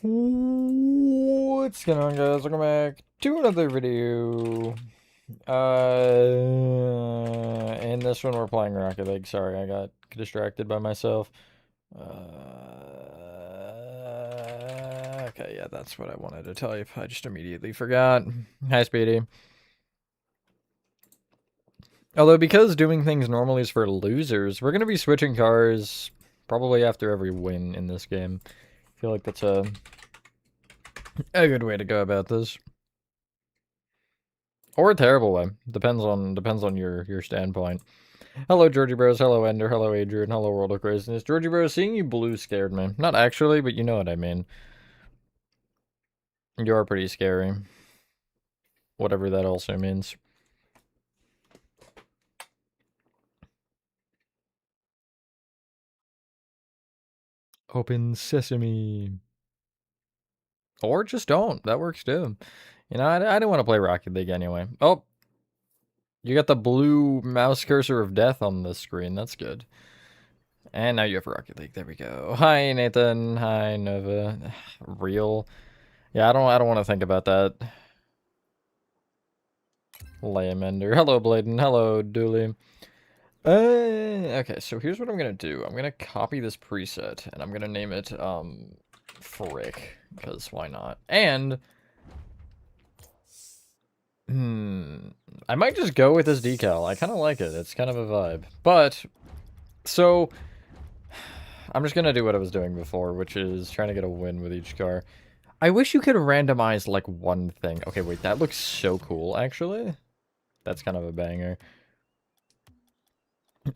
What's going on, guys? Welcome back to another video. In this one we're playing Rocket League. Sorry, I got distracted by myself. Okay, yeah, that's what I wanted to tell you. I just immediately forgot. Hi, Speedy. Although, because doing things normally is for losers, we're going to be switching cars probably after every win in this game. I feel like that's a good way to go about this. Or a terrible way. Depends on your standpoint. Hello, Georgie Bros. Hello, Ender. Hello, Adrian. Hello, World of Craziness. Georgie Bros, seeing you blue scared me. Not actually, but you know what I mean. You are pretty scary. Whatever that also means. Open sesame. Or just don't. That works too. You know, I didn't want to play Rocket League anyway. Oh, you got the blue mouse cursor of death on the screen. That's good. And now you have Rocket League. There we go. Hi, Nathan. Hi, Nova. Real. Yeah, I don't want to think about that. Layamender. Hello, Bladen. Hello, Dooley. Okay, so here's what I'm gonna do. I'm gonna copy this preset, and I'm gonna name it, Frick, because why not? And, I might just go with this decal. I kind of like it. It's kind of a vibe. But, so, I'm just gonna do what I was doing before, which is trying to get a win with each car. I wish you could randomize, like, one thing. Okay, wait, that looks so cool, actually. That's kind of a banger.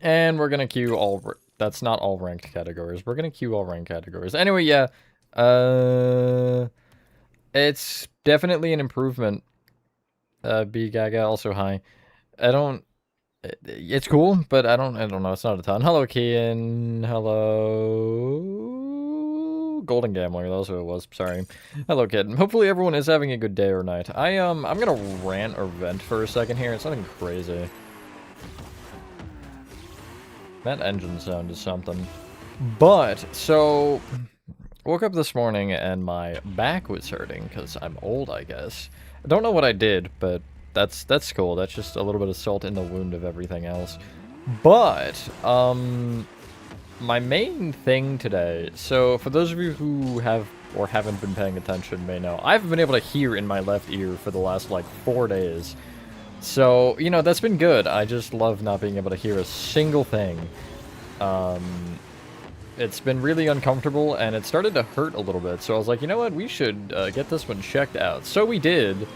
And we're gonna queue all... That's not all ranked categories. We're gonna queue all ranked categories. Anyway, yeah. It's definitely an improvement. B Gaga, also hi. I don't... It's cool, but I don't know. It's not a ton. Hello, Kian. Hello... Golden Gambler, that's who it was. Sorry. Hello, kid. Hopefully everyone is having a good day or night. I'm gonna rant or vent for a second here. It's nothing crazy. That engine sound is something. But, so... Woke up this morning and my back was hurting, because I'm old, I guess. I don't know what I did, but that's cool. That's just a little bit of salt in the wound of everything else. But, my main thing today... So, for those of you who have or haven't been paying attention may know, I've been able to hear in my left ear for the last, like, 4 days. So, you know, that's been good. I just love not being able to hear a single thing. It's been really uncomfortable, and it started to hurt a little bit. So I was like, you know what? We should get this one checked out. So we did.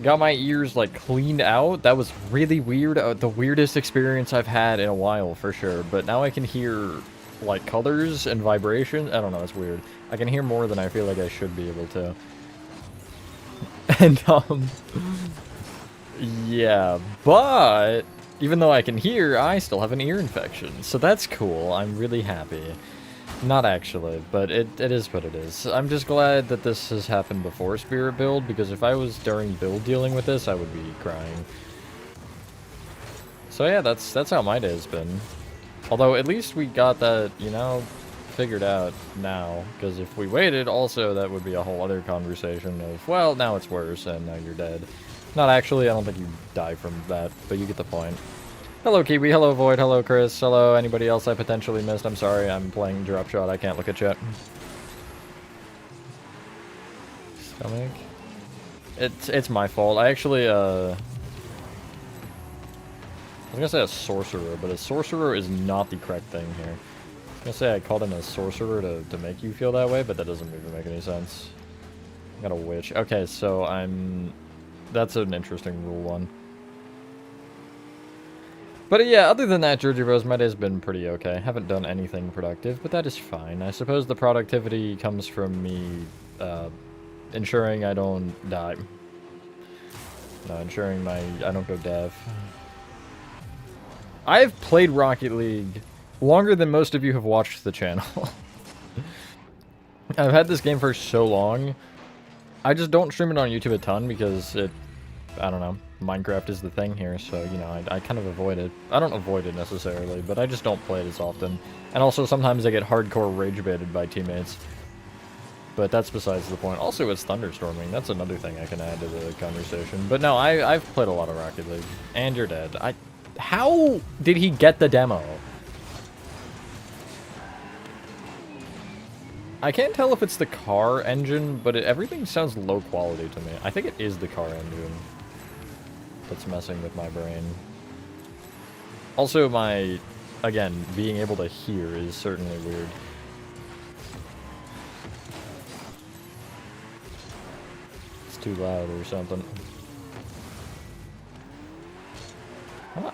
Got my ears, like, cleaned out. That was really weird. The weirdest experience I've had in a while, for sure. But now I can hear, like, colors and vibrations. I don't know. It's weird. I can hear more than I feel like I should be able to. And, yeah, but even though I can hear, I still have an ear infection. So that's cool. I'm really happy. Not actually, but it is what it is. I'm just glad that this has happened before Spirit Build, because if I was during build dealing with this, I would be crying. So yeah, that's how my day has been. Although at least we got that, you know, figured out now. Because if we waited, also that would be a whole other conversation of, well, now it's worse and now you're dead. Not actually, I don't think you die from that, but you get the point. Hello, Kiwi. Hello, Void. Hello, Chris. Hello, anybody else I potentially missed. I'm sorry, I'm playing Drop Shot. I can't look at chat. Stomach. It's my fault. I actually, I was gonna say a sorcerer, but a sorcerer is not the correct thing here. I was gonna say I called him a sorcerer to make you feel that way, but that doesn't even make any sense. I got a witch. Okay, so that's an interesting rule one. But yeah, other than that, Georgie Rose, my day's been pretty okay. Haven't done anything productive, but that is fine. I suppose the productivity comes from me ensuring I don't die. No, ensuring I don't go deaf. I've played Rocket League longer than most of you have watched the channel. I've had this game for so long. I just don't stream it on YouTube a ton because I don't know, Minecraft is the thing here, so, you know, I kind of avoid it. I don't avoid it necessarily, but I just don't play it as often. And also, sometimes I get hardcore rage baited by teammates. But that's besides the point. Also, it's thunderstorming. That's another thing I can add to the conversation. But no, I've played a lot of Rocket League. And you're dead. How did he get the demo? I can't tell if it's the car engine, but everything sounds low quality to me. I think it is the car engine that's messing with my brain. Also, again, being able to hear is certainly weird. Too loud or something.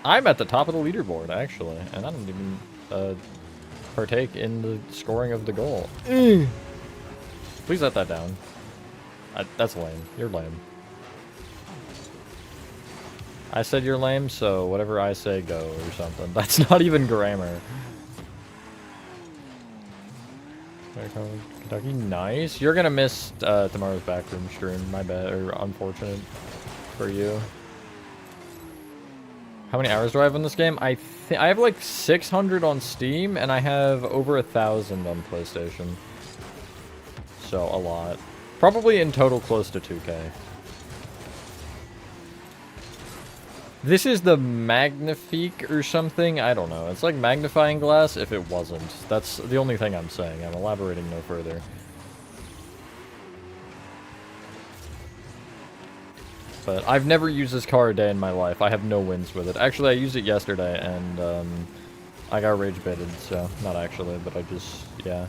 I'm at the top of the leaderboard, actually, and I didn't even partake in the scoring of the goal. Please let that down. That's lame. You're lame. I said you're lame, so whatever I say, go, or something. That's not even grammar. Kentucky, nice. You're gonna miss tomorrow's backroom stream. My bad, or unfortunate for you. How many hours do I have in this game? I have like 600 on Steam, and I have over 1,000 on PlayStation. So a lot. Probably in total close to 2K. This is the Magnifique or something? I don't know. It's like magnifying glass if it wasn't. That's the only thing I'm saying. I'm elaborating no further. But I've never used this car a day in my life. I have no wins with it. Actually, I used it yesterday, and I got rage baited, so... Not actually, but I just... Yeah.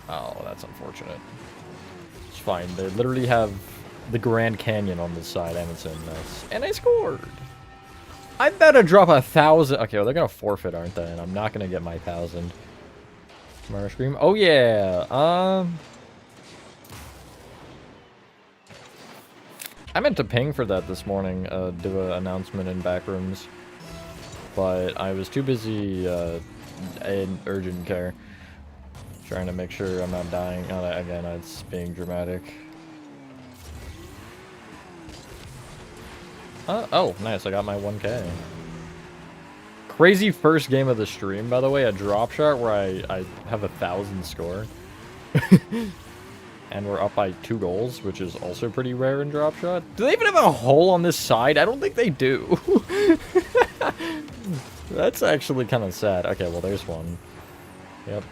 Oh, that's unfortunate. It's fine. They literally have the Grand Canyon on this side, and it's in this. And I scored! I better drop 1,000. Okay, well, they're gonna forfeit, aren't they? And I'm not gonna get my 1,000. Tomorrow stream. Oh yeah. I meant to ping for that this morning. Do an announcement in Backrooms, but I was too busy in urgent care, trying to make sure I'm not dying. Again, it's being dramatic. Oh, nice. I got my 1K. Crazy first game of the stream, by the way. A drop shot where I have 1,000 score. And we're up by 2 goals, which is also pretty rare in drop shot. Do they even have a hole on this side? I don't think they do. That's actually kind of sad. Okay, well, there's one. Yep.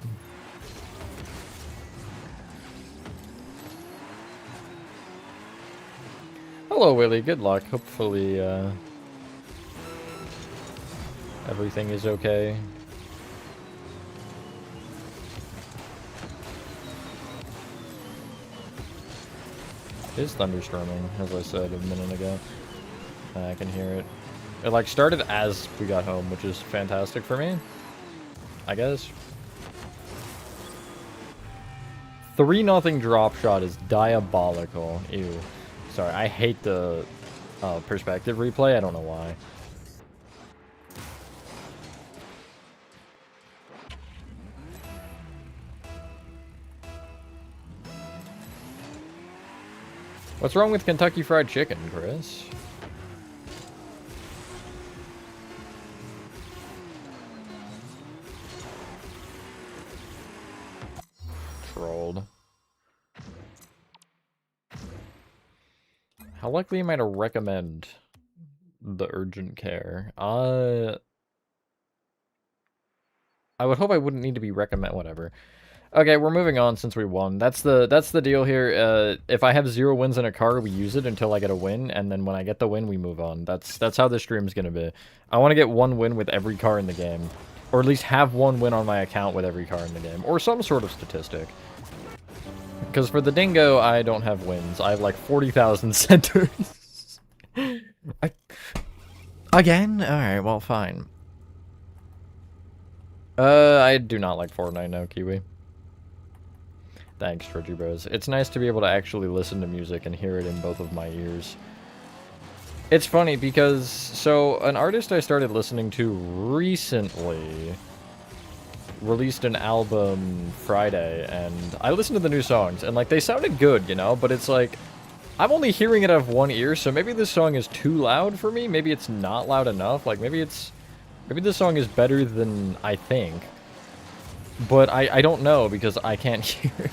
Hello, Willie. Good luck. Hopefully, everything is okay. It is thunderstorming, as I said a minute ago. I can hear it. It, like, started as we got home, which is fantastic for me, I guess. 3-0 drop shot is diabolical. Ew. Sorry, I hate the perspective replay. I don't know why. What's wrong with Kentucky Fried Chicken, Chris? Trolled. How likely am I to recommend the urgent care? I would hope I wouldn't need to be whatever. Okay, we're moving on since we won. That's the deal here. If I have 0 wins in a car, we use it until I get a win, and then when I get the win, we move on. That's how this stream's gonna be. I want to get 1 win with every car in the game, or at least have 1 win on my account with every car in the game, or some sort of statistic. Because for the Dingo, I don't have wins. I have like 40,000 centers. Again? Alright, well, fine. I do not like Fortnite, no, Kiwi. Thanks, Trudgy Bros. It's nice to be able to actually listen to music and hear it in both of my ears. It's funny because, so, an artist I started listening to recently released an album Friday, and I listened to the new songs, and, like, they sounded good, you know, but it's like, I'm only hearing it out of 1 ear, so maybe this song is too loud for me, maybe it's not loud enough, like, maybe this song is better than I think. But I don't know, because I can't hear it.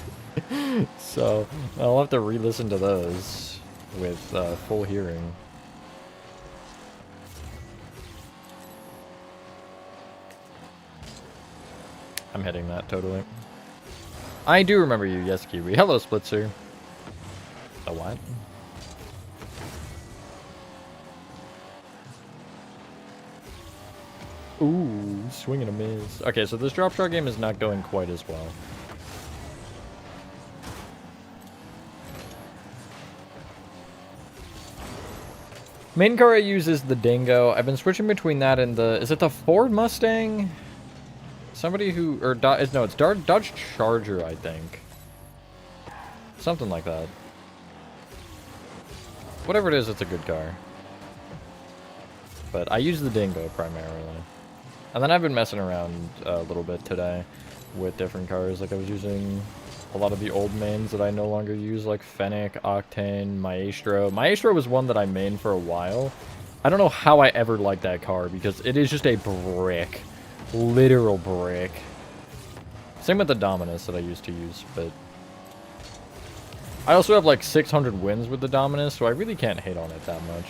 So I'll have to re-listen to those with full hearing. I'm hitting that totally. I do remember you, yes, Kiwi. Hello, Splitzer. A what? Ooh, swing and a miss. Okay, so this drop shot game is not going quite as well. Main car I use is the Dingo. I've been switching between that and the... Is it the Ford Mustang? Somebody who... Or no, it's Dodge Charger, I think. Something like that. Whatever it is, it's a good car. But I use the Dingo primarily. And then I've been messing around a little bit today with different cars. Like I was using a lot of the old mains that I no longer use, like Fennec, Octane, Maestro. Maestro was one that I mained for a while. I don't know how I ever liked that car because it is just a brick. Literal brick. Same with the Dominus that I used to use, but... I also have like 600 wins with the Dominus, so I really can't hate on it that much.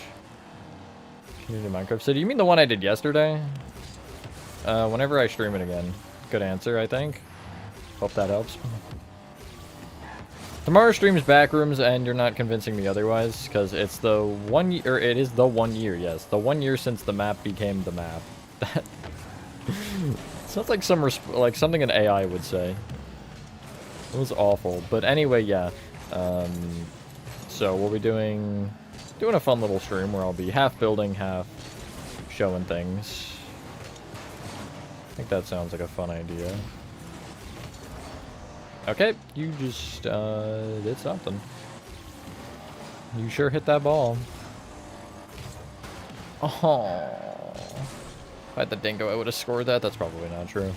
Community Minecraft City. You mean the one I did yesterday? Whenever I stream it again. Good answer, I think. Hope that helps. Tomorrow streams Backrooms, and you're not convincing me otherwise, because it's the 1 year, or it is the 1 year, yes. The 1 year since the map became the map. That sounds like something an AI would say. It was awful. But anyway, yeah. So we'll be doing a fun little stream where I'll be half building, half showing things. I think that sounds like a fun idea. Okay, you just did something. You sure hit that ball. Oh. If I had the Dingo, I would have scored that. That's probably not true.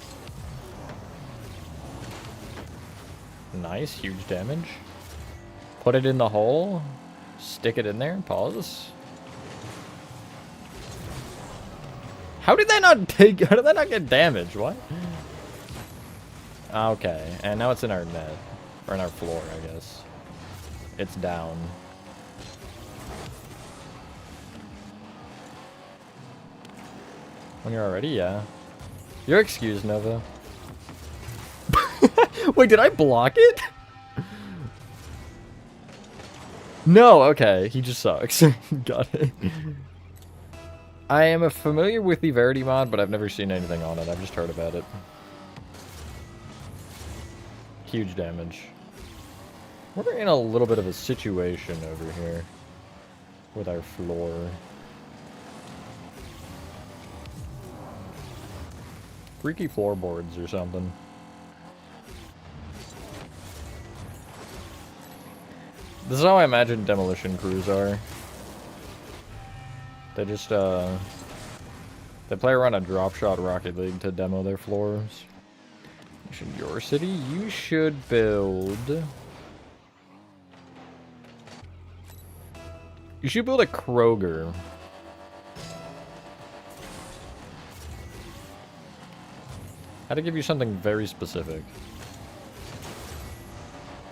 Nice, huge damage. Put it in the hole. Stick it in there. Pause. How did that not get damaged? What? Okay, and now it's in our net. Or in our floor, I guess. It's down. When you're already, yeah. You're excused, Nova. Wait, did I block it? No, okay. He just sucks. Got it. I am familiar with the Verity mod, but I've never seen anything on it. I've just heard about it. Huge damage. We're in a little bit of a situation over here with our floor. Freaky floorboards or something. This is how I imagine demolition crews are. They just, they play around a drop shot Rocket League to demo their floors. Your city, you should build... You should build a Kroger. I had to give you something very specific.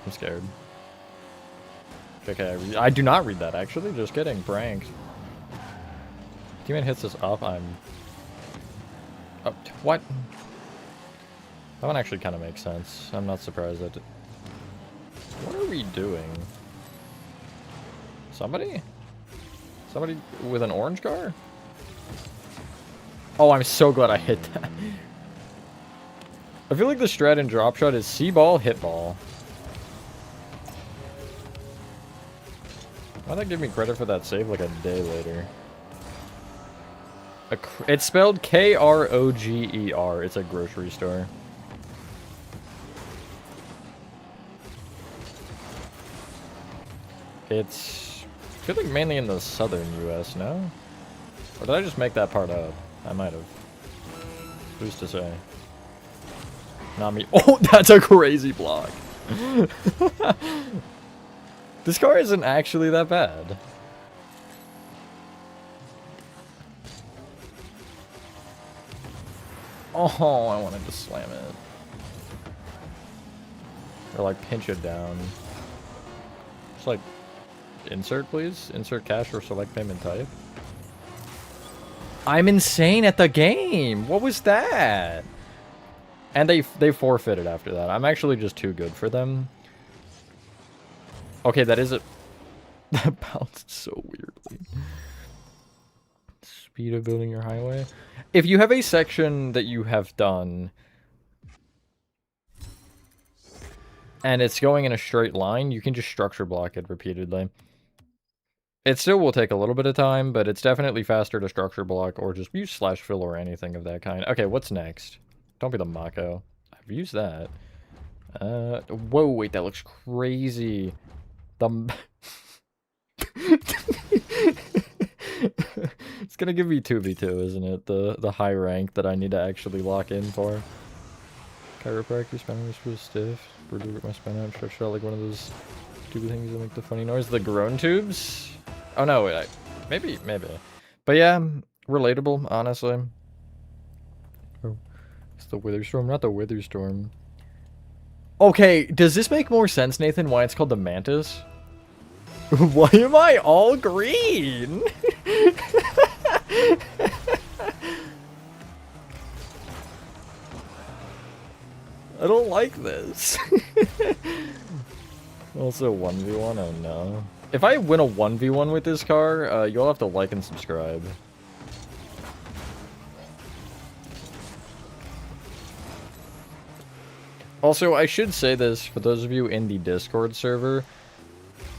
I'm scared. Okay, I do not read that, actually. Just kidding. Pranked. Teammate hits us up. I'm... Oh, what? That one actually kind of makes sense. I'm not surprised that... What are we doing? Somebody? Somebody with an orange car? Oh, I'm so glad I hit that. I feel like the strat in drop shot is C-ball, hit ball. Why'd that give me credit for that save like a day later? It's spelled K-R-O-G-E-R. It's a grocery store. It's... I feel like mainly in the southern U.S., no? Or did I just make that part up? I might have. Who's to say? Not me. Oh, that's a crazy block. This car isn't actually that bad. Oh, I wanted to slam it. Or like pinch it down. Just like insert please. Insert cash or select payment type. I'm insane at the game. What was that? And they forfeited after that. I'm actually just too good for them. Okay, that is a... That bounced so weirdly. Speed of building your highway. If you have a section that you have done... and it's going in a straight line, you can just structure block it repeatedly. It still will take a little bit of time, but it's definitely faster to structure block or just use slash fill or anything of that kind. Okay, what's next? Don't be the Mako. I've used that. Whoa, wait, that looks crazy. It's gonna give me 2v2, isn't it? The high rank that I need to actually lock in for. Chiropractor, spine was stiff. Really rip my spine out, stretched out like one of those stupid things that make the funny noise. The groan tubes? Oh no, wait, maybe. But yeah, relatable, honestly. Oh, it's the Wither Storm, not the Wither Storm. Okay, does this make more sense, Nathan, why it's called the Mantis? Why am I all green? I don't like this. Also 1v1, oh no. If I win a 1v1 with this car, you'll have to like and subscribe. Also, I should say this for those of you in the Discord server.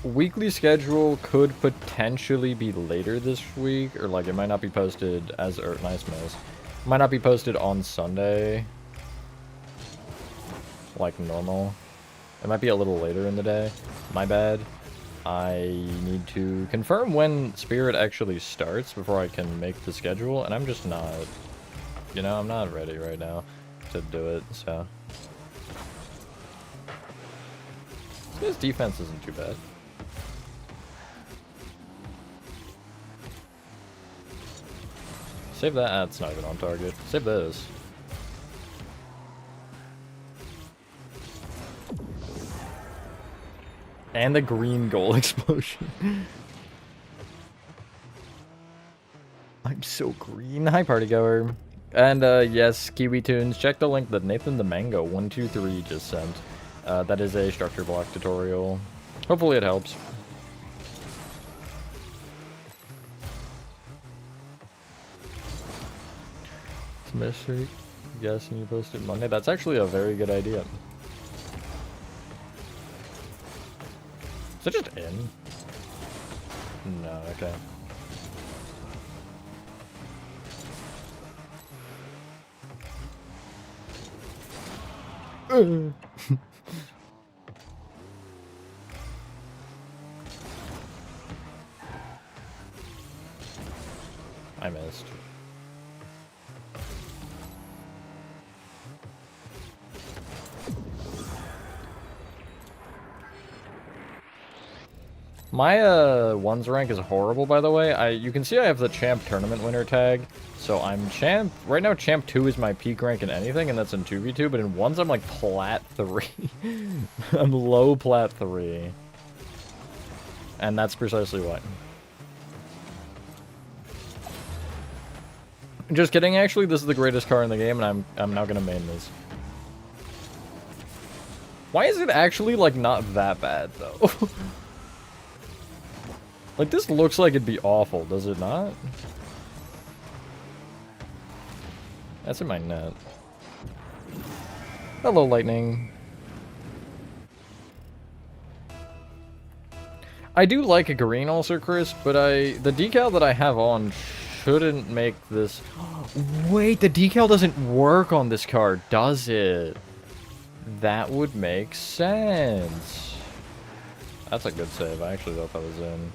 Weekly schedule could potentially be later this week, or like it might not be posted as nice miss. Might not be posted on Sunday. Like normal. It might be a little later in the day. My bad. I need to confirm when Spirit actually starts before I can make the schedule, and I'm just not, you know, I'm not ready right now to do it, so. His defense isn't too bad. Save that. It's not even on target. Save this. And the green goal explosion. I'm so green. Hi, partygoer. And yes, Kiwi Tunes, check the link that Nathan the Mango 123 just sent. That is a structure block tutorial. Hopefully it helps. It's a mystery. Guessing you posted Monday. That's actually a very good idea. Is it just in? No, okay. I missed. My ones rank is horrible, by the way. You can see I have the champ tournament winner tag. So I'm champ right now. Champ 2 is my peak rank in anything, and that's in 2v2. But in ones, I'm like plat 3. I'm low plat 3, and that's precisely why. Just kidding. Actually, this is the greatest car in the game, and I'm now gonna main this. Why is it actually like not that bad though? Like, this looks like it'd be awful, does it not? That's in my net. Hello, Lightning. I do like a green also, Chris, but the decal that I have on shouldn't make this... Wait, the decal doesn't work on this car, does it? That would make sense. That's a good save. I actually thought that was in.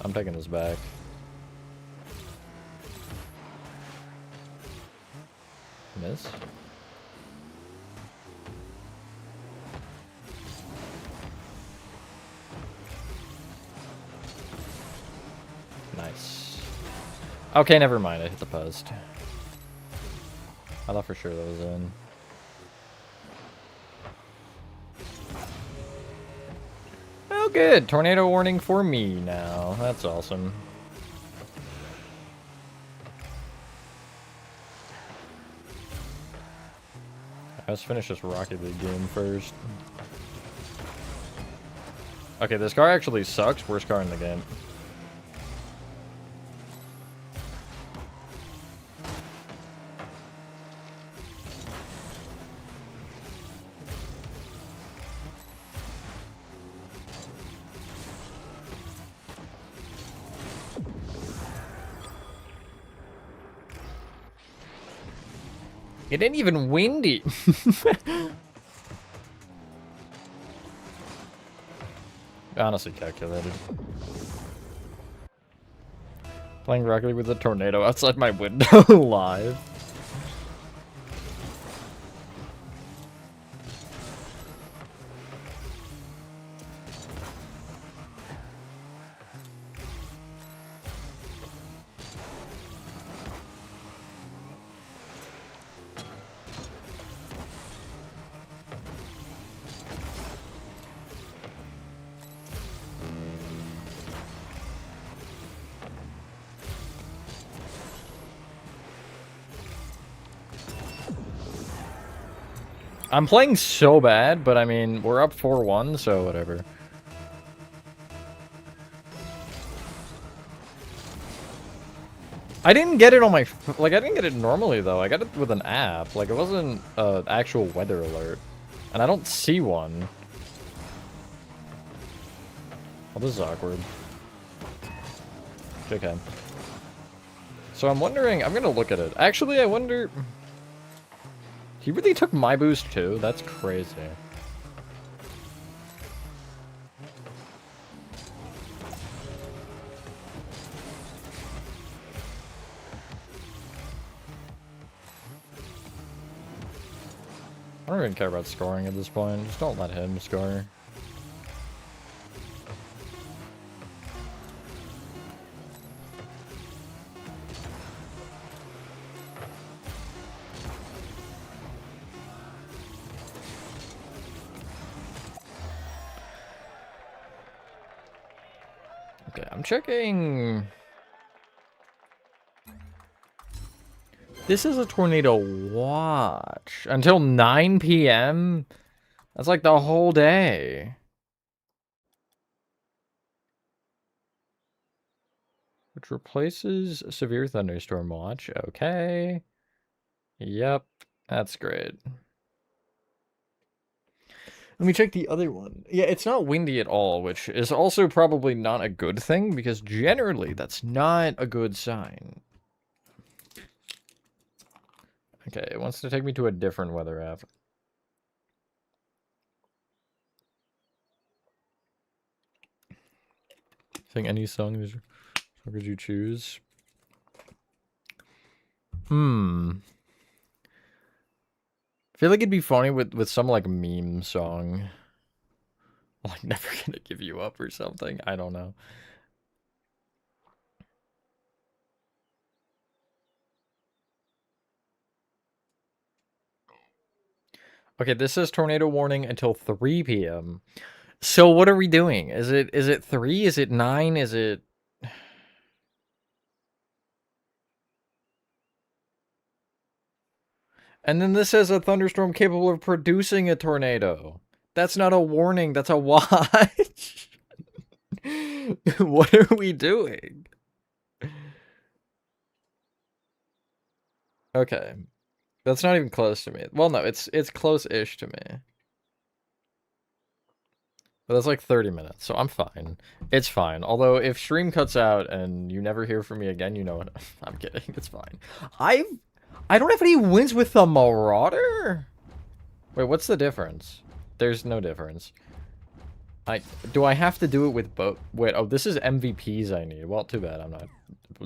I'm taking this back. Miss? Nice. Okay, never mind. I hit the post. I thought for sure that was in. good. Tornado warning for me now. That's awesome. Let's finish this Rocket League game first. Okay, this car actually sucks. Worst car in the game. It ain't even windy. Honestly calculated. Playing Rocket League with a tornado outside my window live. I'm playing so bad, but I mean, we're up 4-1, so whatever. I didn't get it on my... Like, I didn't get it normally, though. I got it with an app. Like, it wasn't an actual weather alert. And I don't see one. Oh, this is awkward. JK. So I'm wondering... I'm gonna look at it. Actually, I wonder... He really took my boost too? That's crazy. I don't even care about scoring at this point. Just don't let him score. Okay, I'm checking. This is a tornado watch until 9 p.m. That's like the whole day. Which replaces a severe thunderstorm watch. Okay. Yep, that's great. Let me check the other one. Yeah, it's not windy at all, which is also probably not a good thing, because generally that's not a good sign. Okay, it wants to take me to a different weather app. Sing any song could you choose? I feel like it'd be funny with some like meme song. Like Never Gonna Give You Up or something. I don't know. Okay, this says tornado warning until 3 p.m. So what are we doing? Is it 3? Is it 9? Is it... And then this says a thunderstorm capable of producing a tornado. That's not a warning, that's a watch. What are we doing? Okay. That's not even close to me. Well, no, it's close-ish to me. But that's like 30 minutes, so I'm fine. It's fine. Although, if stream cuts out and you never hear from me again, you know what? I'm kidding. It's fine. I don't have any wins with the Marauder? Wait, what's the difference? There's no difference. Do I have to do it with both? Wait, oh, this is MVPs I need. Well, too bad. I'm not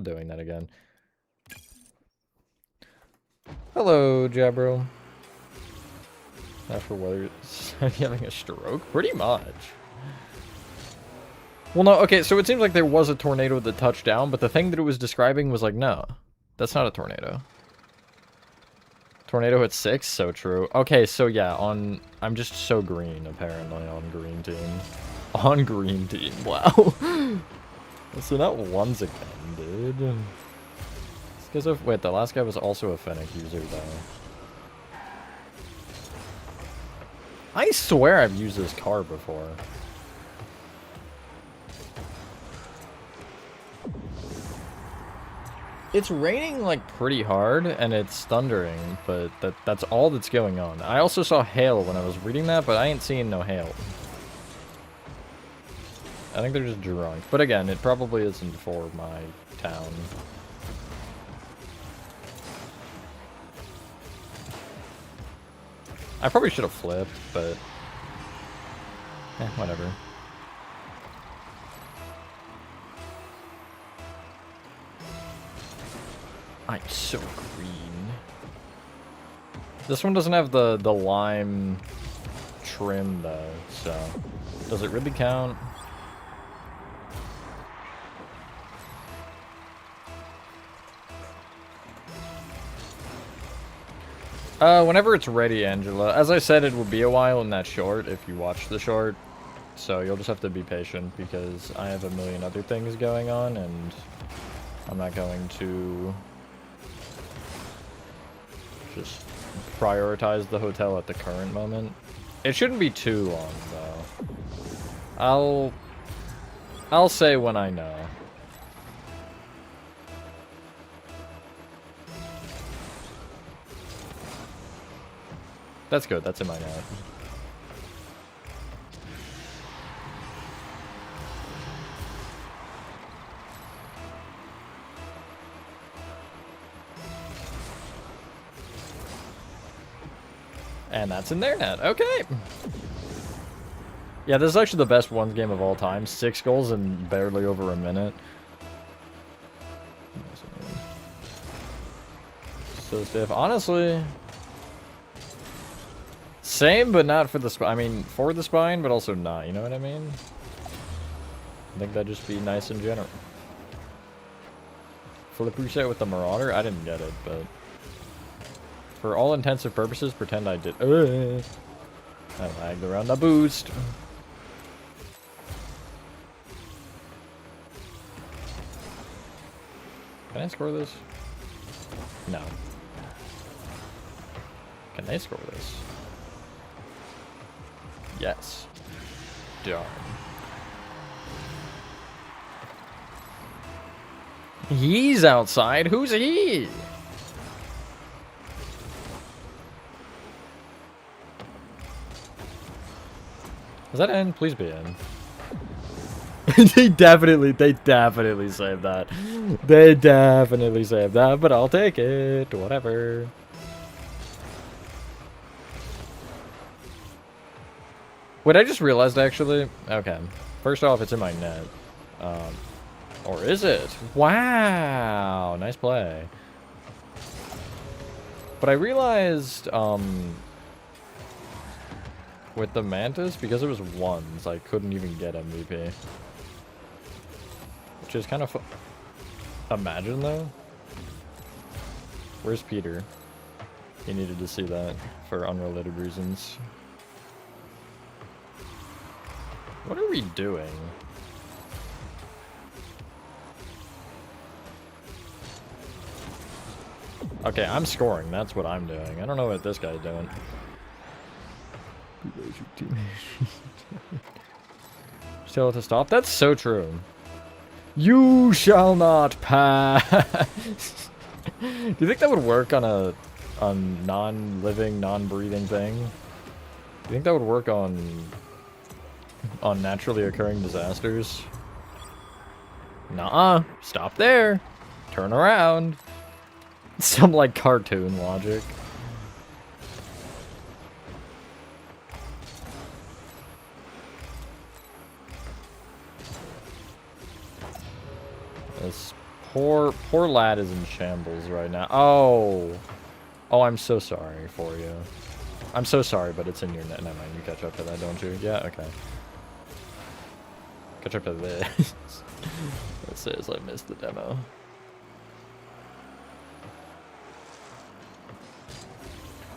doing that again. Hello, Jabro. After weather, having a stroke? Pretty much. Well, no, okay, so it seems like there was a tornado that touched down, but the thing that it was describing was like, no, that's not a tornado. Tornado hit 6? So true. Okay, so yeah, I'm just so green, apparently, on green team. on green team. Wow. So not once again, dude. This guy's a... Wait, the last guy was also a Fennec user, though. I swear I've used this car before. It's raining, like, pretty hard, and it's thundering, but that's all that's going on. I also saw hail when I was reading that, but I ain't seeing no hail. I think they're just drunk. But again, it probably isn't for my town. I probably should have flipped, but... whatever. I'm so green. This one doesn't have the lime trim, though, so... Does it really count? Whenever it's ready, Angela. As I said, it will be a while in that short if you watch the short. So you'll just have to be patient because I have a million other things going on and I'm not going to just prioritize the hotel at the current moment. It shouldn't be too long, though. I'll say when I know. That's good. That's in my note. And that's in their net. Okay. Yeah, this is actually the best ones game of all time. 6 goals in barely over a minute. So stiff. Honestly... Same, but not for the spine. I mean, for the spine, but also not. You know what I mean? I think that'd just be nice in general. Flip reset with the Marauder? I didn't get it, but... For all intensive purposes, pretend I did. I lagged around the boost. Can I score this? No. Can they score this? Yes. Darn. He's outside. Who's he? Is that in? Please be in. They definitely saved that. They definitely saved that, but I'll take it. Whatever. Wait, I just realized, actually. Okay. First off, it's in my net. Or is it? Wow! Nice play. But I realized, with the Mantis, because it was ones, I couldn't even get MVP. Which is kind of imagine, though. Where's Peter? He needed to see that for unrelated reasons. What are we doing? Okay, I'm scoring. That's what I'm doing. I don't know what this guy's doing. Tell it to stop? That's so true. You shall not pass. Do you think that would work on a non-living, non-breathing thing? Do you think that would work on naturally occurring disasters? Nuh-uh. Stop there. Turn around. Some, like, cartoon logic. This poor lad is in shambles right now. Oh, I'm so sorry for you. I'm so sorry, but it's in your net. Never mind, you catch up to that, don't you? Yeah, okay. Catch up to this. It says I missed the demo.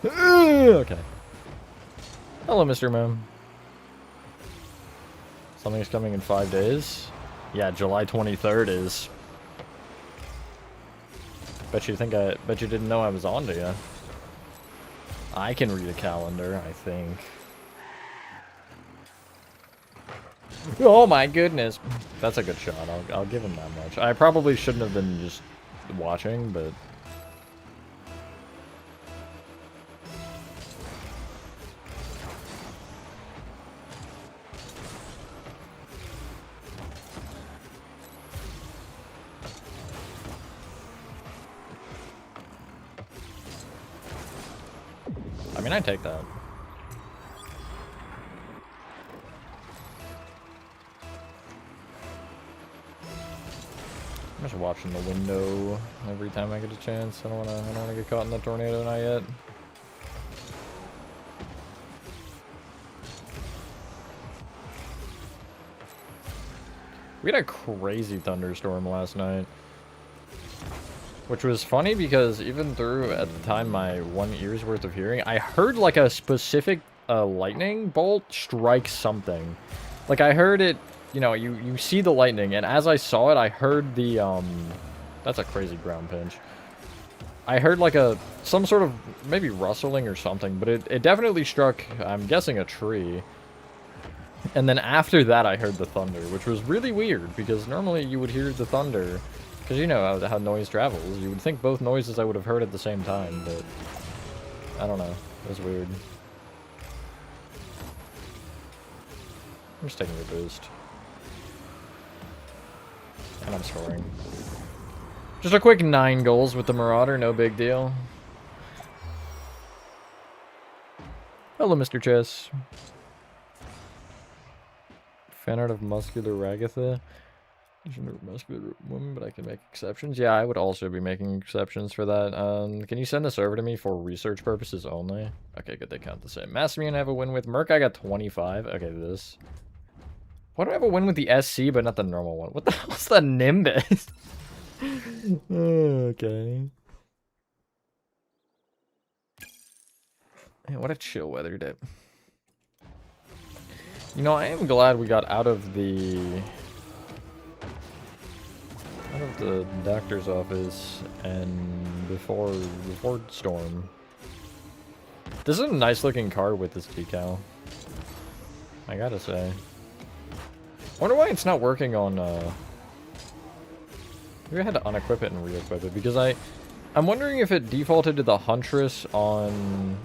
Okay. Hello, Mr. Moon. Something's coming in 5 days? Yeah, July 23rd is. Bet you didn't know I was on to you. I can read a calendar, I think. Oh my goodness. That's a good shot. I'll give him that much. I probably shouldn't have been just watching, but... I mean, I take that. I'm just watching the window every time I get a chance. I don't wanna get caught in the tornado, not yet. We had a crazy thunderstorm last night. Which was funny because even through, at the time, my 1 ear's worth of hearing, I heard like a specific lightning bolt strike something. Like I heard it, you know, you see the lightning, and as I saw it, I heard the, that's a crazy ground pinch. I heard like some sort of, maybe rustling or something, but it definitely struck, I'm guessing, a tree. And then after that, I heard the thunder, which was really weird, because normally you would hear the thunder, because you know how noise travels. You would think both noises I would have heard at the same time, but I don't know. It was weird. I'm just taking a boost. And I'm scoring. Just a quick 9 goals with the Marauder, no big deal. Hello, Mr. Chess. Fan art of muscular Ragatha. Muscular woman, but I can make exceptions. Yeah, I would also be making exceptions for that. Can you send this over to me for research purposes only? Okay, good, they count the same. Massimian I have a win with. Merc, I got 25. Okay, this. Why do I have a win with the SC, but not the normal one? What the hell's the Nimbus? Okay. Man, what a chill weather day. You know, I am glad we got out of the doctor's office and before storm. This is a nice looking car with this decal, I gotta say. I wonder why it's not working on maybe I had to unequip it and re-equip it, because I'm wondering if it defaulted to the Huntress on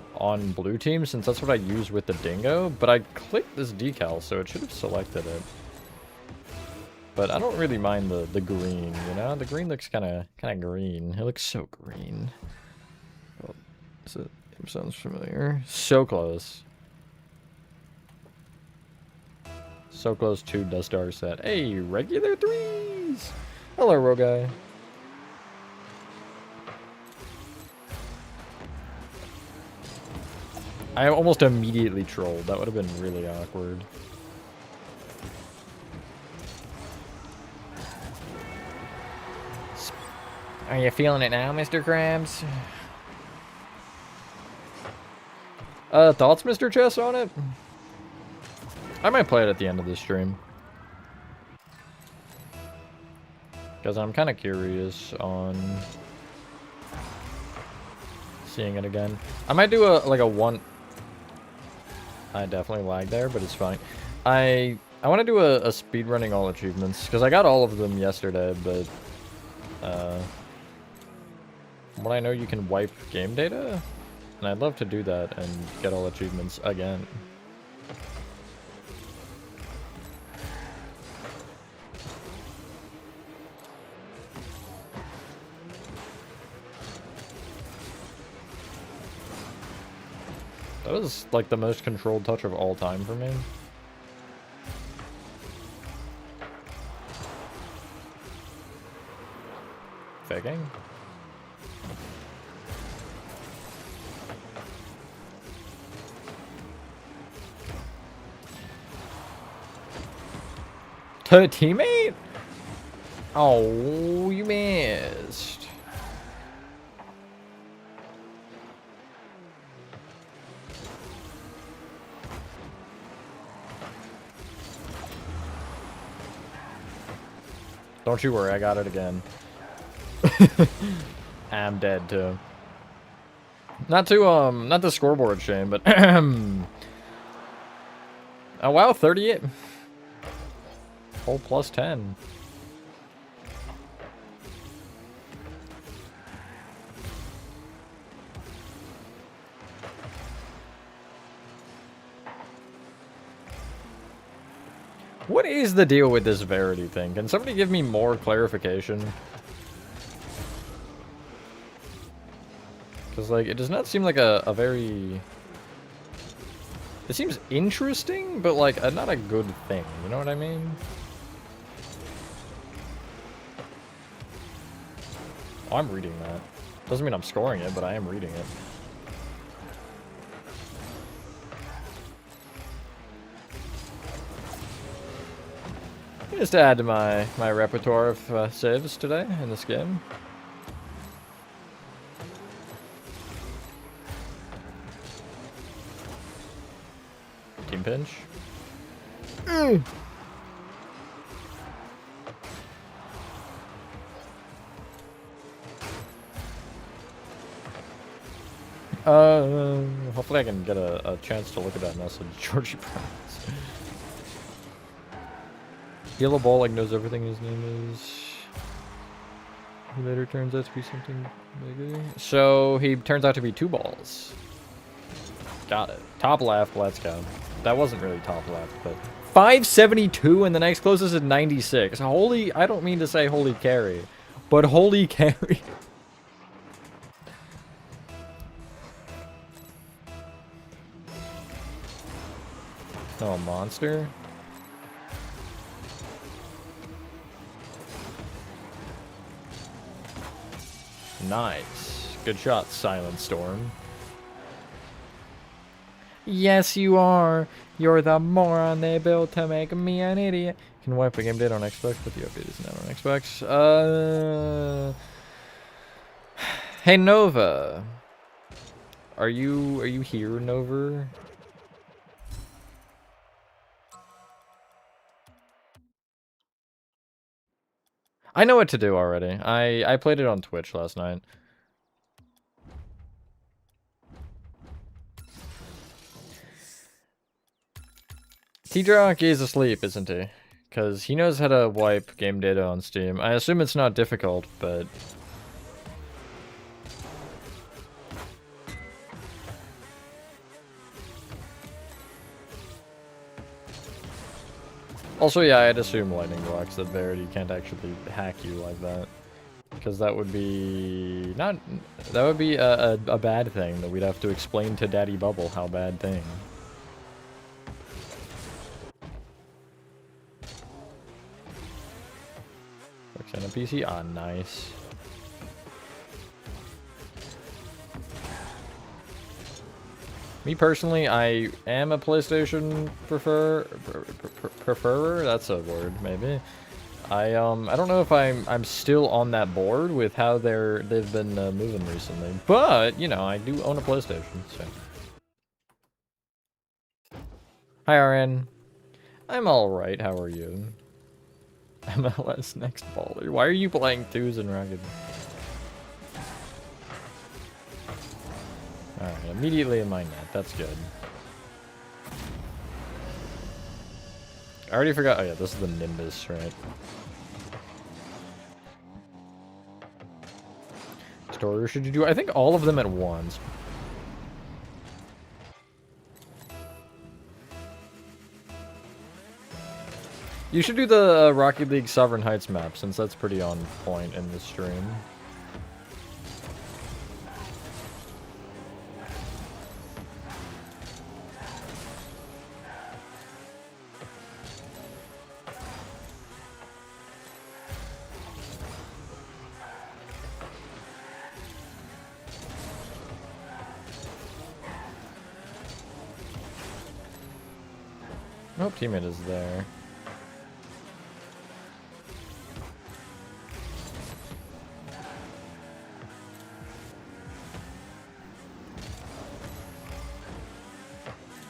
blue team, since that's what I use with the Dingo, but I clicked this decal, so it should have selected it. But I don't really mind the green, you know? The green looks kind of green. It looks so green. Oh, it sounds familiar. So close. So close to Dustar set. Hey, regular 3s! Hello, Roguy. I almost immediately trolled. That would have been really awkward. Are you feeling it now, Mr. Krabs? Thoughts, Mr. Chess, on it? I might play it at the end of this stream. Because I'm kind of curious on seeing it again. I might do a one... I definitely lagged there, but it's fine. I want to do a speedrunning all achievements, because I got all of them yesterday, but... Well, I know you can wipe game data, and I'd love to do that and get all achievements again. That was like the most controlled touch of all time for me. Faking? To a teammate? Oh, you missed. Don't you worry, I got it again. I'm dead too. Not the scoreboard shame, but oh wow, 38. Whole plus 10. What is the deal with this Verity thing? Can somebody give me more clarification? Because, like, it does not seem like a very... It seems interesting, but, like, not a good thing. You know what I mean? Oh, I'm reading that. Doesn't mean I'm scoring it, but I am reading it. Just to add to my repertoire of saves today in this game. Team pinch. Hopefully I can get a chance to look at that message. Georgie Browns. Yellow Ball like knows everything his name is. He later turns out to be something bigger. So he turns out to be 2 balls. Got it. Top left, let's go. That wasn't really top left, but 572 and the next closest is 96. Holy, I don't mean to say holy carry, but holy carry. Oh, monster. Nice. Good shot, Silent Storm. Yes, you are. You're the moron they built to make me an idiot. Can wipe a game date on Xbox, but the update is not on Xbox. Hey, Nova. Are you here, Nova? I know what to do already. I played it on Twitch last night. T-Drunk is asleep, isn't he? Because he knows how to wipe game data on Steam. I assume it's not difficult, but... Also, yeah, I'd assume Lightning Blocks that Verity can't actually hack you like that. Because that would be... not... that would be a bad thing that we'd have to explain to Daddy Bubble how bad thing. Works on a PC? Ah, nice. Me personally, I am a PlayStation preferer. That's a word, maybe. I don't know if I'm still on that board with how they've been moving recently, but you know, I do own a PlayStation. So. Hi, RN. I'm all right. How are you? MLS next baller. Why are you playing 2s in Rugged? Alright, immediately in my net. That's good. I already forgot. Oh yeah, this is the Nimbus, right? Story, or should you do? I think all of them at once. You should do the Rocket League Sovereign Heights map, since that's pretty on point in this stream. Oh, teammate is there.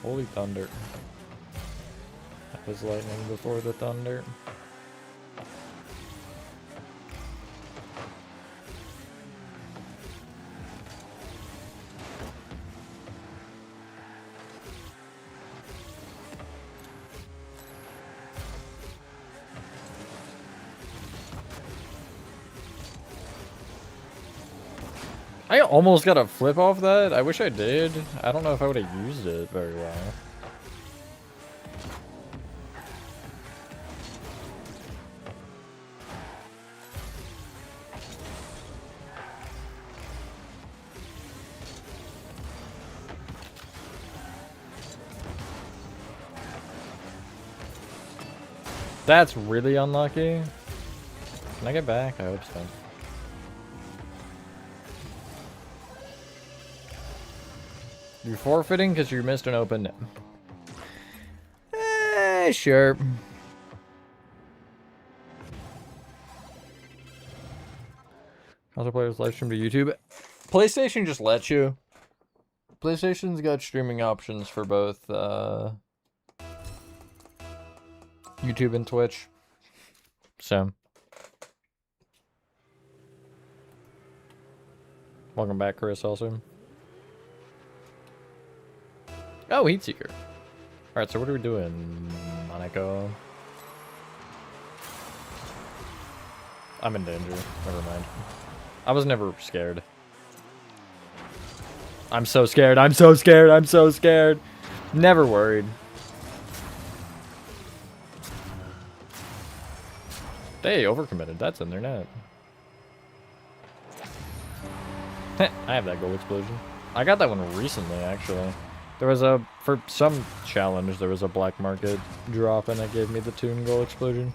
Holy thunder. That was lightning before the thunder. I almost got a flip off that. I wish I did. I don't know if I would have used it very well. That's really unlucky. Can I get back? I hope so. You're forfeiting because you missed an open. Sure. Console players live stream to YouTube. PlayStation just lets you. PlayStation's got streaming options for both YouTube and Twitch. So. Welcome back, Chris, also. Oh, Heatseeker. Alright, so what are we doing, Monaco? I'm in danger. Never mind. I was never scared. I'm so scared. I'm so scared. I'm so scared. Never worried. They overcommitted. That's in their net. I have that gold explosion. I got that one recently, actually. There was a, for some challenge, there was a black market drop and it gave me the Toon gold explosion.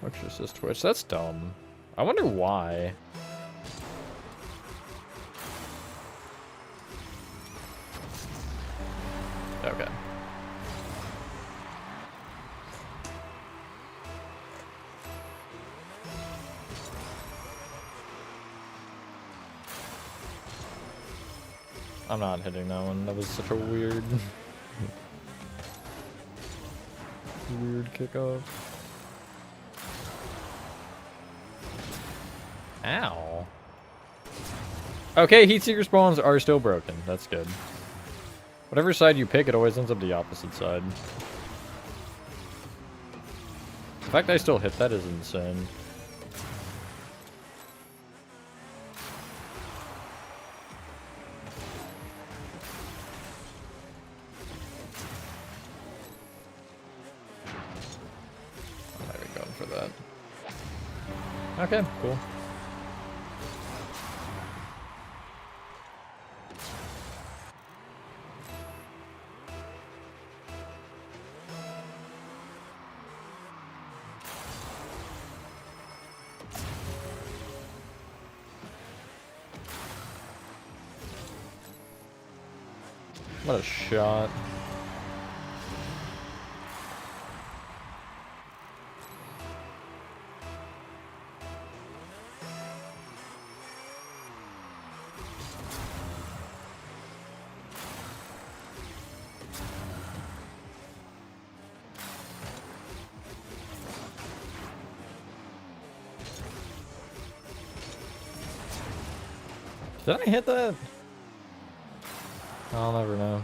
Which is just Twitch. That's dumb. I wonder why. Okay. I'm not hitting that one. That was such a weird... weird kickoff. Ow. Okay, Heatseeker spawns are still broken. That's good. Whatever side you pick, it always ends up the opposite side. The fact I still hit that is insane. I'm not even going for that. Okay, cool. What a shot. Did I hit that? I'll never know.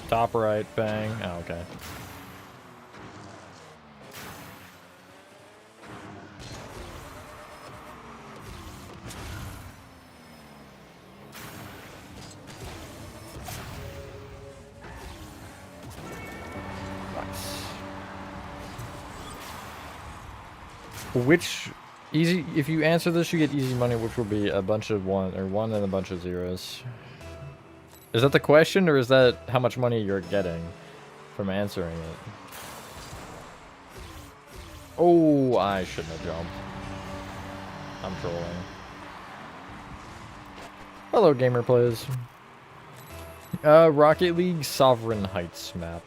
Top right, bang. Oh, okay. Which easy, if you answer this, you get easy money, which will be a bunch of one and a bunch of zeros. Is that the question, or is that how much money you're getting from answering it? Oh, I shouldn't have jumped. I'm trolling. Hello, gamer plays. Rocket League Sovereign Heights map.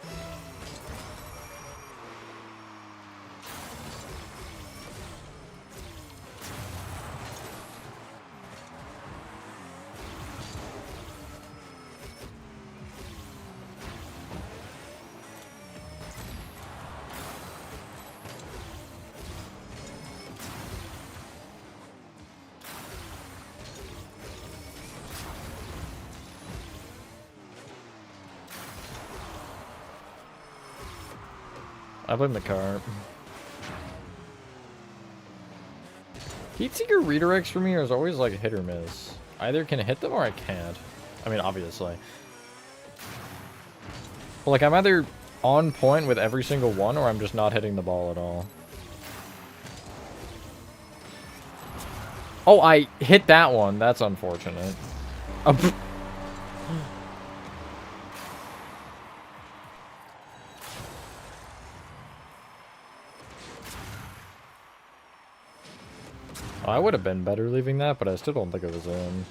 I blame the car. Heatseeker redirects for me is always like hit or miss. I either can hit them or I can't. I mean, obviously. But like, I'm either on point with every single one or I'm just not hitting the ball at all. Oh, I hit that one. That's unfortunate. Oh, I would have been better leaving that, but I still don't think it was in.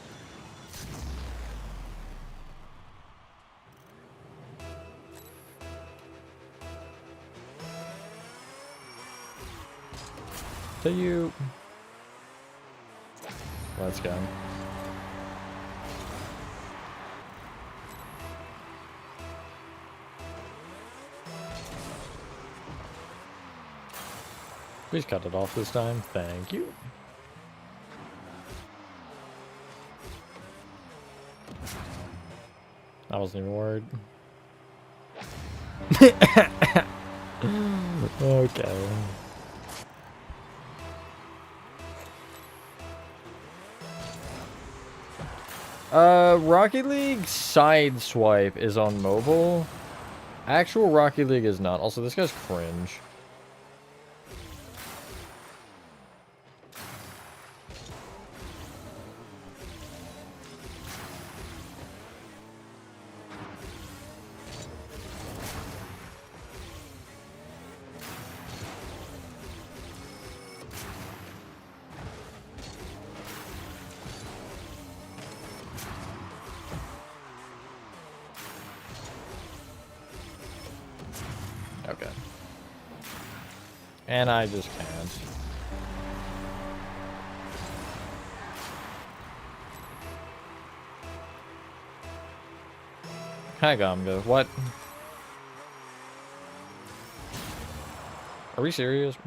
To you. Let's go. Please cut it off this time. Thank you. I wasn't even worried. Okay. Rocket League Sideswipe is on mobile. Actual Rocket League is not. Also, this guy's cringe. Okay. And I just can't. Hi, Gomga. What? Are we serious?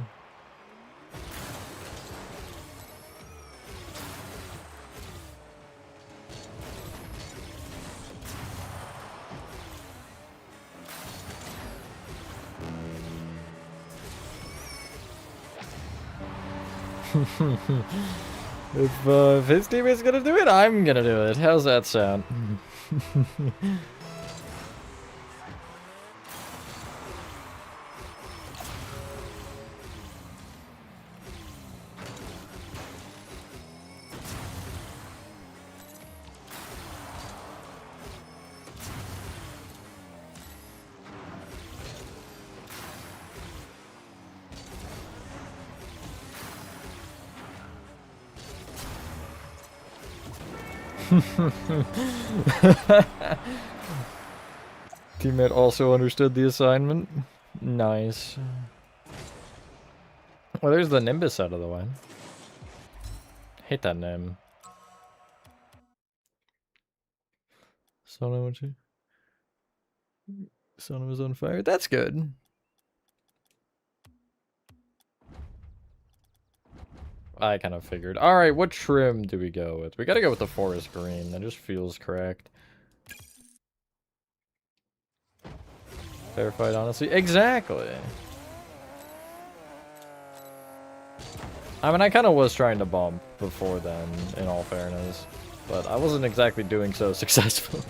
If his teammate's gonna do it, I'm gonna do it. How's that sound? Teammate also understood the assignment. Nice. Well, there's the Nimbus out of the way. Hate that name. Sona was on fire. That's good. I kind of figured. Alright, what trim do we go with? We gotta go with the forest green. That just feels correct. Verified honesty. Exactly. I mean, I kind of was trying to bump before then, in all fairness. But I wasn't exactly doing so successfully.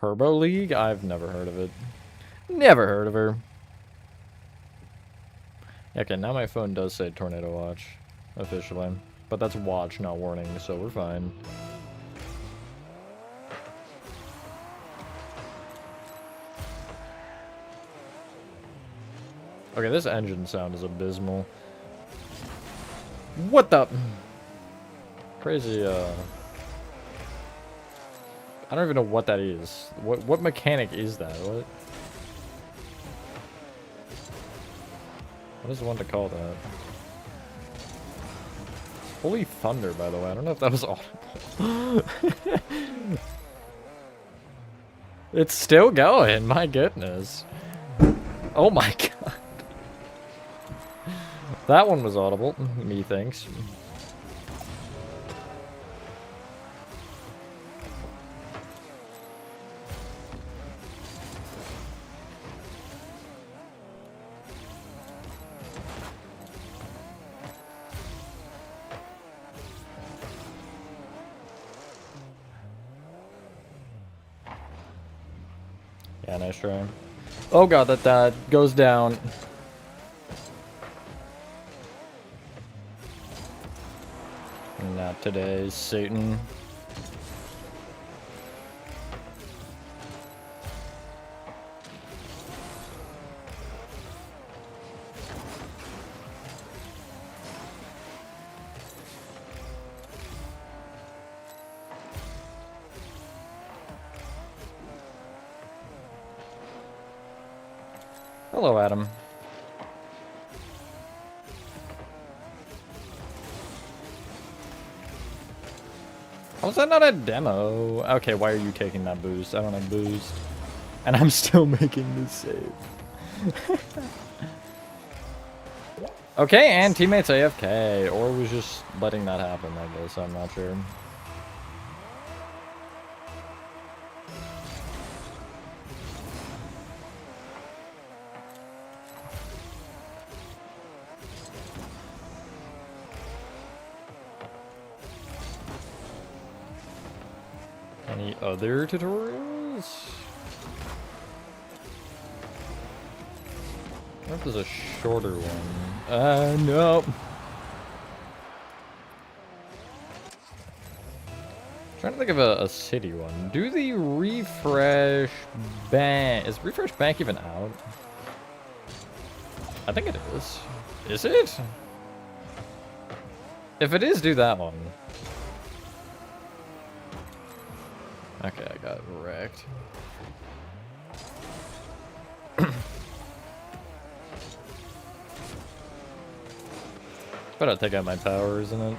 Turbo League? I've never heard of it. Never heard of her. Okay, now my phone does say Tornado Watch, officially. But that's watch, not warning, so we're fine. Okay, this engine sound is abysmal. What the? Crazy, I don't even know what that is. What mechanic is that? What is the one to call that? Holy thunder, by the way. I don't know if that was audible. It's still going, my goodness. Oh my god. That one was audible, methinks. Yeah, nice try. Oh god, that goes down. Not today, Satan. Hello, Adam. How is that not a demo? Okay, why are you taking that boost? I don't have boost. And I'm still making this save. Okay, and teammates AFK. Or was just letting that happen, I guess. I'm not sure. Any other tutorials? I wonder if there's a shorter one. No. Trying to think of a city one. Do the refresh bank. Is refresh bank even out? I think it is. Is it? If it is, do that one. Okay, I got wrecked. Better take out my power, isn't it?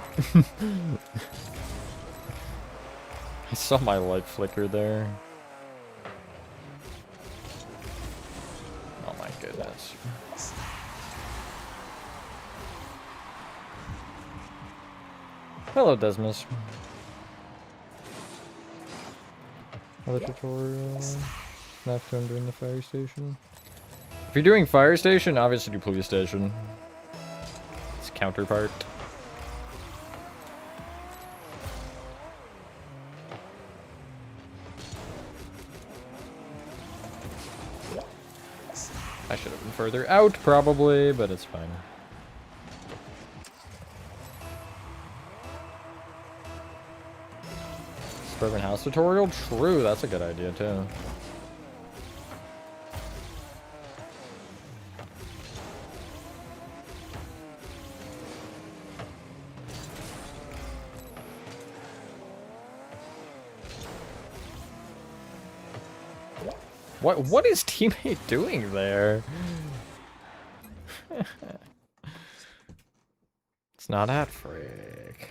I saw my light flicker there. Oh my goodness. Hello, Desmus. Another tutorial. Snap to doing the fire station. If you're doing fire station, obviously do police station. Its counterpart. I should have been further out, probably, but it's fine. Suburban house tutorial? True, that's a good idea, too. What is teammate doing there? It's not at frick.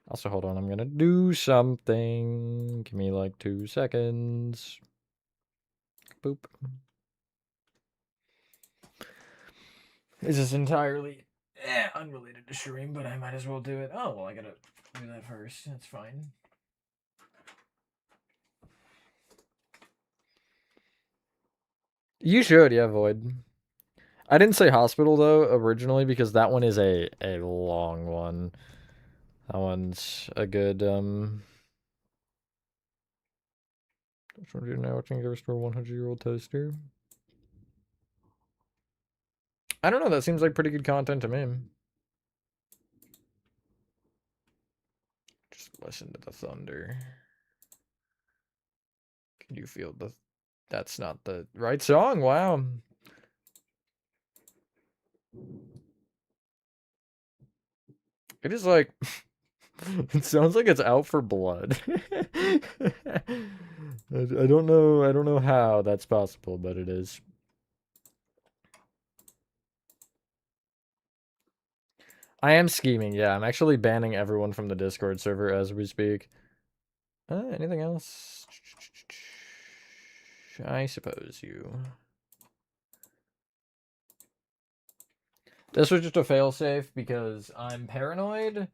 Also, hold on, I'm gonna do something. Give me like 2 seconds. Boop. This is entirely unrelated to stream, but I might as well do it. Oh, well, I gotta do that first. That's fine. You should, yeah, Void. I didn't say hospital, though, originally, because that one is a long one. That one's a good, Which one do you know? Watching a restore 100-year-old toaster? I don't know, that seems like pretty good content to me. Just listen to the thunder. Can you feel the... That's not the right song, wow. It is like... It sounds like it's out for blood. I don't know how that's possible, but it is. I am scheming, yeah. I'm actually banning everyone from the Discord server as we speak. Anything else? I suppose you. This was just a failsafe because I'm paranoid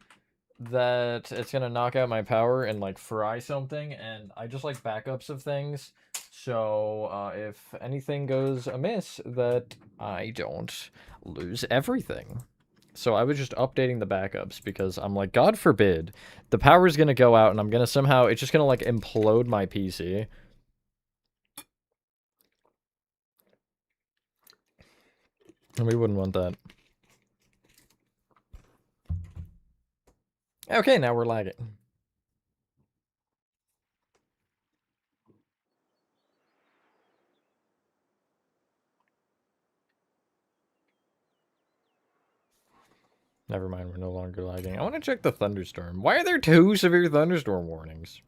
that it's gonna knock out my power and like fry something, and I just like backups of things. So if anything goes amiss, that I don't lose everything. So I was just updating the backups because I'm like, God forbid, the power's gonna go out and I'm gonna somehow, it's just gonna like implode my PC. And we wouldn't want that. Okay, now we're lagging. Never mind, we're no longer lagging. I want to check the thunderstorm. Why are there 2 severe thunderstorm warnings?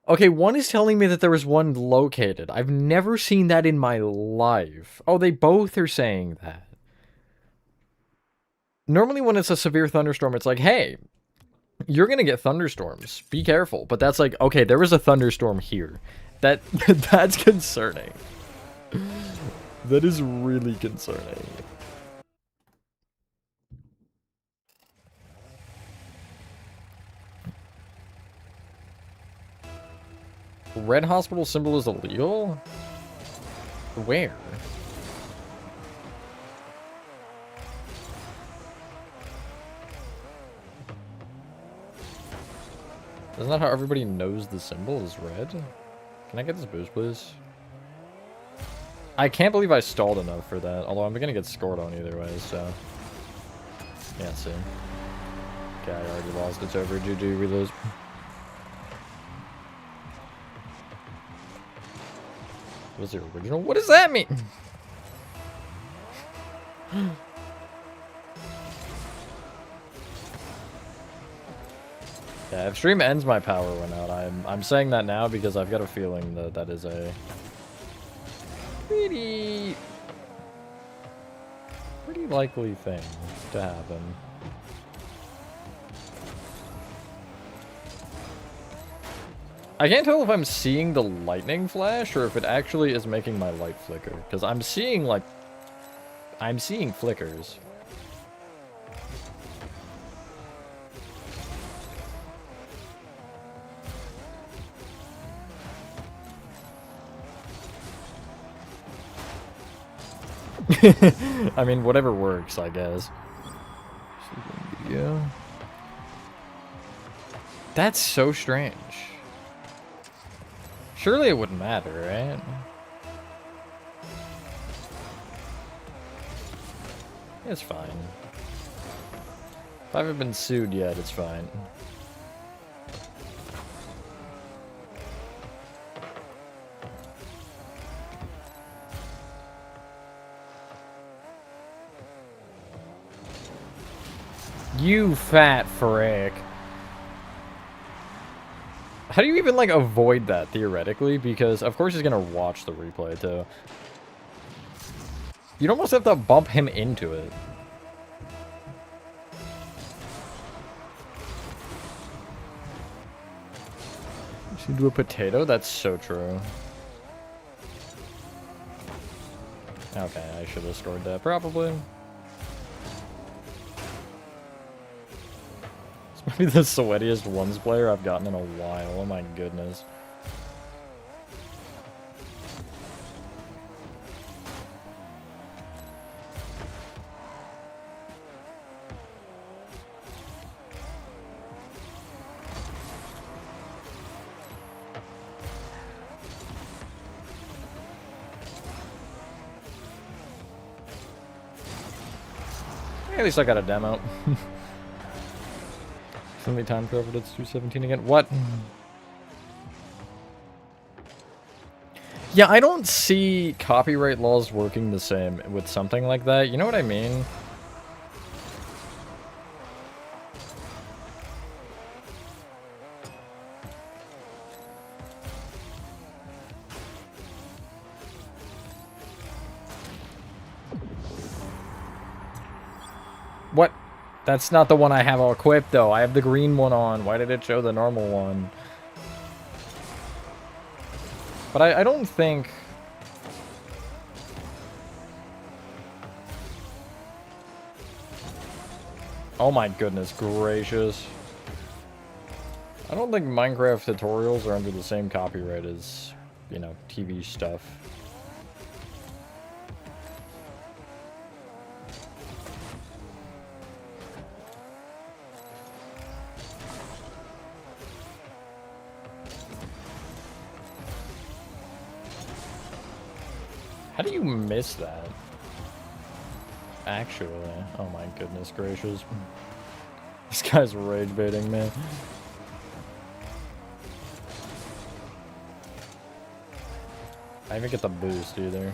Okay, one is telling me that there was one located. I've never seen that in my life. Oh, they both are saying that. Normally when it's a severe thunderstorm, it's like, hey, you're gonna get thunderstorms. Be careful. But that's like, okay, there was a thunderstorm here. That's concerning. That is really concerning. Red hospital symbol is illegal? Where? Isn't that how everybody knows the symbol is red? Can I get this boost, please? I can't believe I stalled enough for that, although I'm gonna get scored on either way, so... Yeah, see. Okay, I already lost. It's over. GG, we lose. Was the original? What does that mean? Yeah, if stream ends, my power went out. I'm saying that now because I've got a feeling that that is a pretty likely thing to happen. I can't tell if I'm seeing the lightning flash or if it actually is making my light flicker, because I'm seeing flickers. I mean, whatever works, I guess. Yeah. That's so strange. Surely it wouldn't matter, right? It's fine. If I haven't been sued yet, it's fine. You fat frick. How do you even, like, avoid that, theoretically? Because, of course, he's gonna watch the replay, too. You'd almost have to bump him into it. Into a potato? That's so true. Okay, I should have scored that, probably. This might be the sweatiest ones player I've gotten in a while. Oh my goodness. At least I got a demo. Somebody time traveled, it's 217 again. What? Yeah, I don't see copyright laws working the same with something like that. You know what I mean? What? That's not the one I have all equipped, though. I have the green one on. Why did it show the normal one? But I don't think... Oh my goodness gracious. I don't think Minecraft tutorials are under the same copyright as, you know, TV stuff. How do you miss that? Actually, oh my goodness gracious. This guy's rage baiting me. I didn't even get the boost either.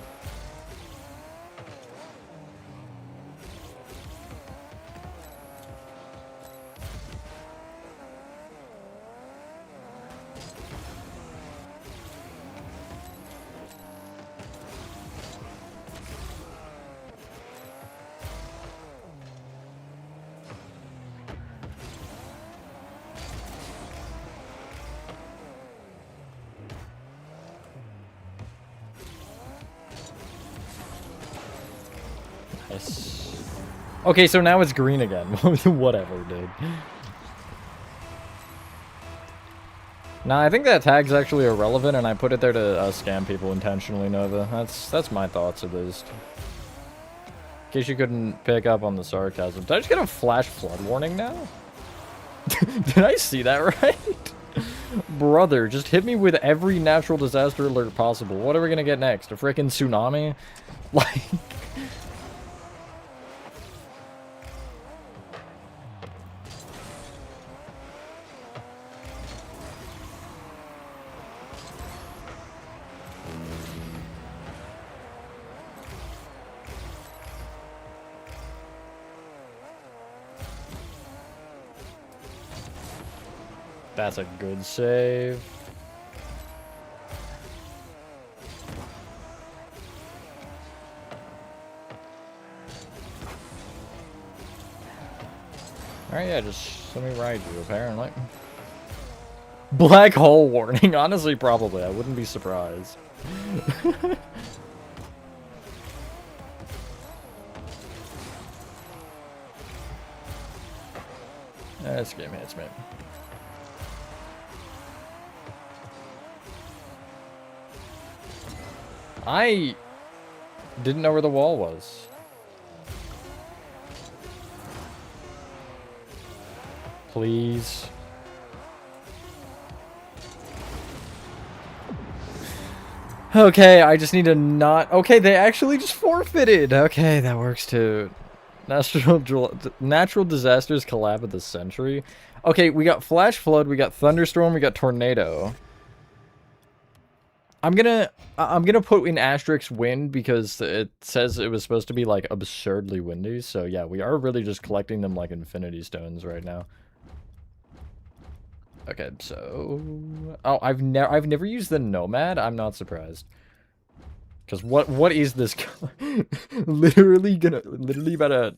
Nice. Okay, so now it's green again. Whatever, dude. Nah, I think that tag's actually irrelevant, and I put it there to scam people intentionally, Nova. That's my thoughts at least. In case you couldn't pick up on the sarcasm. Did I just get a flash flood warning now? Did I see that right? Brother, just hit me with every natural disaster alert possible. What are we gonna get next? A freaking tsunami? Like... That's a good save. Alright, yeah, just let me ride you, apparently. Black hole warning. Honestly, probably. I wouldn't be surprised. This game hits me. I didn't know where the wall was. Please. Okay, I just need to not... Okay, they actually just forfeited. Okay, that works too. Natural disasters collab of the century. Okay, we got flash flood, we got thunderstorm, we got tornado. I'm gonna put in asterisk wind because it says it was supposed to be like absurdly windy. So yeah, we are really just collecting them like infinity stones right now. Okay, so oh, I've never used the Nomad. I'm not surprised. Cause what is this? literally about to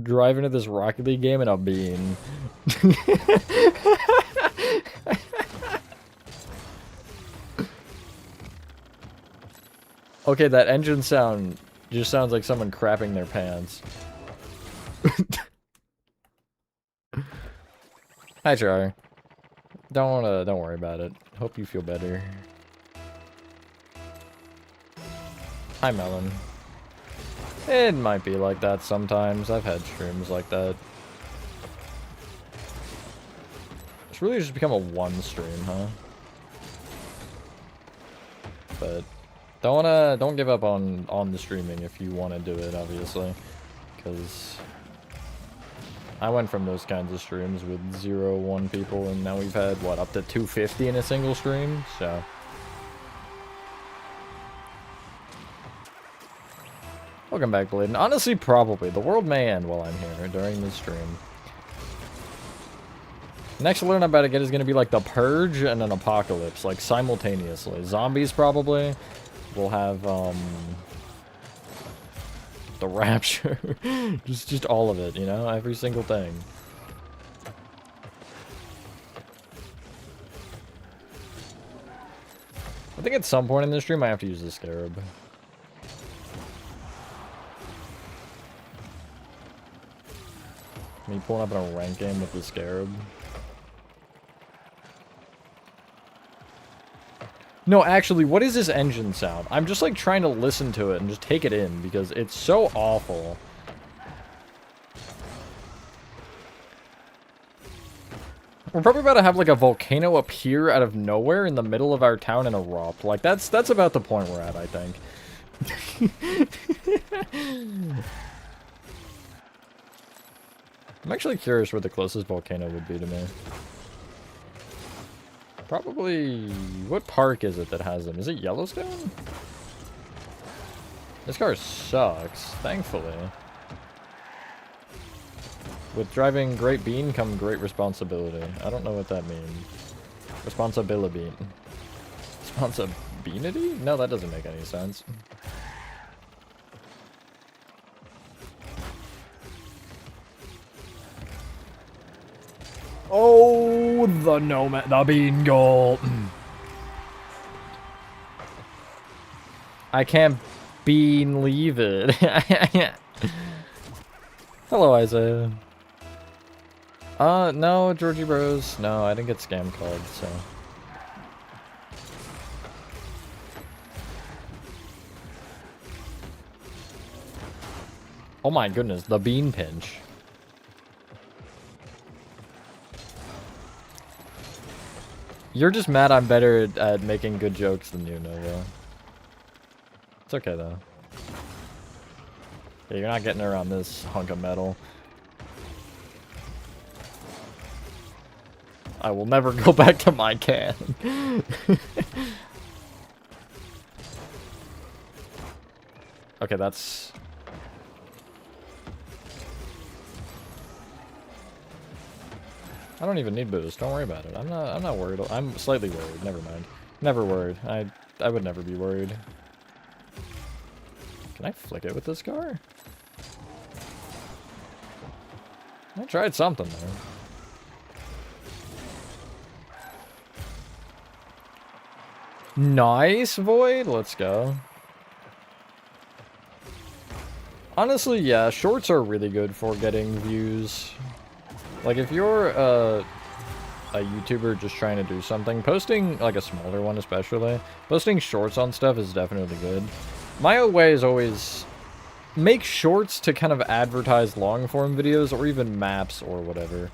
drive into this Rocket League game in a bean. Okay, that engine sound just sounds like someone crapping their pants. Hi, Char. Don't worry about it. Hope you feel better. Hi, Melon. It might be like that sometimes. I've had streams like that. It's really just become a one stream, huh? But don't give up on the streaming if you want to do it, obviously, because I went from those kinds of streams with 0-1 people, and now we've had what, up to 250 in a single stream. So welcome back, Bladen. Honestly, probably the world may end while I'm here during this stream. Next alert I'm about to get is going to be like the Purge and an Apocalypse, like simultaneously. Zombies probably. We'll have the Rapture. just all of it, you know, every single thing. I think at some point in this stream I have to use the Scarab. Me pulling up in a rank game with the Scarab. No, actually, what is this engine sound? I'm just like trying to listen to it and just take it in because it's so awful. We're probably about to have like a volcano appear out of nowhere in the middle of our town and erupt. Like that's about the point we're at, I think. I'm actually curious where the closest volcano would be to me. Probably... What park is it that has them? Is it Yellowstone? This car sucks, thankfully. With driving Great Bean come great responsibility. I don't know what that means. Responsibility. Responsibility? No, that doesn't make any sense. Oh, the nomad, the bean goal. I can't bean leave it. Hello, Isaiah. No, Georgie Bros. No, I didn't get scam called, so. Oh my goodness, the bean pinch. You're just mad I'm better at making good jokes than you, Nova. It's okay, though. Yeah, you're not getting around this hunk of metal. I will never go back to my can. Okay, that's... I don't even need boost. Don't worry about it. I'm not worried. I'm slightly worried. Never mind. Never worried. I would never be worried. Can I flick it with this car? I tried something there. Nice, Void. Let's go. Honestly, yeah, shorts are really good for getting views. Like, if you're a YouTuber just trying to do something, posting, like, a smaller one especially, posting shorts on stuff is definitely good. My way is always make shorts to kind of advertise long-form videos or even maps or whatever.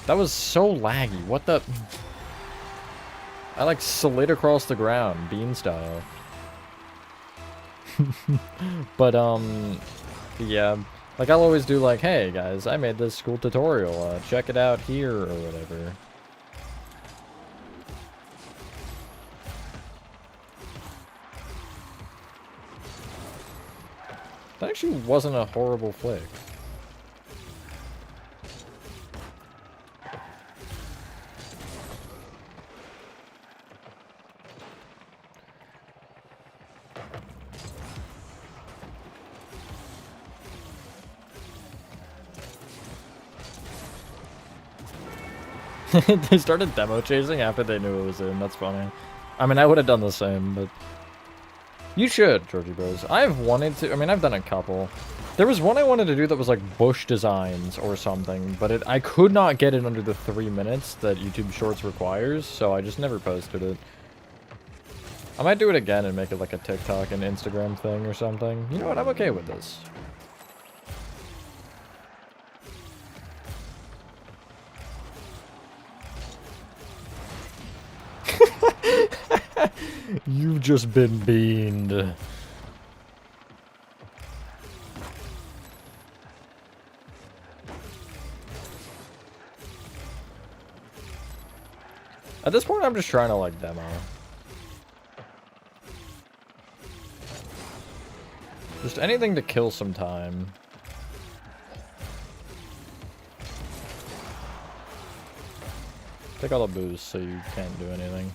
That was so laggy. What the... I, like, slid across the ground, bean style. But, yeah. Like, I'll always do, like, hey, guys, I made this cool tutorial. Check it out here, or whatever. That actually wasn't a horrible flick. They started demo chasing after they knew it was in. That's funny. I mean, I would have done the same, but... You should, Georgie Bros. I've wanted to... I mean, I've done a couple. There was one I wanted to do that was like bush designs or something, but I could not get it under the 3 minutes that YouTube Shorts requires, so I just never posted it. I might do it again and make it like a TikTok and Instagram thing or something. You know what? I'm okay with this. You've just been beaned. At this point, I'm just trying to, like, demo. Just anything to kill some time. Take all the boost so you can't do anything.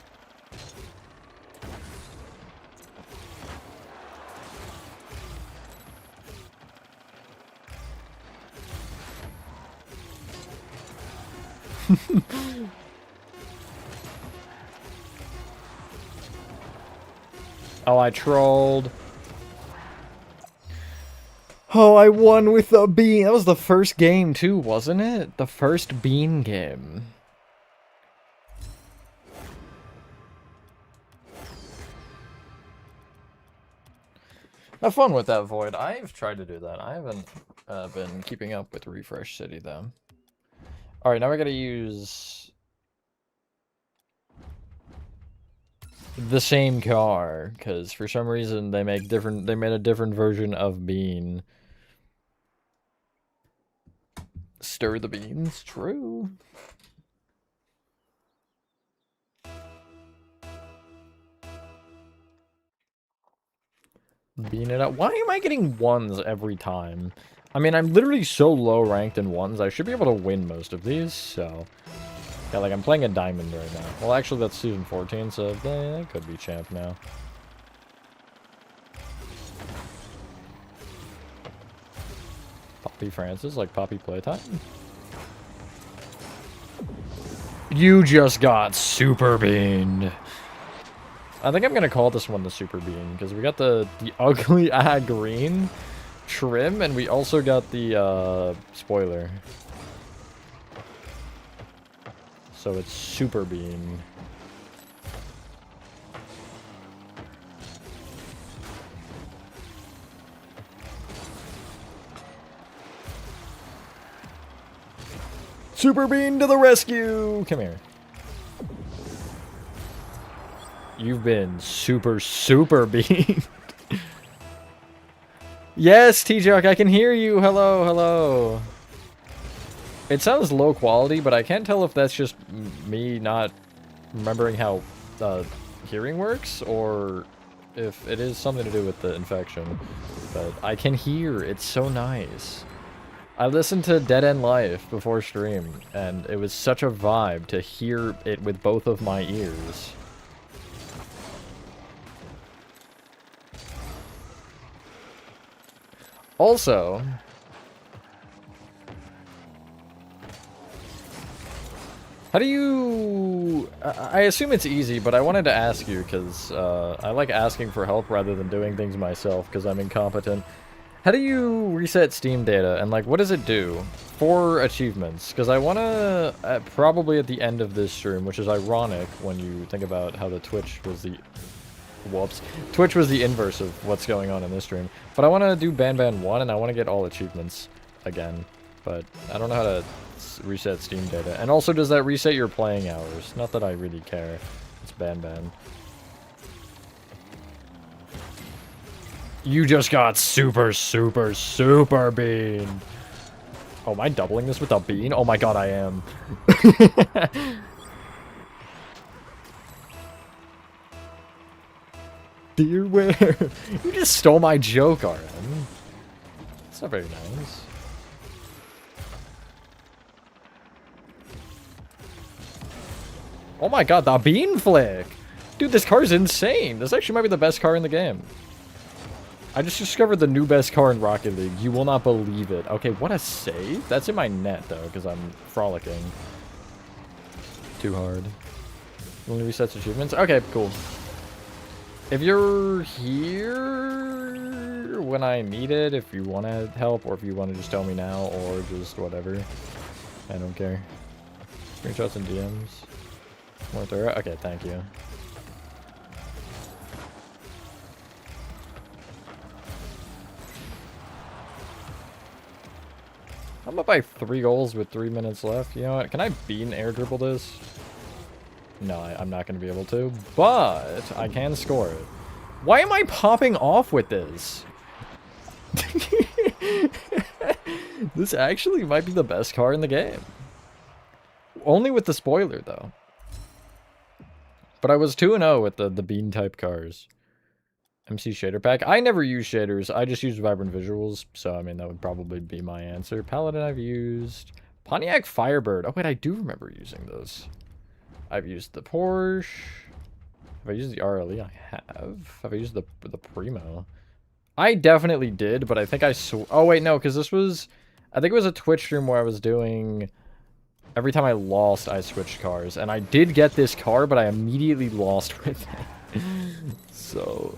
Oh, I trolled. Oh, I won with a bean. That was the first game too, wasn't it? The first bean game. Have fun with that, Void. I've tried to do that. I haven't been keeping up with Refresh City, though. Alright, now we're gonna use... the same car, because for some reason they made a different version of bean. Stir the beans, true. Bean it up. Why am I getting ones every time? I mean, I'm literally so low ranked in ones, I should be able to win most of these, so... Yeah, like, I'm playing a diamond right now. Well, actually, that's season 14, so I could be champ now. Poppy Francis, like Poppy Playtime? You just got super beaned. I think I'm gonna call this one the super bean, because we got the ugly green trim, and we also got the spoiler. So it's super bean. Super bean to the rescue! Come here. You've been super bean. Yes, T-Jock, I can hear you. Hello, hello. It sounds low quality, but I can't tell if that's just me not remembering how hearing works, or if it is something to do with the infection. But I can hear. It's so nice. I listened to Dead End Life before stream, and it was such a vibe to hear it with both of my ears. Also, how do you... I assume it's easy, but I wanted to ask you, because I like asking for help rather than doing things myself, because I'm incompetent. How do you reset Steam data, and like, what does it do for achievements? Because I want to, probably at the end of this stream, which is ironic when you think about how the Twitch was the... Whoops. Twitch was the inverse of what's going on in this stream. But I want to do Ban 1, and I want to get all achievements again. But I don't know how to reset Steam data. And also, does that reset your playing hours? Not that I really care. It's Ban. You just got super bean. Oh, am I doubling this with a bean? Oh my god, I am. Dear where? You just stole my joke, RM. It's not very nice. Oh my god, the bean flick! Dude, this car's insane! This actually might be the best car in the game. I just discovered the new best car in Rocket League. You will not believe it. Okay, what a save. That's in my net, though, because I'm frolicking. Too hard. Only resets achievements? Okay, cool. If you're here when I need it, if you want to help, or if you want to just tell me now, or just whatever. I don't care. Screenshots and DMs. More thorough? Okay, thank you. I'm up by 3 goals with 3 minutes left. You know what? Can I bean air dribble this? No, I'm not going to be able to, but I can score it. Why am I popping off with this? This actually might be the best car in the game. Only with the spoiler, though. But I was 2-0 with the bean type cars. MC shader pack. I never use shaders. I just use vibrant visuals. So, I mean, that would probably be my answer. Paladin I've used. Pontiac Firebird. Oh, wait, I do remember using those. I've used the Porsche. Have I used the RLE? I have. Have I used the Primo? I definitely did, but I think I oh, wait, no, because this was... I think it was a Twitch stream where I was doing... Every time I lost, I switched cars. And I did get this car, but I immediately lost with it. So...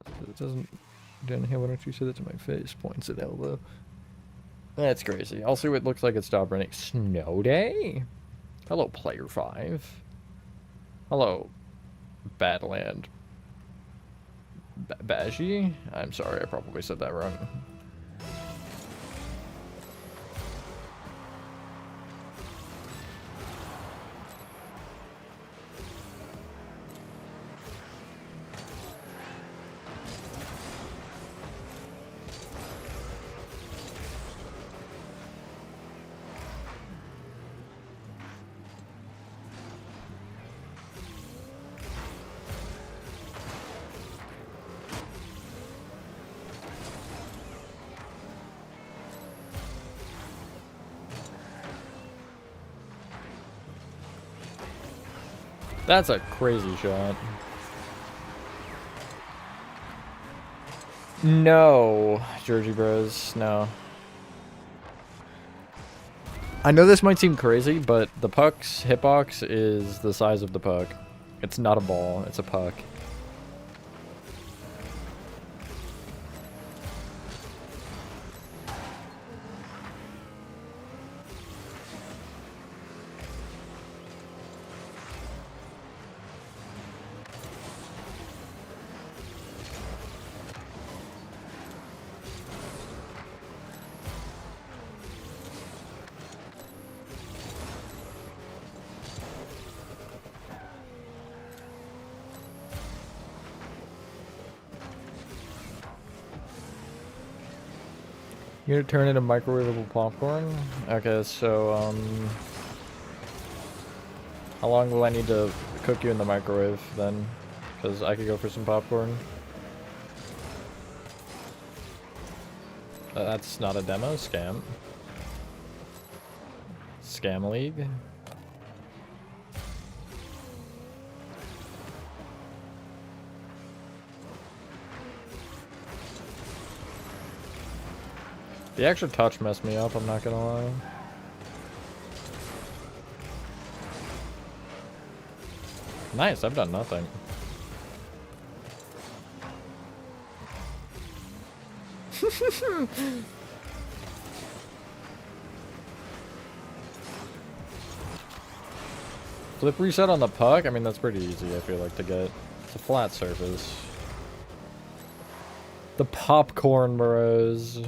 It doesn't... Didn't hear, why don't you say that to my face? Points at elbow. That's crazy. I'll see what it looks like it stopped running. Snow Day? Hello, Player 5. Hello, Badland. Baji? I'm sorry, I probably said that wrong. That's a crazy shot. No, Georgie Bros, no. I know this might seem crazy, but the puck's hitbox is the size of the puck. It's not a ball, it's a puck. You're gonna turn into microwavable popcorn? Okay, so, how long will I need to cook you in the microwave, then? Because I could go for some popcorn. That's not a demo, scam. Scam League? The extra touch messed me up, I'm not gonna lie. Nice, I've done nothing. Flip reset on the puck? I mean, that's pretty easy, I feel like, to get. It's a flat surface. The popcorn bros.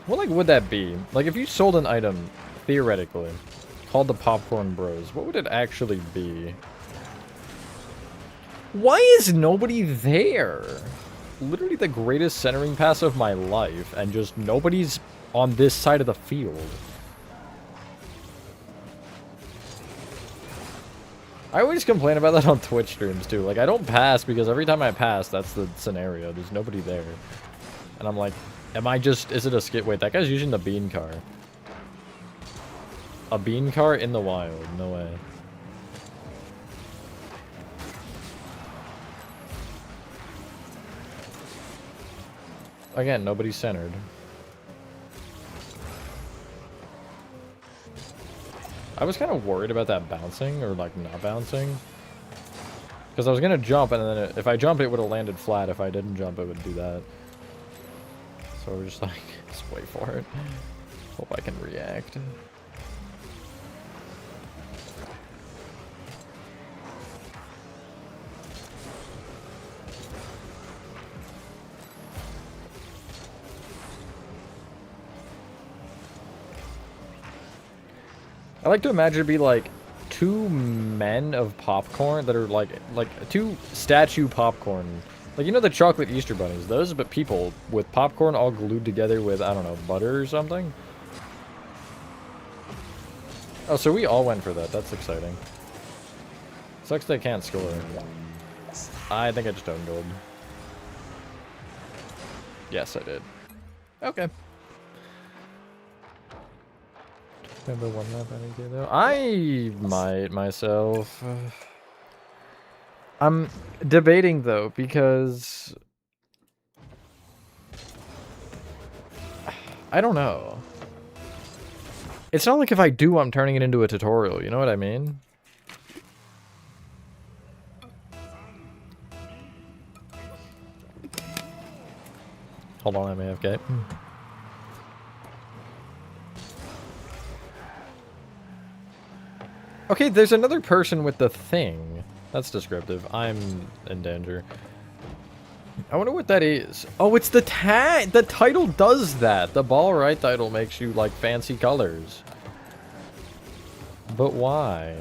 What, like, would that be? Like, if you sold an item, theoretically, called the Popcorn Bros, what would it actually be? Why is nobody there? Literally the greatest centering pass of my life, and just nobody's on this side of the field. I always complain about that on Twitch streams, too. Like, I don't pass because every time I pass, that's the scenario. There's nobody there. And I'm like, am I just... Is it a skit? Wait, that guy's using the bean car. A bean car in the wild. No way. Again, nobody's centered. I was kind of worried about that bouncing, or like not bouncing. Because I was going to jump, and then if I jumped, it would have landed flat. If I didn't jump, it would do that. So we're just like, just wait for it. Hope I can react. I like to imagine it'd be like two men of popcorn that are like two statue popcorn. Like, you know the chocolate Easter bunnies? Those, but people with popcorn all glued together with, I don't know, butter or something? Oh, so we all went for that. That's exciting. Sucks they can't score. I think I just owned gold. Yes, I did. Okay. Remember one map I didn't get though? I might myself. I'm debating though, because I don't know. It's not like if I do, I'm turning it into a tutorial, you know what I mean? Hold on, I'm AFK. Okay, there's another person with the thing. That's descriptive. I'm in danger. I wonder what that is. Oh, it's the tag! The title does that! The ball right title makes you, like, fancy colors. But why?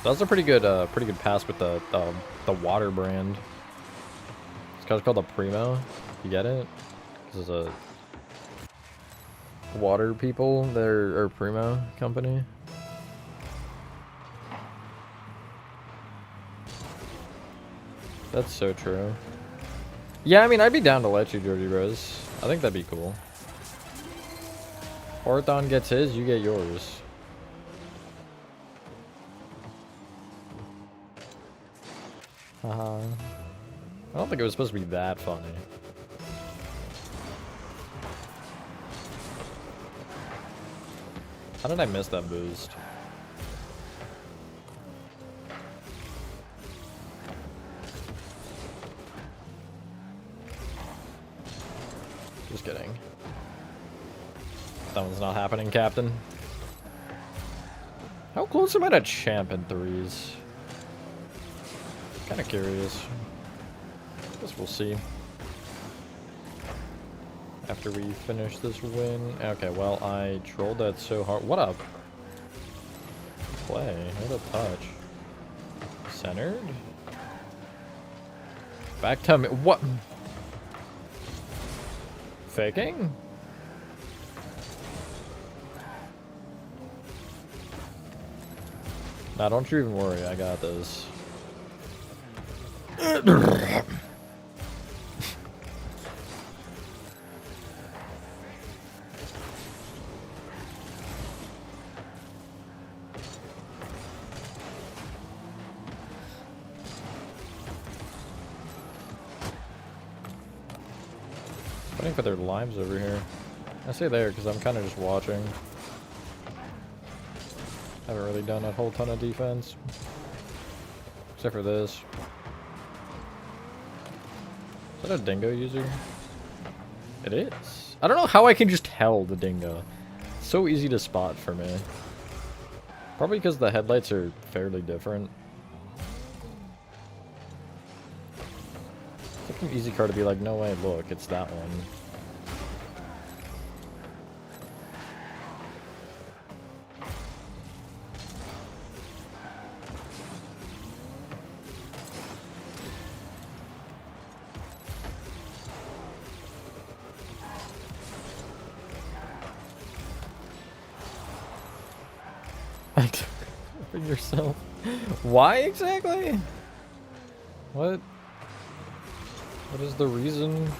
That was a pretty good pass with the water brand. It's called the Primo. You get it? This is a water people. They're a Primo company. That's so true. Yeah, I mean, I'd be down to let you, Georgie Bros. I think that'd be cool. Orthon gets his, you get yours. I don't think it was supposed to be that funny. How did I miss that boost? Just kidding. That one's not happening, Captain. How close am I to champ in threes? Kind of curious. Guess we'll see. After we finish this win. Okay, well, I trolled that so hard. What up? Play. What a touch. Centered? Back to me. What? Faking? Nah, don't you even worry. I got this. Waiting for their lives over here. I say there because I'm kind of just watching. Haven't really done a whole ton of defense. Except for this. Is that a dingo user? It is. I don't know how I can just tell the dingo. It's so easy to spot for me. Probably because the headlights are fairly different. It's like an easy car to be like, no way, look, it's that one. Yourself. Why exactly? What is the reason?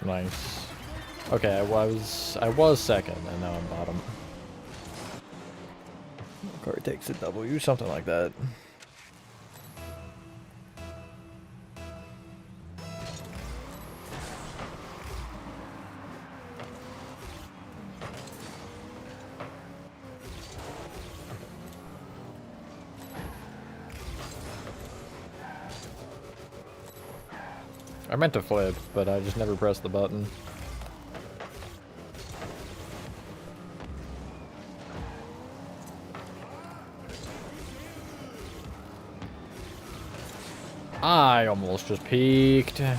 Nice. Okay, I was second and now I'm bottom. Car takes a W, something like that. I meant to flip, but I just never pressed the button. I almost just peeked. I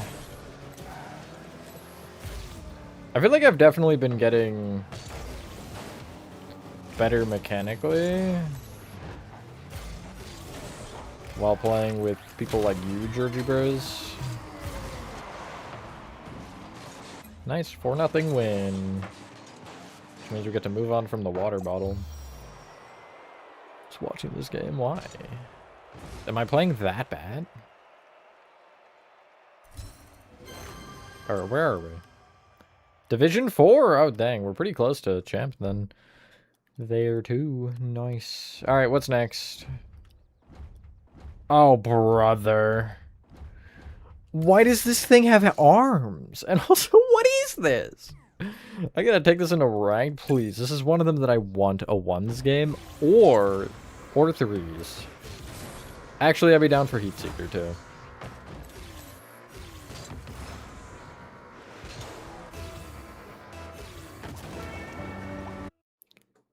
feel like I've definitely been getting better mechanically while playing with people like you, Georgie Bros. Nice 4-0 win. Which means we get to move on from the water bottle. Just watching this game, why? Am I playing that bad? Or where are we? Division 4? Oh, dang. We're pretty close to champ then. There too. Nice. Alright, what's next? Oh, brother. Why does this thing have arms? And also, what is this? I gotta take this into rank, please. This is one of them that I want a ones game or threes. Actually, I'd be down for Heatseeker too.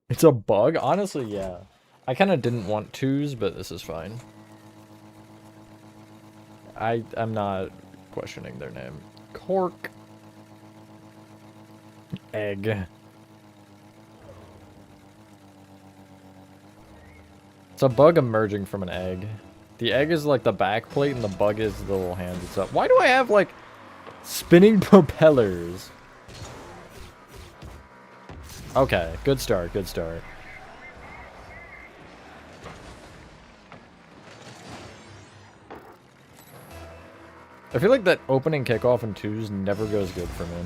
It's a bug? Honestly, yeah. I kind of didn't want twos, but this is fine. I'm not questioning their name. Cork. Egg. It's a bug emerging from an egg. The egg is like the back plate and the bug is the little hands itself. Why do I have like spinning propellers? Okay, good start, good start. I feel like that opening kickoff in 2s never goes good for me.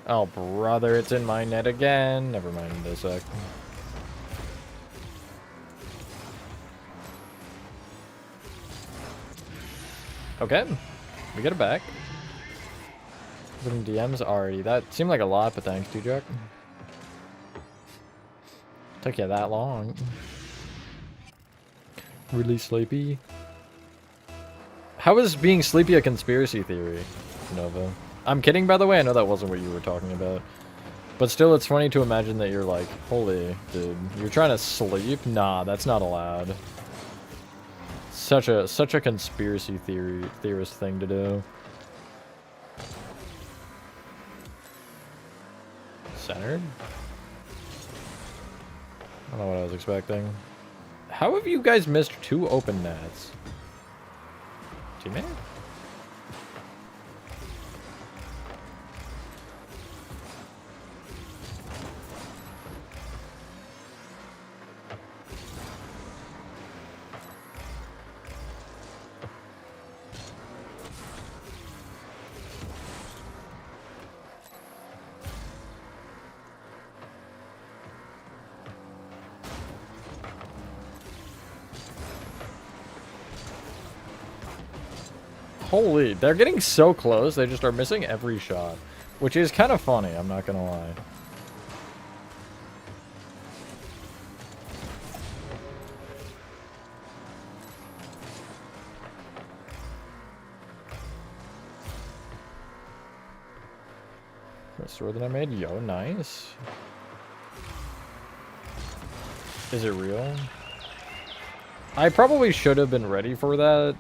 Oh, brother, it's in my net again. Never mind in a sec. Okay, we get it back. Some DMs already. That seemed like a lot, but thanks, D-Jack. Took you that long. Really sleepy. How is being sleepy a conspiracy theory, Nova? I'm kidding, by the way. I know that wasn't what you were talking about. But still, it's funny to imagine that you're like, holy, dude, you're trying to sleep? Nah, that's not allowed. Such a conspiracy theorist thing to do. Centered? I don't know what I was expecting. How have you guys missed 2 open nets? Teammate? Holy, they're getting so close, they just are missing every shot. Which is kind of funny, I'm not gonna lie. What store that I made? Yo, nice. Is it real? I probably should have been ready for that.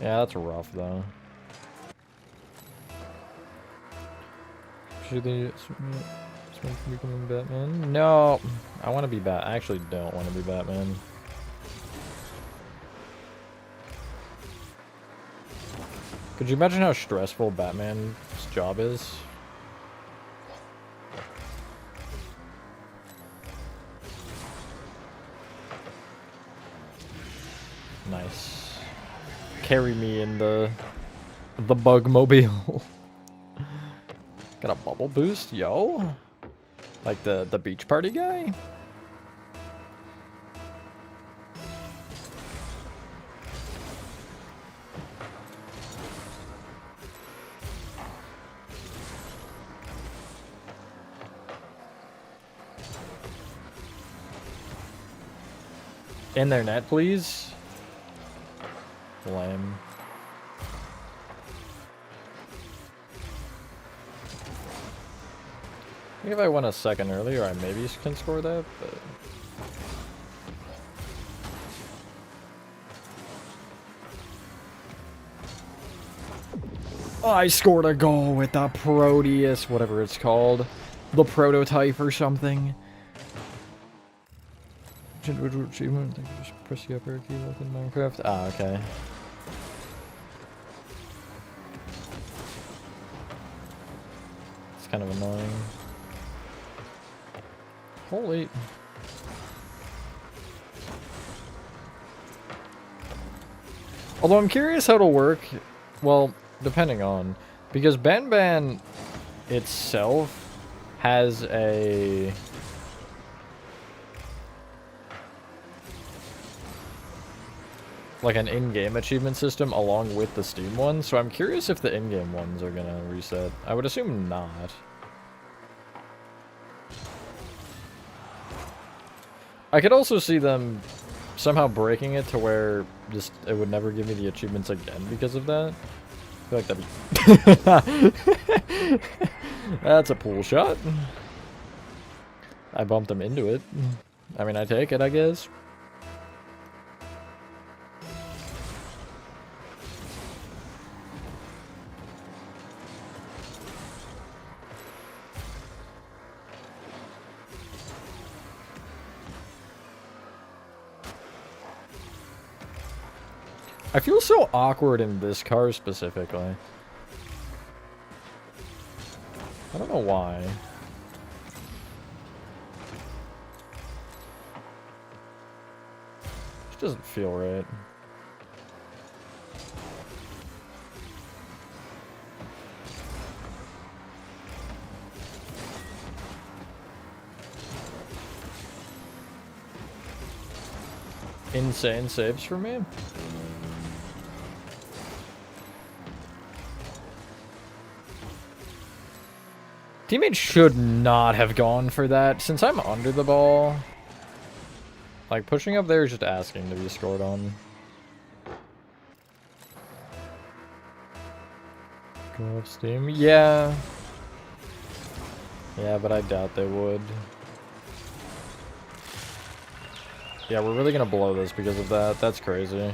Yeah, that's rough, though. Should they becoming Batman? No, I want to be I actually don't want to be Batman. Could you imagine how stressful Batman's job is? Nice. Carry me in the bug mobile. Got a bubble boost, yo. Like the beach party guy. In their net, please. Lame. I think if I went a second earlier, I maybe can score that, but... I scored a goal with the Proteus, whatever it's called. The prototype or something. Individual achievement, I think you just press the up arrow key like in Minecraft. Ah, okay. It's kind of annoying. Holy. Although I'm curious how it'll work, well, depending on, because Banban itself has a... like an in-game achievement system along with the Steam one, so I'm curious if the in-game ones are gonna reset. I would assume not. I could also see them somehow breaking it to where just it would never give me the achievements again because of that. I feel like that'd be... That's a pool shot. I bumped him into it. I mean, I take it, I guess. I feel so awkward in this car specifically. I don't know why. It doesn't feel right. Insane saves for me. Teammates should not have gone for that. Since I'm under the ball, like, pushing up there is just asking to be scored on. Go off Steam? Yeah. Yeah, but I doubt they would. Yeah, we're really gonna blow this because of that. That's crazy.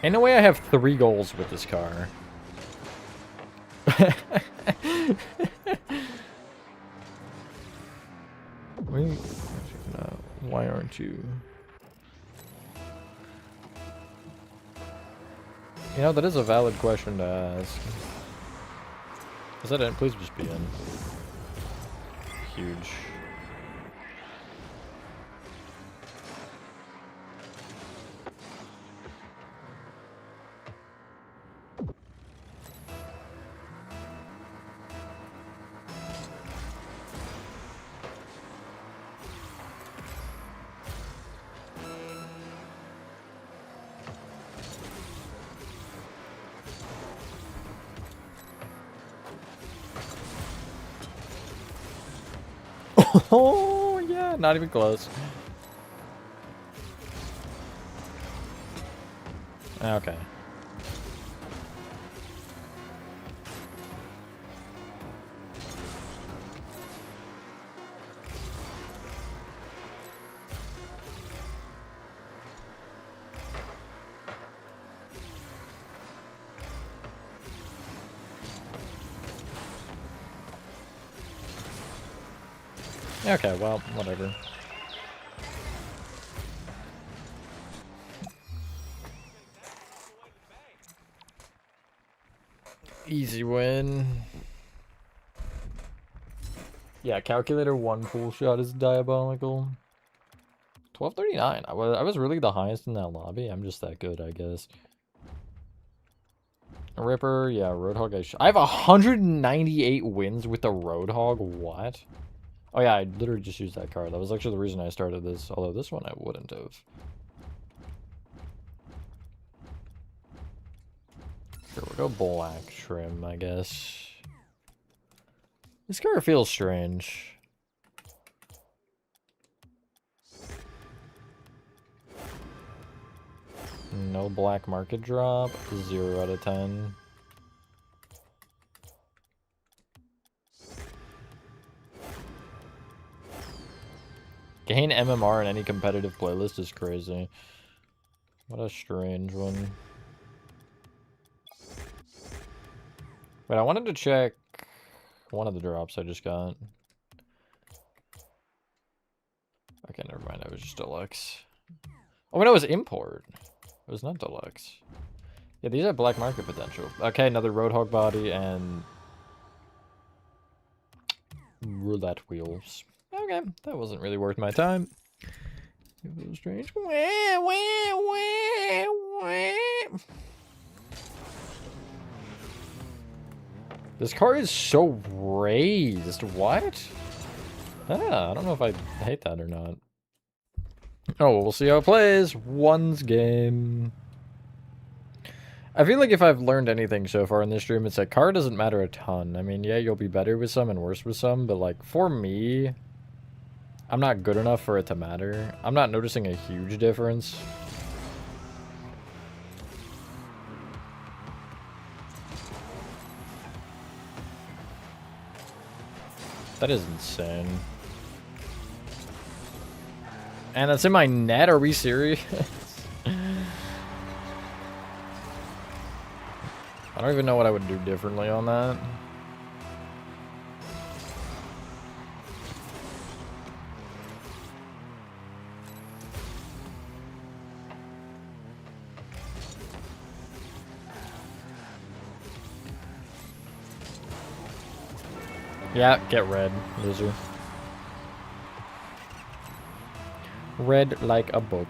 In a way, I have 3 goals with this car. Why aren't you? You know, that is a valid question to ask. Is that in? Please just be in. Huge. Oh, yeah, not even close. Okay. Okay, well, whatever. Easy win. Yeah, calculator 1 pool shot is diabolical. 1239. I was really the highest in that lobby. I'm just that good, I guess. Ripper, yeah, Roadhog. I have 198 wins with the Roadhog. What? Oh yeah, I literally just used that card. That was actually the reason I started this. Although this one I wouldn't have. Here, we'll go Black Trim, I guess. This card feels strange. No black market drop. 0 out of 10. Gain MMR in any competitive playlist is crazy. What a strange one. But I wanted to check one of the drops I just got. Okay, never mind. It was just deluxe. Oh, no, it was import. It was not deluxe. Yeah, these have black market potential. Okay, another Roadhog body and roulette wheels. Okay, that wasn't really worth my time. It was strange. This car is so raised. What? Ah, I don't know if I hate that or not. Oh, well, we'll see how it plays. One's game. I feel like if I've learned anything so far in this stream, it's that car doesn't matter a ton. I mean, yeah, you'll be better with some and worse with some, but like, for me, I'm not good enough for it to matter. I'm not noticing a huge difference. That is insane. And that's in my net? Are we serious? I don't even know what I would do differently on that. Yeah, get red, loser. Red like a book.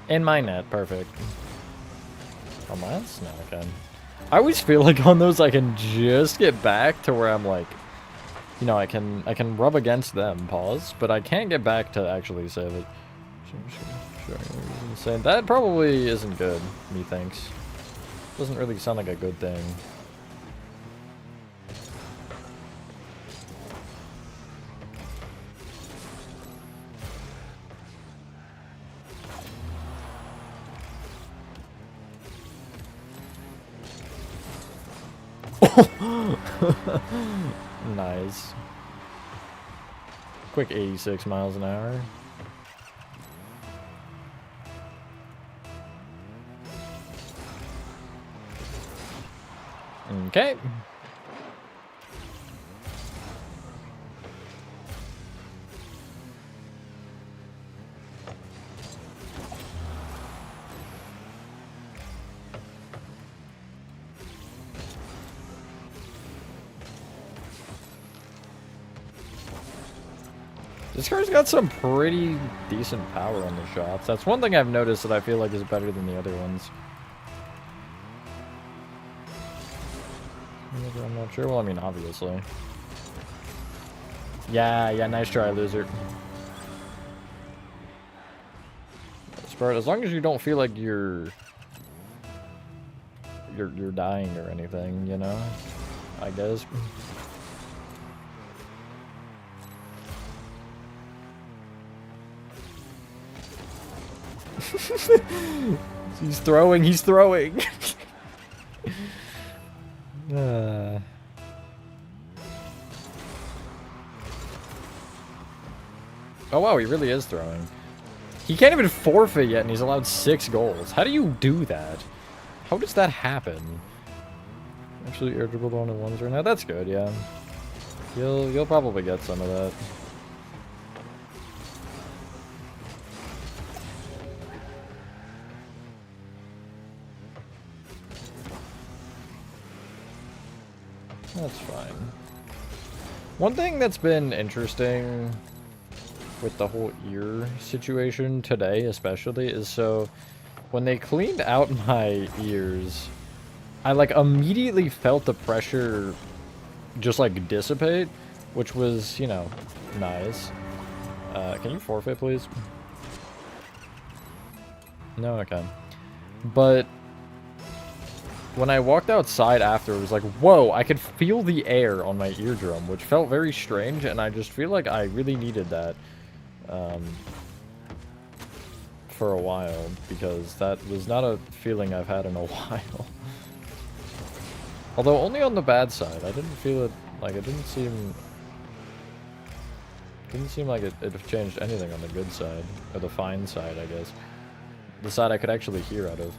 In my net, perfect. Oh, mine's no, okay. I always feel like on those I can just get back to where I'm like, you know, I can rub against them, pause, but I can't get back to actually save it. Insane. That probably isn't good, methinks. Doesn't really sound like a good thing. Nice. Quick 86 miles an hour. Okay. This car's got some pretty decent power on the shots. That's one thing I've noticed that I feel like is better than the other ones. I'm not sure. Well, I mean, obviously. Yeah, nice try, loser. As long as you don't feel like you're dying or anything, you know? I guess. He's throwing. Oh wow, he really is throwing. He can't even forfeit yet and he's allowed 6 goals. How do you do that? How does that happen? Actually irritable on the ones right now. That's good, yeah. You'll probably get some of that. That's fine. One thing that's been interesting with the whole ear situation today especially is, so when they cleaned out my ears, I like immediately felt the pressure just like dissipate, which was, you know, nice. Can you forfeit, please? No, okay. But when I walked outside after, it was like, whoa, I could feel the air on my eardrum, which felt very strange, and I just feel like I really needed that for a while, because that was not a feeling I've had in a while. Although only on the bad side. I didn't feel it, like, it didn't seem like it changed anything on the good side, or the fine side, I guess. The side I could actually hear out of.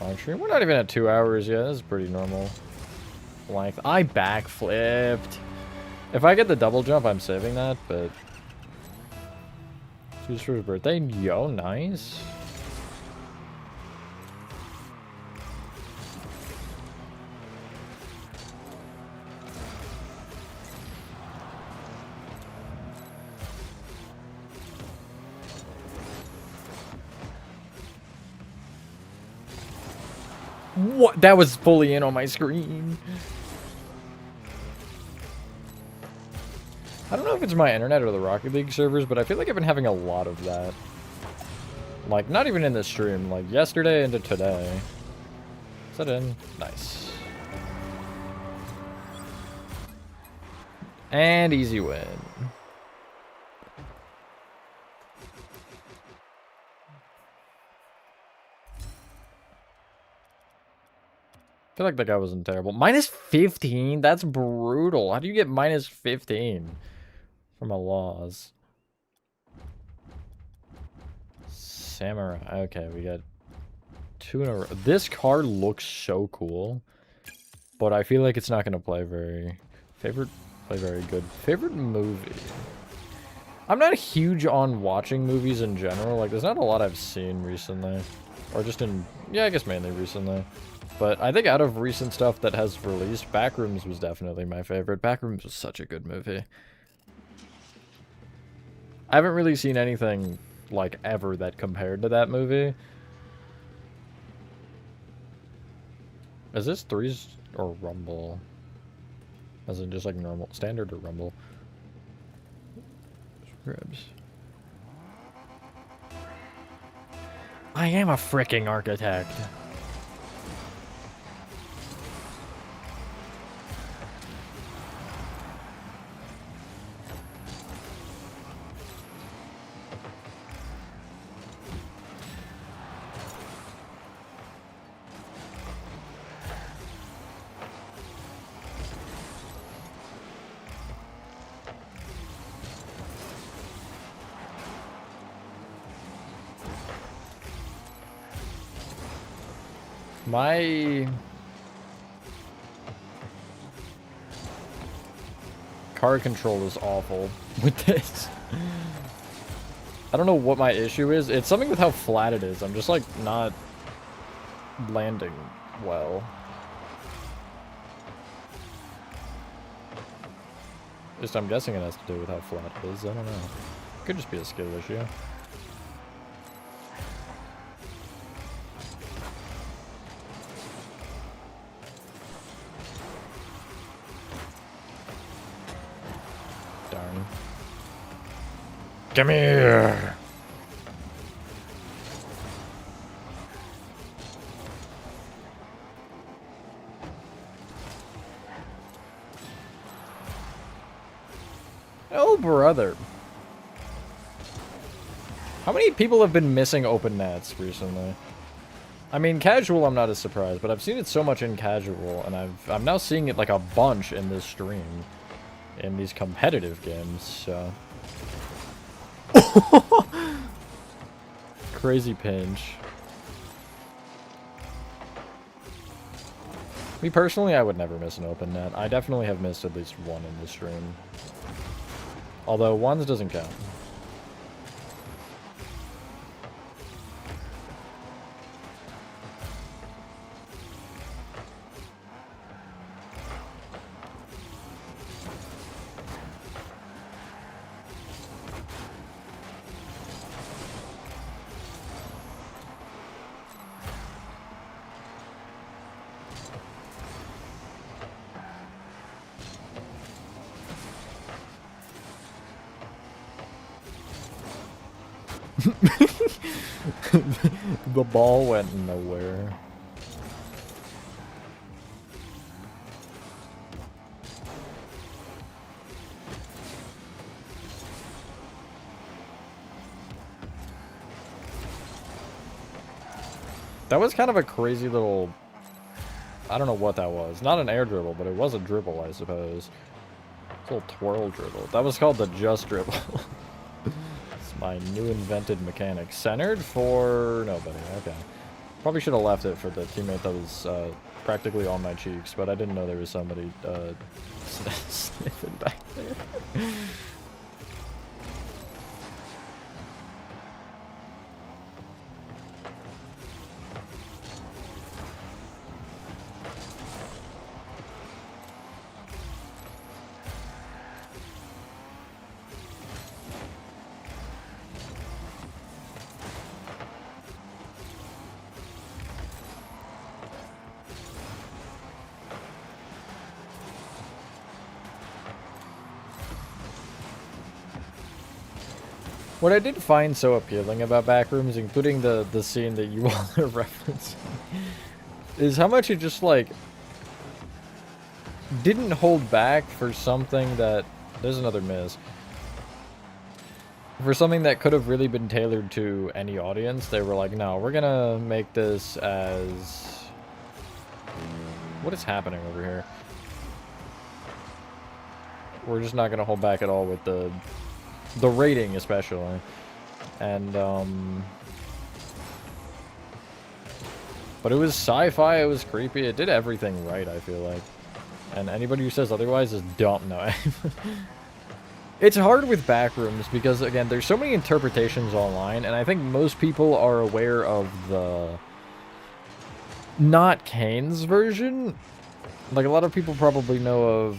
Actually, we're not even at 2 hours yet. This is pretty normal length. I backflipped. If I get the double jump, I'm saving that, but... It's for his birthday. Yo, nice. What? That was fully in on my screen. I don't know if it's my internet or the Rocket League servers, but I feel like I've been having a lot of that. Like, not even in the stream, like yesterday into today. Is that in? Nice. And easy win. feel like that guy wasn't terrible. Minus 15? That's brutal. How do you get minus 15 from a loss? Samurai. Okay, we got 2 in a row. This card looks so cool, but I feel like it's not going to play very... Play very good. Favorite movie? I'm not huge on watching movies in general. Like, there's not a lot I've seen recently. Or just in... Yeah, I guess mainly recently. But I think out of recent stuff that has released, Backrooms was definitely my favorite. Backrooms was such a good movie. I haven't really seen anything, like, ever that compared to that movie. Is this threes or rumble? As in just like normal, standard or rumble? Scribs. I am a freaking architect. My card control is awful with this. I don't know what my issue is. It's something with how flat it is. I'm just like not landing well. Just I'm guessing it has to do with how flat it is. I don't know. Could just be a skill issue. Come here. Oh, brother. How many people have been missing open nets recently? I mean, casual, I'm not as surprised, but I've seen it so much in casual, and I'm now seeing it like a bunch in this stream, in these competitive games, so... Crazy pinch. Me personally, I would never miss an open net. I definitely have missed at least one in the stream. Although ones doesn't count. The ball went nowhere. That was kind of a crazy little... I don't know what that was. Not an air dribble, but it was a dribble, I suppose. It's a little twirl dribble. That was called the just dribble. My new invented mechanic. Centered for nobody. Okay. Probably should have left it for the teammate that was practically on my cheeks, but I didn't know there was somebody sniffing back there. What I did find so appealing about Backrooms, including the scene that you all are referencing, is how much it just, like, didn't hold back for something that... There's another miss. For something that could have really been tailored to any audience, they were like, no, we're gonna make this as... What is happening over here? We're just not going to hold back at all with the rating, especially. And, but it was sci-fi, it was creepy, it did everything right, I feel like. And anybody who says otherwise is dumb. No. It's hard with Backrooms because, again, there's so many interpretations online, and I think most people are aware of the... not Kane's version. Like, a lot of people probably know of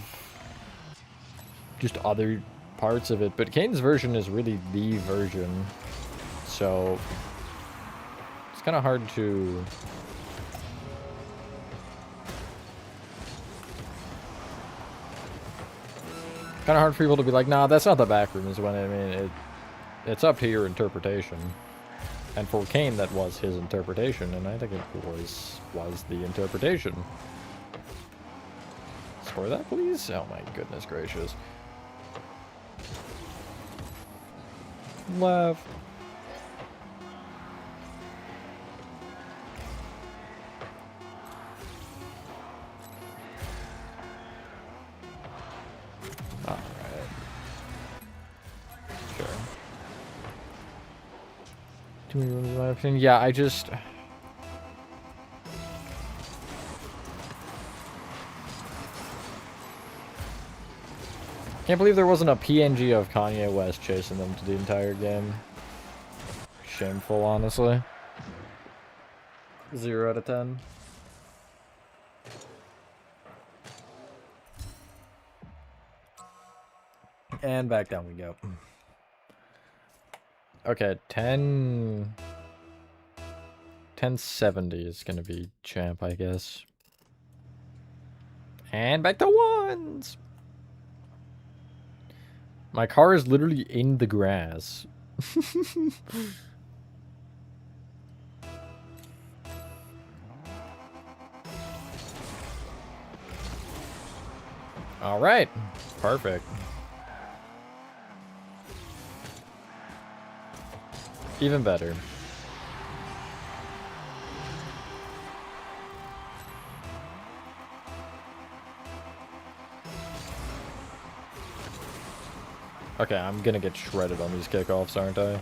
just other parts of it, but Kane's version is really the version. So, it's kind of hard to... kind of hard for people to be like, nah, that's not the Backrooms, when, I mean, it's up to your interpretation. And for Kane, that was his interpretation, and I think it was the interpretation. Score that, please? Oh my goodness gracious. Left. Alright. Sure. Too many rooms in my opinion. Yeah, I just... can't believe there wasn't a PNG of Kanye West chasing them to the entire game. Shameful, honestly. 0 out of 10. And back down we go. Okay, 1070 is gonna be champ, I guess. And back to ones! My car is literally in the grass. Alright. Perfect. Even better. Okay, I'm gonna get shredded on these kickoffs, aren't I?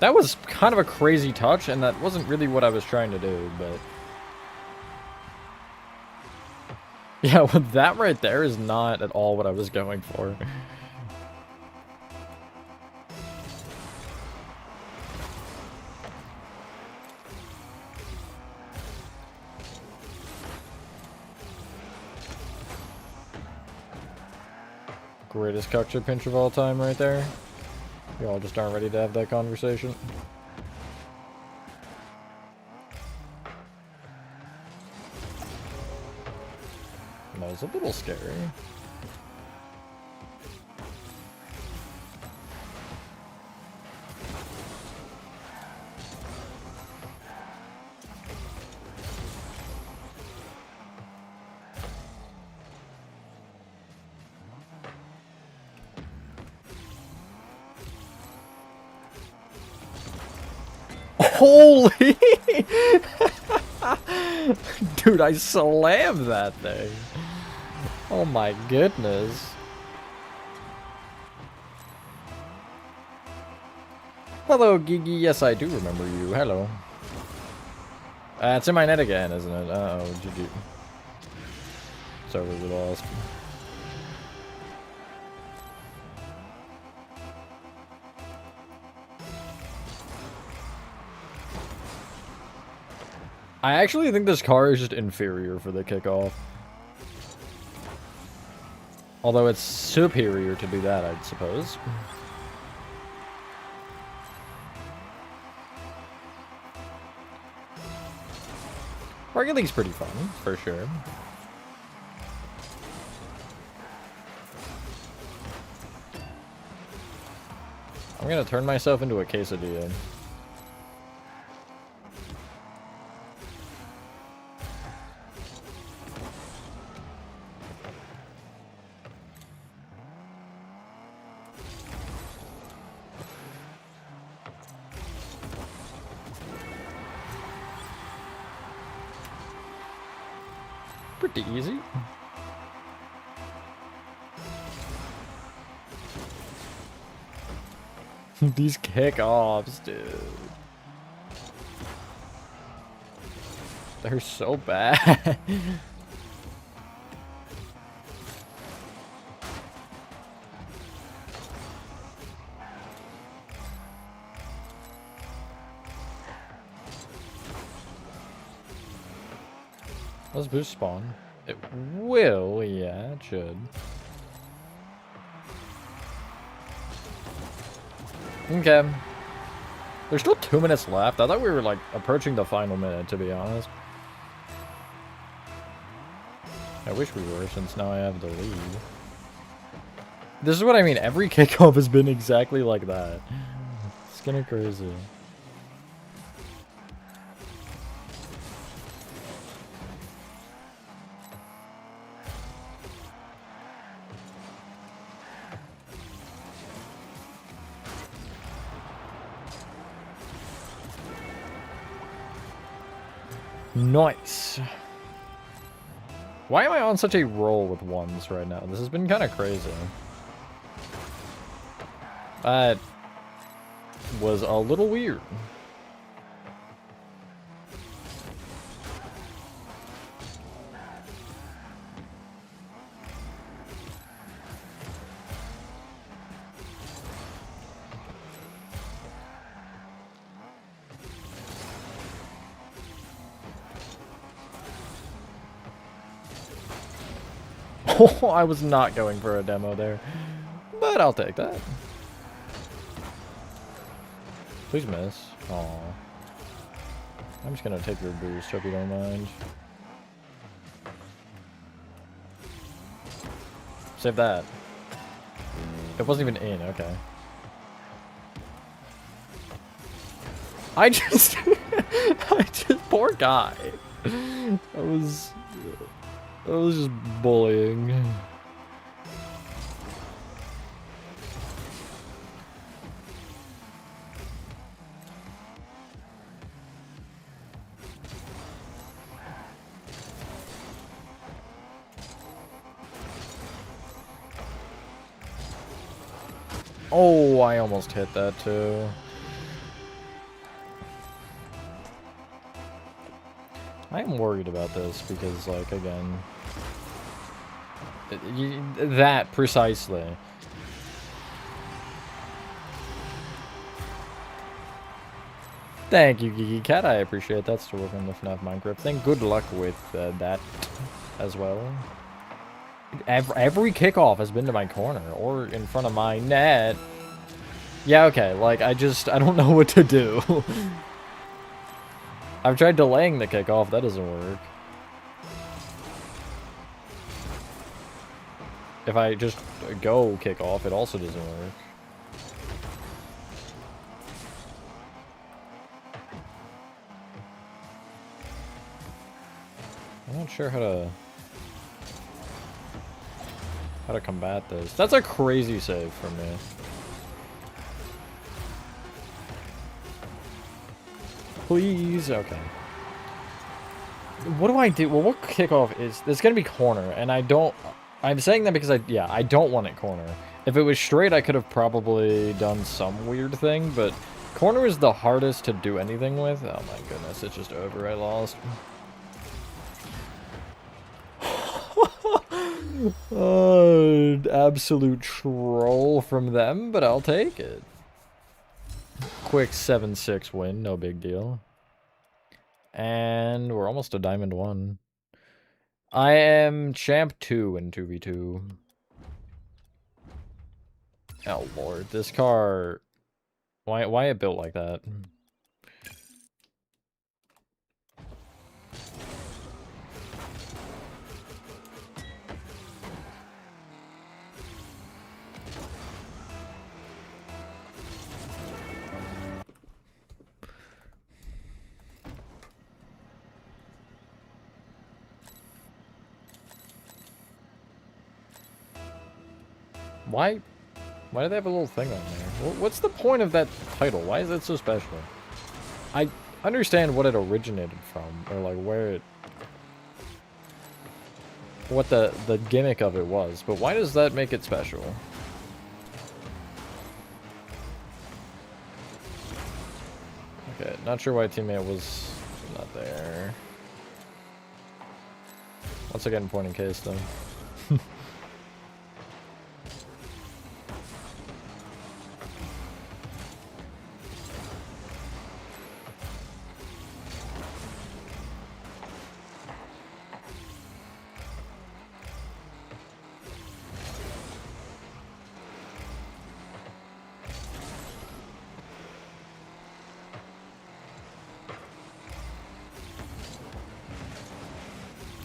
That was kind of a crazy touch, and that wasn't really what I was trying to do, but... yeah, well, that right there is not at all what I was going for. Greatest cockpit pinch of all time right there. You all just aren't ready to have that conversation. That was a little scary. Holy! Dude, I slammed that thing. Oh my goodness. Hello, Gigi. Yes, I do remember you. Hello. It's in my net again, isn't it? Uh-oh, GG. Sorry, we lost. I actually think this car is just inferior for the kickoff. Although it's superior to do that, I suppose. Rocket League's pretty fun, for sure. I'm gonna turn myself into a quesadilla. Pretty easy. These kickoffs, dude. They're so bad. Let's boost spawn. It will, yeah, it should. Okay. There's still 2 minutes left. I thought we were, like, approaching the final minute, to be honest. I wish we were, since now I have the lead. This is what I mean. Every kickoff has been exactly like that. It's kinda crazy. Nice. Why am I on such a roll with ones right now? This has been kind of crazy. That was a little weird. Oh, I was not going for a demo there, but I'll take that. Please miss. Aw. I'm just gonna take your boost, hope you don't mind. Save that. It wasn't even in, okay. I just... poor guy. I was just bullying. Oh, I almost hit that too. I am worried about this because, like, again... that, precisely. Thank you, Geeky Cat. I appreciate that. Still working on the FNAF Minecraft thing. Good luck with that as well. Every kickoff has been to my corner or in front of my net. Yeah, okay. Like, I don't know what to do. I've tried delaying the kickoff. That doesn't work. If I just go kick off, it also doesn't work. I'm not sure how to combat this. That's a crazy save for me. Please, okay. What do I do? Well, what kickoff is? It's gonna be corner, and I'm saying that because I don't want it corner. If it was straight, I could have probably done some weird thing, but corner is the hardest to do anything with. Oh my goodness, it's just over. I lost. Absolute troll from them, but I'll take it. Quick 7-6 win, no big deal. And we're almost a Diamond 1. I am Champ 2 in 2v2. Oh lord, this car... Why it built like that? Why? Why do they have a little thing on there? What's the point of that title? Why is it so special? I understand what it originated from, or like where it... what the gimmick of it was, but why does that make it special? Okay, not sure why teammate was not there. Once again, point in case though.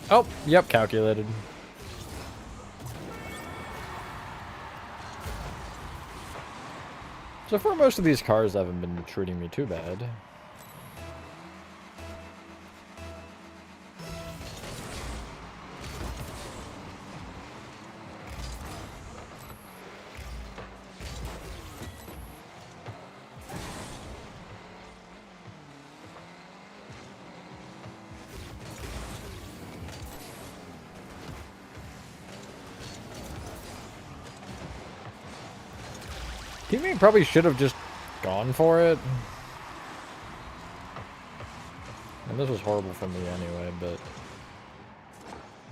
Oh, yep, calculated. So far, most of these cars haven't been treating me too bad. Teammate probably should have just gone for it. And this was horrible for me anyway, but...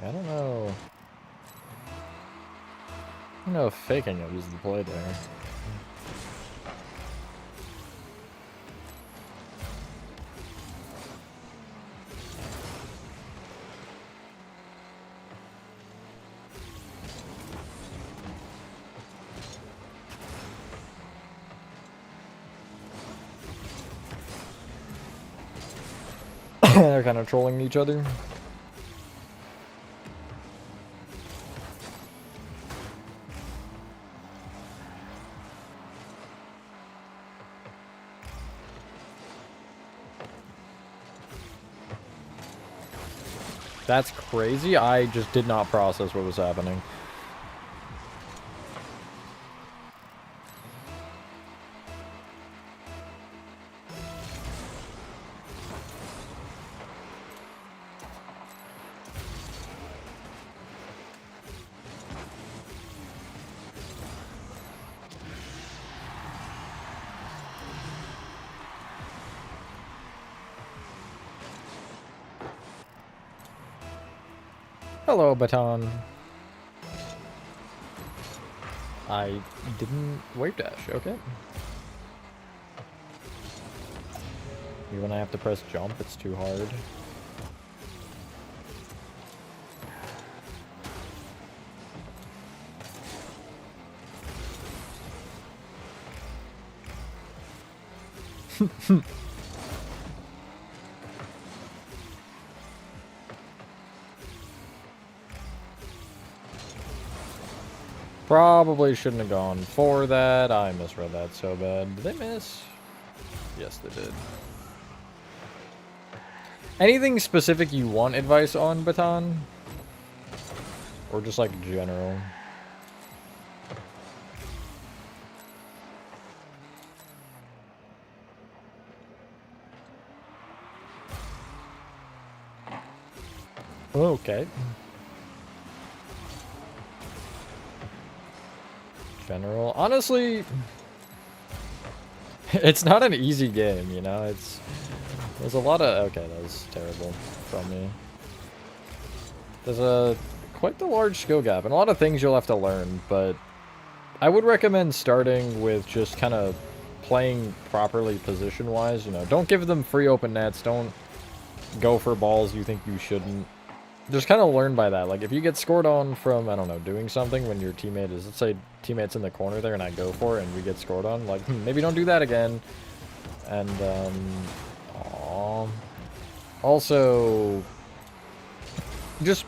I don't know. I don't know if faking it was the play there. They're kind of trolling each other. That's crazy. I just did not process what was happening. Hello, Baton. I didn't wave dash, okay. Even when I have to press jump, it's too hard. Probably shouldn't have gone for that. I misread that so bad. Did they miss? Yes, they did. Anything specific you want advice on, Baton? Or just like general? Okay. General. Honestly, it's not an easy game, you know? There's a lot of... Okay, that was terrible from me. There's quite the large skill gap, and a lot of things you'll have to learn, but I would recommend starting with just kind of playing properly position-wise, you know? Don't give them free open nets, don't go for balls you think you shouldn't. Just kind of learn by that. Like, if you get scored on from, I don't know, doing something when your teammate is, let's say teammate's in the corner there and I go for it and we get scored on, like, maybe don't do that again. And, also, just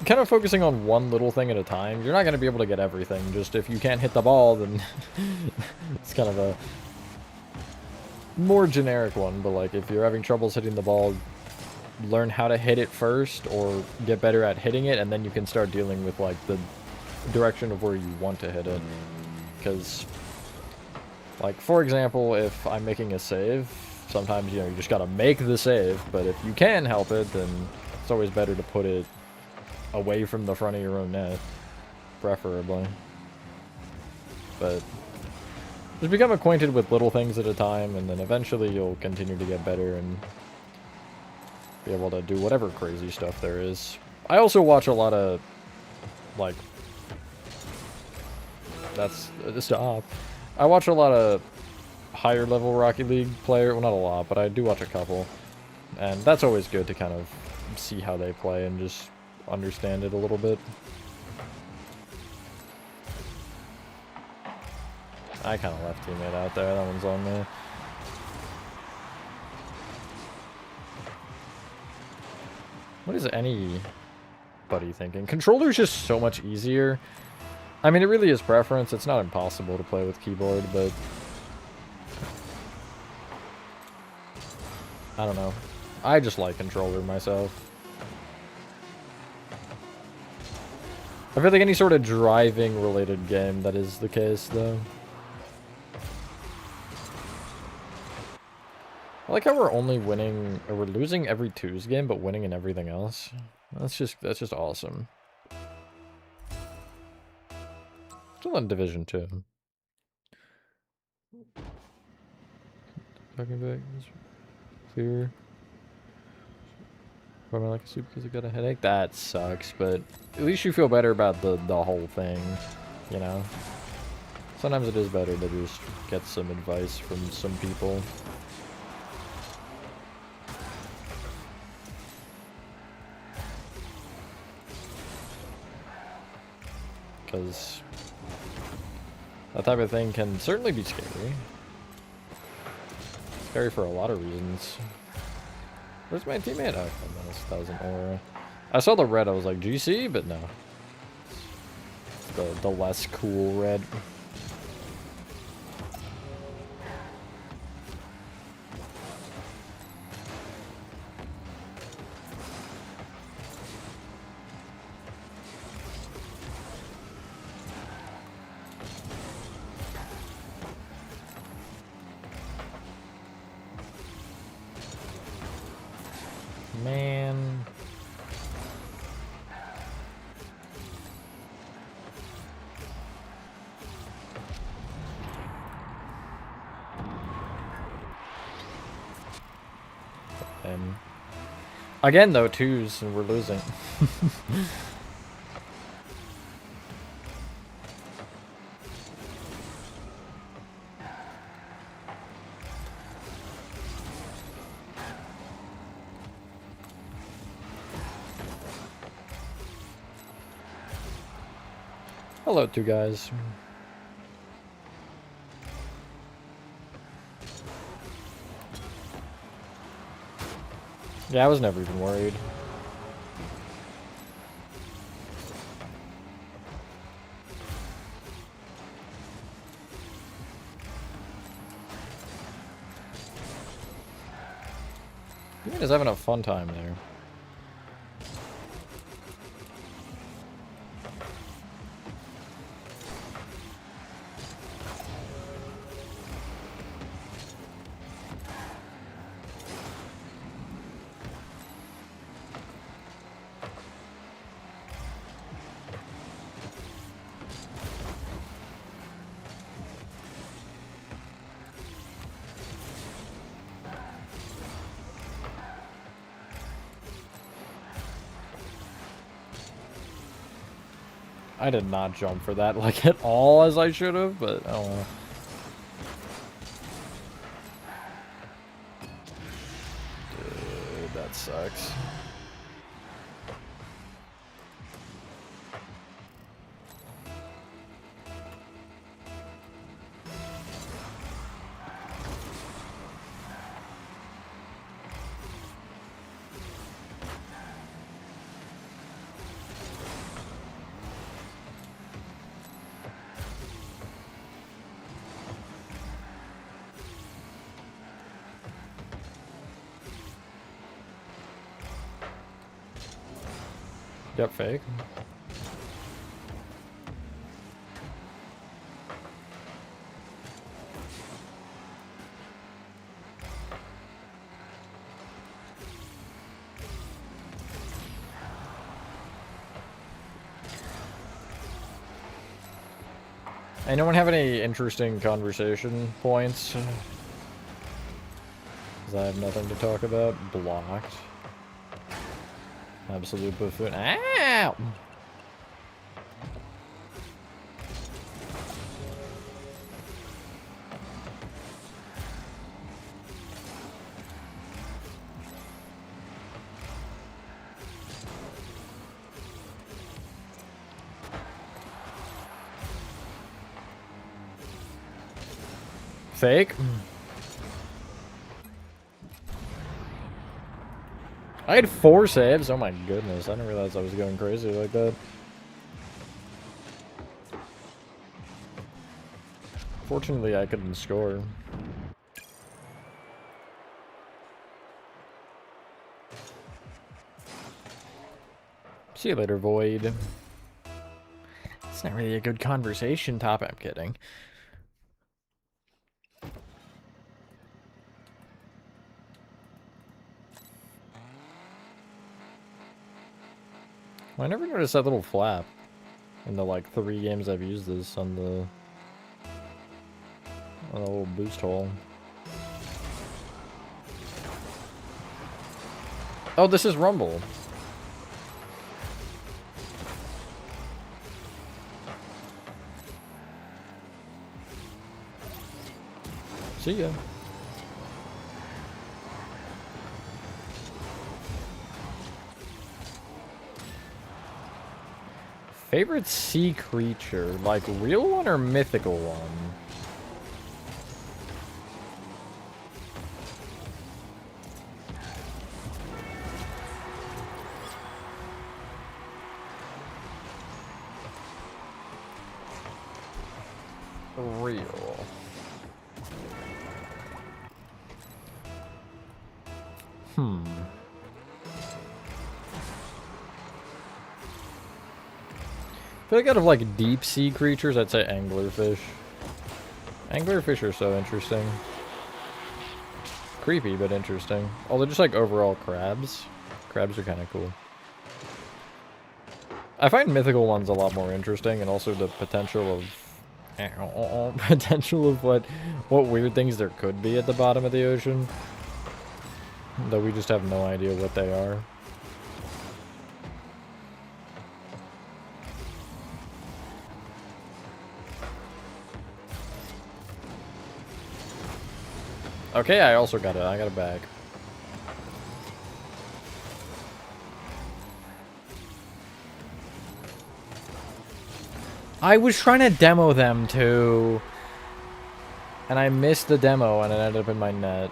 kind of focusing on one little thing at a time. You're not going to be able to get everything. Just if you can't hit the ball, then it's kind of a more generic one. But, like, if you're having troubles hitting the ball, learn how to hit it first or get better at hitting it, and then you can start dealing with like the direction of where you want to hit it. Because, like, for example, if I'm making a save, sometimes, you know, you just gotta make the save, but if you can help it, then it's always better to put it away from the front of your own net, preferably. But just become acquainted with little things at a time, and then eventually you'll continue to get better and be able to do whatever crazy stuff there is. I also watch a lot of, like, stop. I watch a lot of higher level Rocket League player, well, not a lot, but I do watch a couple. And that's always good to kind of see how they play and just understand it a little bit. I kind of left teammate out there, that one's on me. What is anybody thinking? Controller's just so much easier. I mean, it really is preference. It's not impossible to play with keyboard, but I don't know. I just like controller myself. I feel like any sort of driving related game that is the case, though. I like how we're only winning, or we're losing every twos game, but winning in everything else. That's just awesome. Still in Division 2. Talking back, clear. Probably like a soup because I got a headache. That sucks, but at least you feel better about the whole thing, you know? Sometimes it is better to just get some advice from some people. Because that type of thing can certainly be scary. Scary for a lot of reasons. Where's my teammate? Oh, that was an aura. I saw the red, I was like, GC? But no. The less cool red. Man. And again, though, twos, and we're losing. Hello, two guys. Yeah, I was never even worried. You guys having a fun time there. I did not jump for that, like, at all as I should have, but I don't know. Dude, that sucks. Yep, fake. Anyone have any interesting conversation points? Because I have nothing to talk about. Blocked. Absolute buffoon. Ow! Fake? I had 4 saves. Oh my goodness. I didn't realize I was going crazy like that. Fortunately, I couldn't score. See you later, Void. It's not really a good conversation topic. I'm kidding. I never noticed that little flap in the like 3 games I've used this on the little boost hole. Oh, this is Rumble. See ya. Favorite sea creature? Like real one or mythical one? Real. I feel like out of like deep sea creatures, I'd say anglerfish. Anglerfish are so interesting. Creepy, but interesting. Oh, they're just like overall crabs. Crabs are kind of cool. I find mythical ones a lot more interesting, and also the potential of what weird things there could be at the bottom of the ocean. Though we just have no idea what they are. Okay, I also got it. I got it back. I was trying to demo them too. And I missed the demo and it ended up in my net.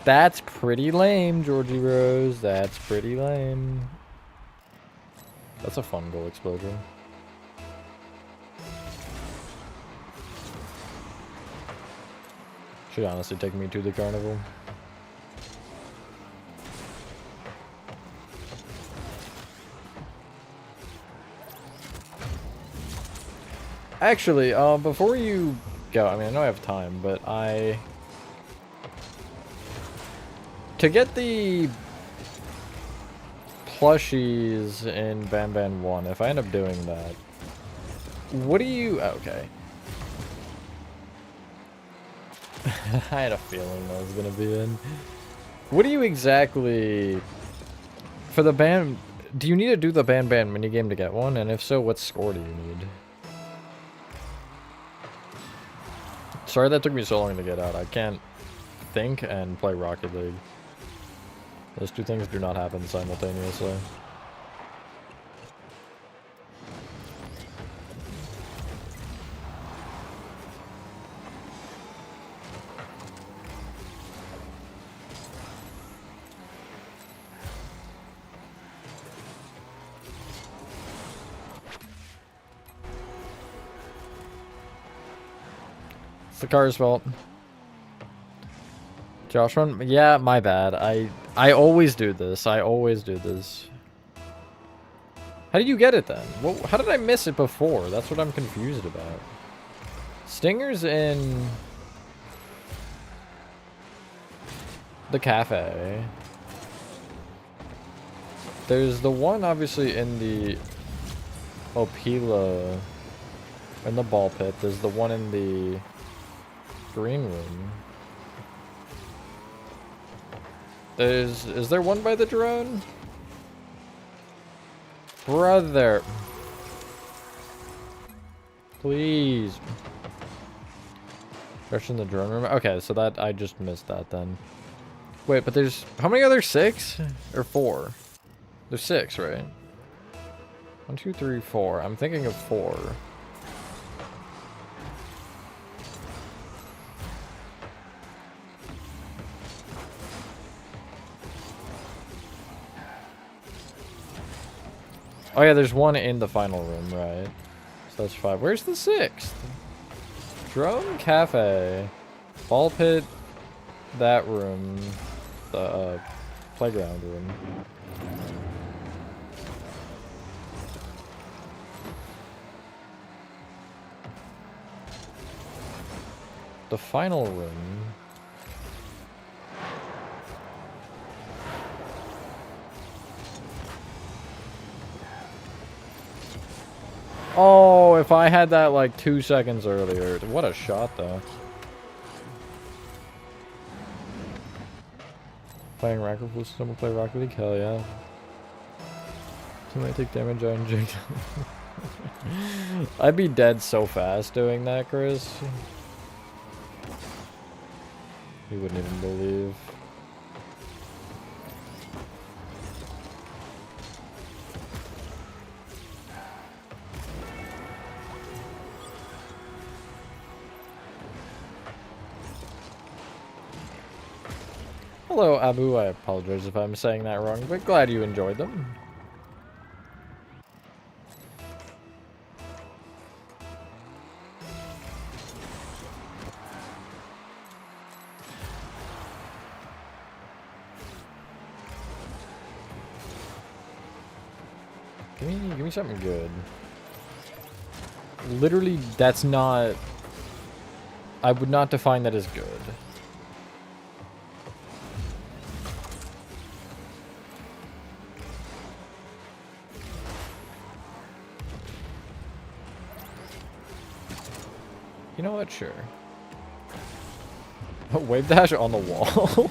That's pretty lame, Georgie Rose. That's pretty lame. That's a fun goal explosion. Should honestly take me to the carnival. Actually, before you go, I mean, I know I have time, but to get the plushies in Banban 1, if I end up doing that, what do you... Okay. I had a feeling that was gonna be in. What do you exactly... For the Ban... Do you need to do the Banban minigame to get one? And if so, what score do you need? Sorry that took me so long to get out. I can't think and play Rocket League. Those two things do not happen simultaneously. It's the car's fault. Josh run? Yeah, my bad. I always do this. I always do this. How did you get it then? Well, how did I miss it before? That's what I'm confused about. Stinger's in the cafe. There's the one obviously in the Opila In the ball pit. There's the one in the green room. Is there one by the drone? Brother. Please. Rush in the drone room. Okay, so that I just missed that then. Wait, but there's how many are there? 6 or 4? There's 6, right? 1, 2, 3, 4. I'm thinking of 4. Oh yeah, there's one in the final room, right? So that's 5. Where's the 6th? Drone cafe, ball pit, that room, the playground room. The final room. Oh, if I had that like 2 seconds earlier. What a shot, though. Playing Rocket League, someone play Rocket League? Hell yeah. Somebody take damage, I inject. I'd be dead so fast doing that, Chris. You wouldn't even believe. Hello, Abu. I apologize if I'm saying that wrong, but glad you enjoyed them. Give me something good. Literally, that's not... I would not define that as good. You know what? Sure. Wave dash on the wall.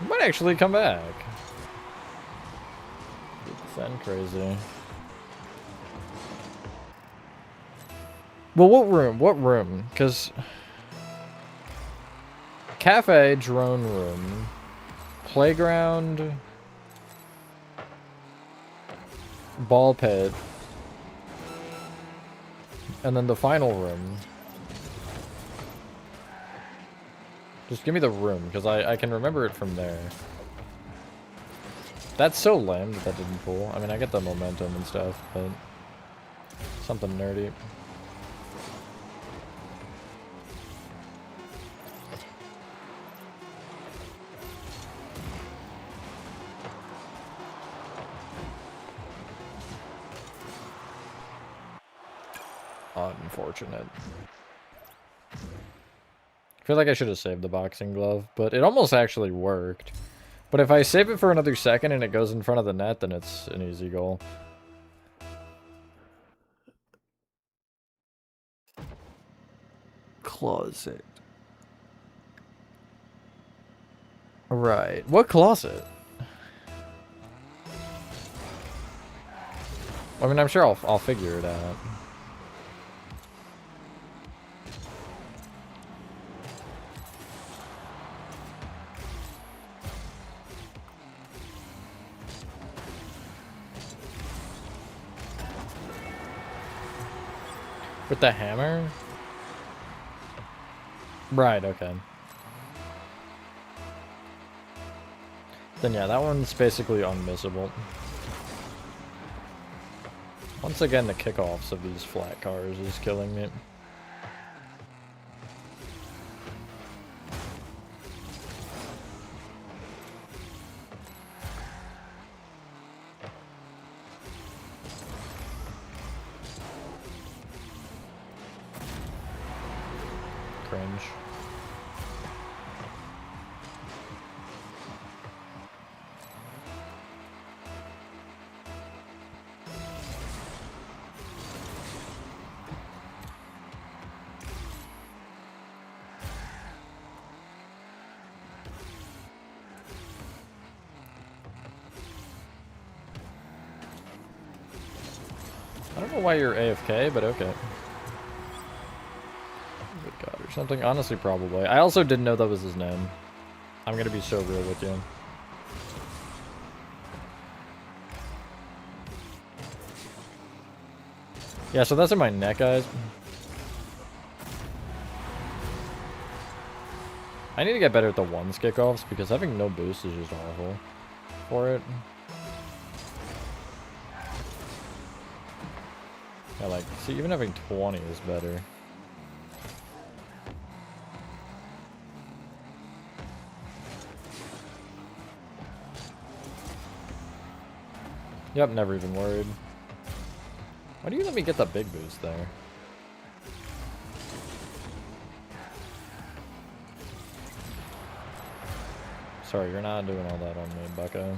Might actually come back. Sound crazy. Well, what room? What room? Because... Cafe, drone room, playground, ball pit, and then the final room. Just give me the room, because I can remember it from there. That's so lame that didn't pull. I mean, I get the momentum and stuff, but something nerdy. Unfortunate. I feel like I should have saved the boxing glove, but it almost actually worked. But if I save it for another second and it goes in front of the net, then it's an easy goal. Closet. Right. What closet? I mean, I'm sure I'll figure it out. With the hammer? Right, okay. Then yeah, that one's basically unmissable. Once again, the kickoffs of these flat cars is killing me. range. I don't know why you're AFK, but okay. Good God, or something. Honestly, probably. I also didn't know that was his name. I'm gonna be so real with you. Yeah, so that's in my neck, guys. I need to get better at the ones kickoffs because having no boost is just awful for it. Yeah, like, see, even having 20 is better. Yep, never even worried. Why do you let me get that big boost there? Sorry, you're not doing all that on me, bucko.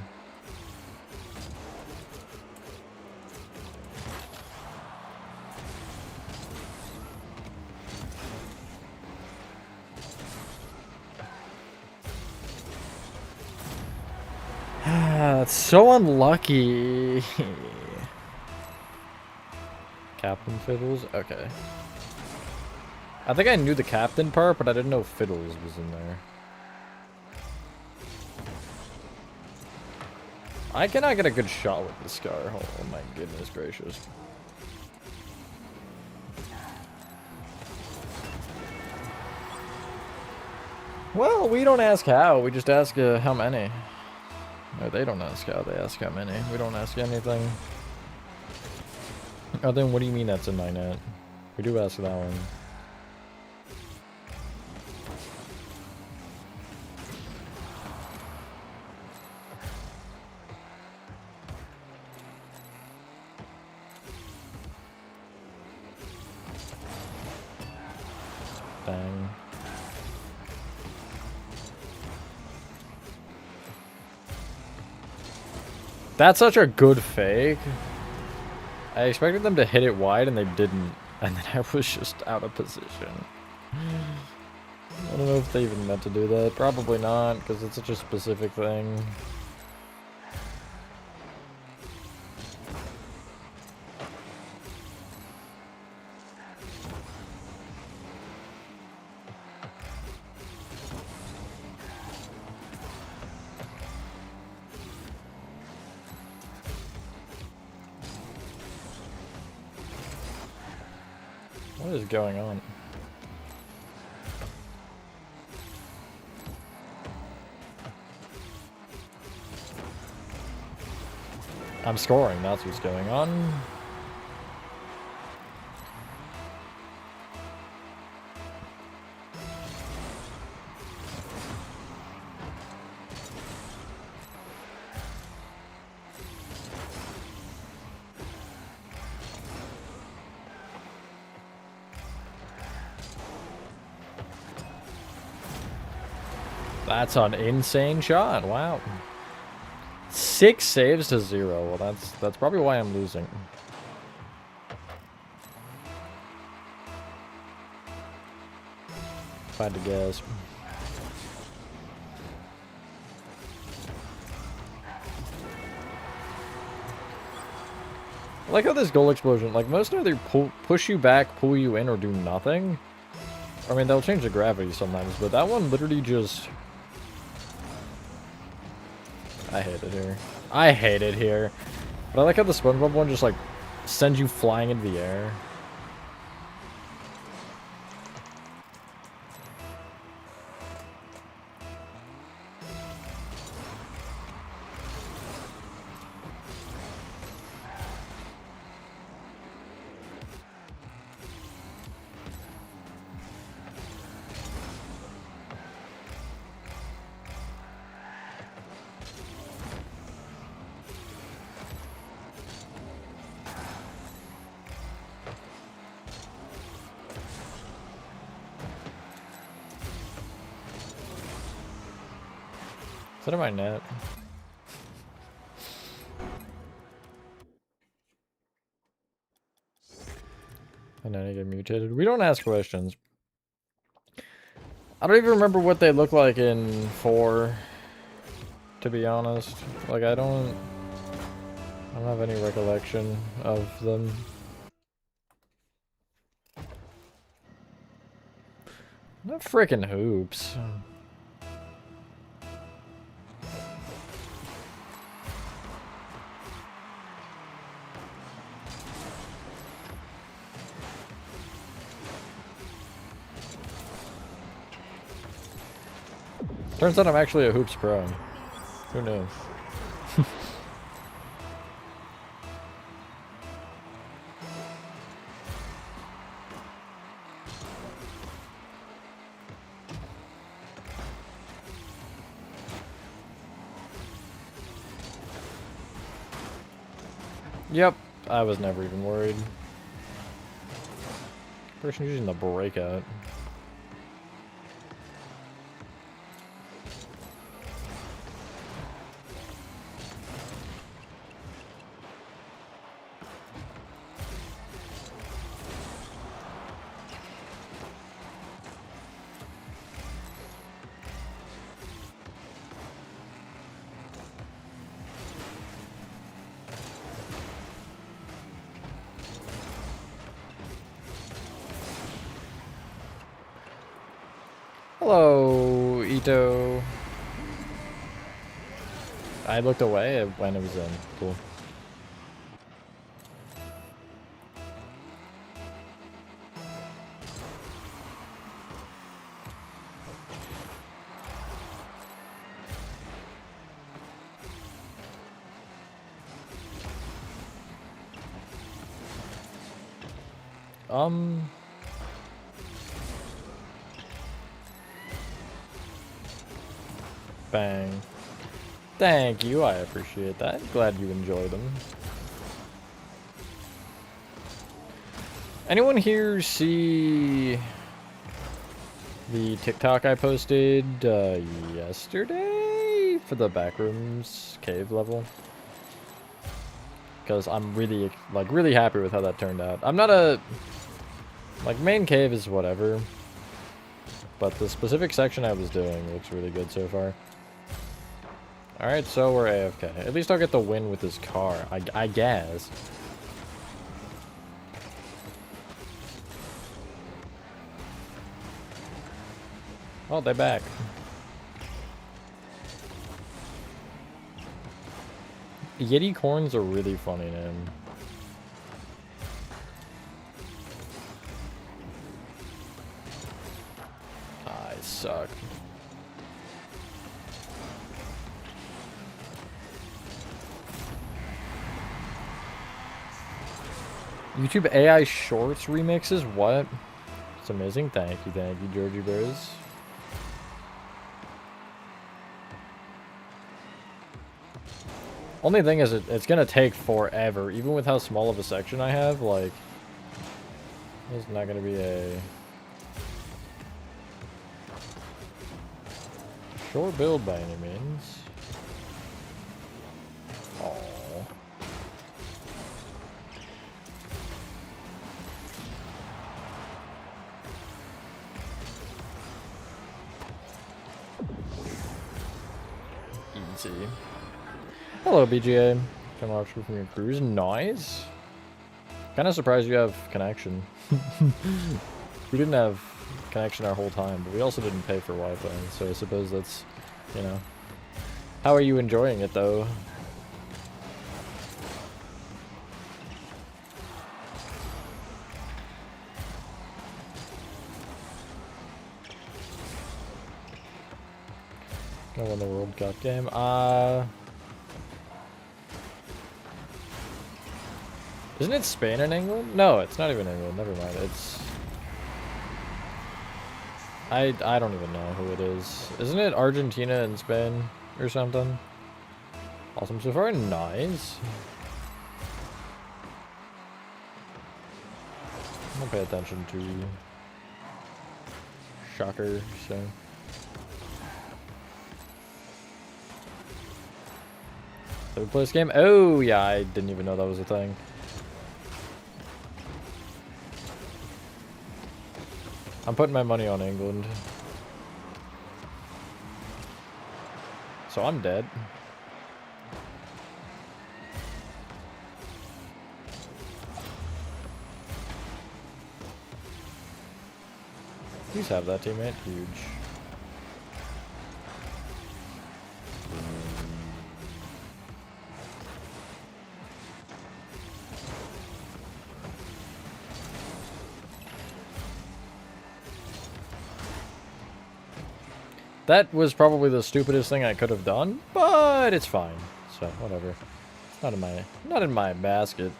That's so unlucky. Captain Fiddles? Okay. I think I knew the captain part, but I didn't know Fiddles was in there. I cannot get a good shot with this Scar. Oh my goodness gracious. Well, we don't ask how, we just ask how many. No, they don't ask how, they ask how many. We don't ask anything. Oh, then what do you mean that's a 9-8? We do ask that one. Dang. That's such a good fake. I expected them to hit it wide and they didn't. And then I was just out of position. I don't know if they even meant to do that. Probably not, because it's such a specific thing. What is going on? I'm scoring, that's what's going on. That's an insane shot. Wow. 6 saves to 0. Well, that's probably why I'm losing. If I had to guess. I like how this goal explosion, like most either push you back, pull you in, or do nothing. I mean, they'll change the gravity sometimes, but that one literally just... I hate it here. I hate it here. But I like how the SpongeBob one just, like, sends you flying into the air. Is that in my net? And then I get mutated. We don't ask questions. I don't even remember what they look like in 4, to be honest. Like, I don't have any recollection of them. Not frickin' hoops. Turns out I'm actually a hoops pro. Who knew? Yep, I was never even worried. Person using the breakout. Hello, Ito. I looked away when it was in. Cool. Bang. Thank you, I appreciate that. Glad you enjoy them. Anyone here see the TikTok I posted yesterday for the Backrooms cave level? Because I'm really, like, really happy with how that turned out. I'm not a... Like, main cave is whatever. But the specific section I was doing looks really good so far. Alright, so we're AFK. At least I'll get the win with this car, I guess. Oh, they're back. Yeti Corn's a really funny name. I suck. YouTube AI Shorts remixes? What? It's amazing. Thank you, Georgie Bros. Only thing is, it's gonna take forever. Even with how small of a section I have, like... It's not gonna be a... short build by any means. Aww. Easy. Hello, BGA. Come off from your cruise. Nice. Kind of surprised you have connection. We didn't have connection our whole time, but we also didn't pay for Wi-Fi, so I suppose that's, you know. How are you enjoying it, though? Gonna win the World Cup game. Isn't it Spain and England? No, it's not even England. Never mind. It's... I don't even know who it is. Isn't it Argentina and Spain or something? Awesome so far. Nice. I don't pay attention to Shocker, so... Third place game? Oh, yeah, I didn't even know that was a thing. I'm putting my money on England. So I'm dead. Please have that teammate. Huge. That was probably the stupidest thing I could have done, but it's fine. So whatever. It's not in my basket.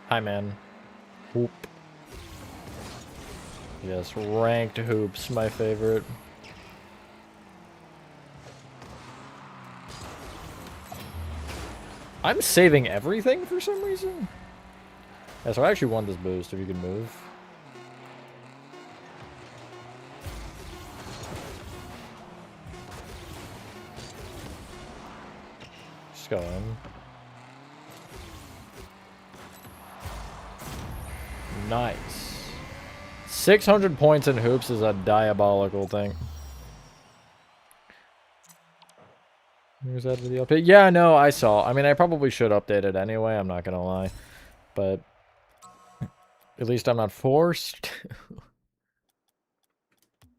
Hi, man. Hoop. Yes, ranked hoops, my favorite. I'm saving everything for some reason. Yeah, so I actually want this boost if you can move. Just go in. Nice. 600 points in hoops is a diabolical thing. Where's that video update? Yeah, no, I saw. I mean, I probably should update it anyway, I'm not gonna lie. But at least I'm not forced.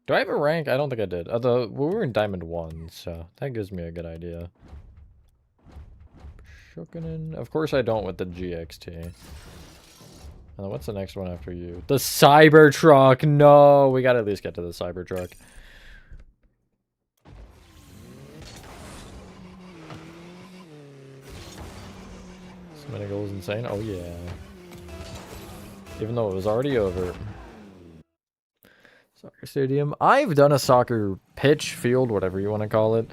Do I have a rank? I don't think I did. Although, we were in Diamond 1, so that gives me a good idea. Shokunin. Of course I don't with the GXT. And what's the next one after you? The Cybertruck! No! We gotta at least get to the Cybertruck. So many goals insane? Oh yeah. Even though it was already over. Soccer stadium. I've done a soccer pitch, field, whatever you want to call it,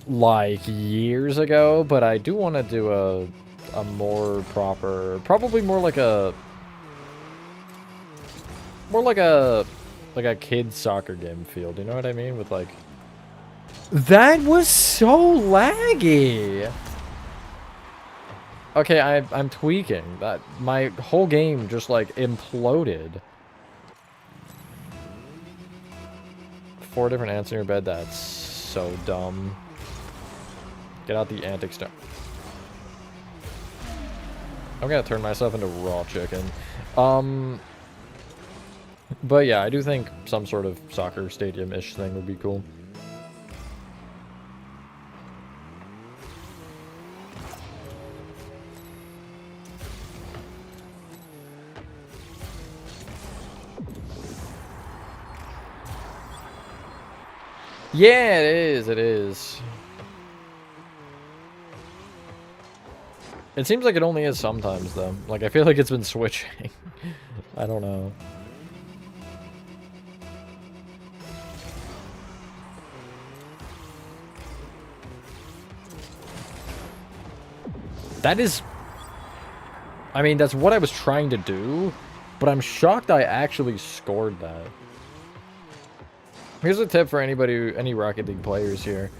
like years ago, but I do want to do a more proper, probably more like a kid's soccer game field, you know what I mean? With like, that was so laggy. Okay, I'm tweaking. That my whole game just like imploded. 4 different ants in your bed. That's so dumb. Get out the antic stuff. I'm gonna turn myself into raw chicken. But yeah, I do think some sort of soccer stadium-ish thing would be cool. Yeah, it is, it is. It seems like it only is sometimes, though. Like, I feel like it's been switching. I don't know. That is... I mean, that's what I was trying to do, but I'm shocked I actually scored that. Here's a tip for anybody, any Rocket League players here.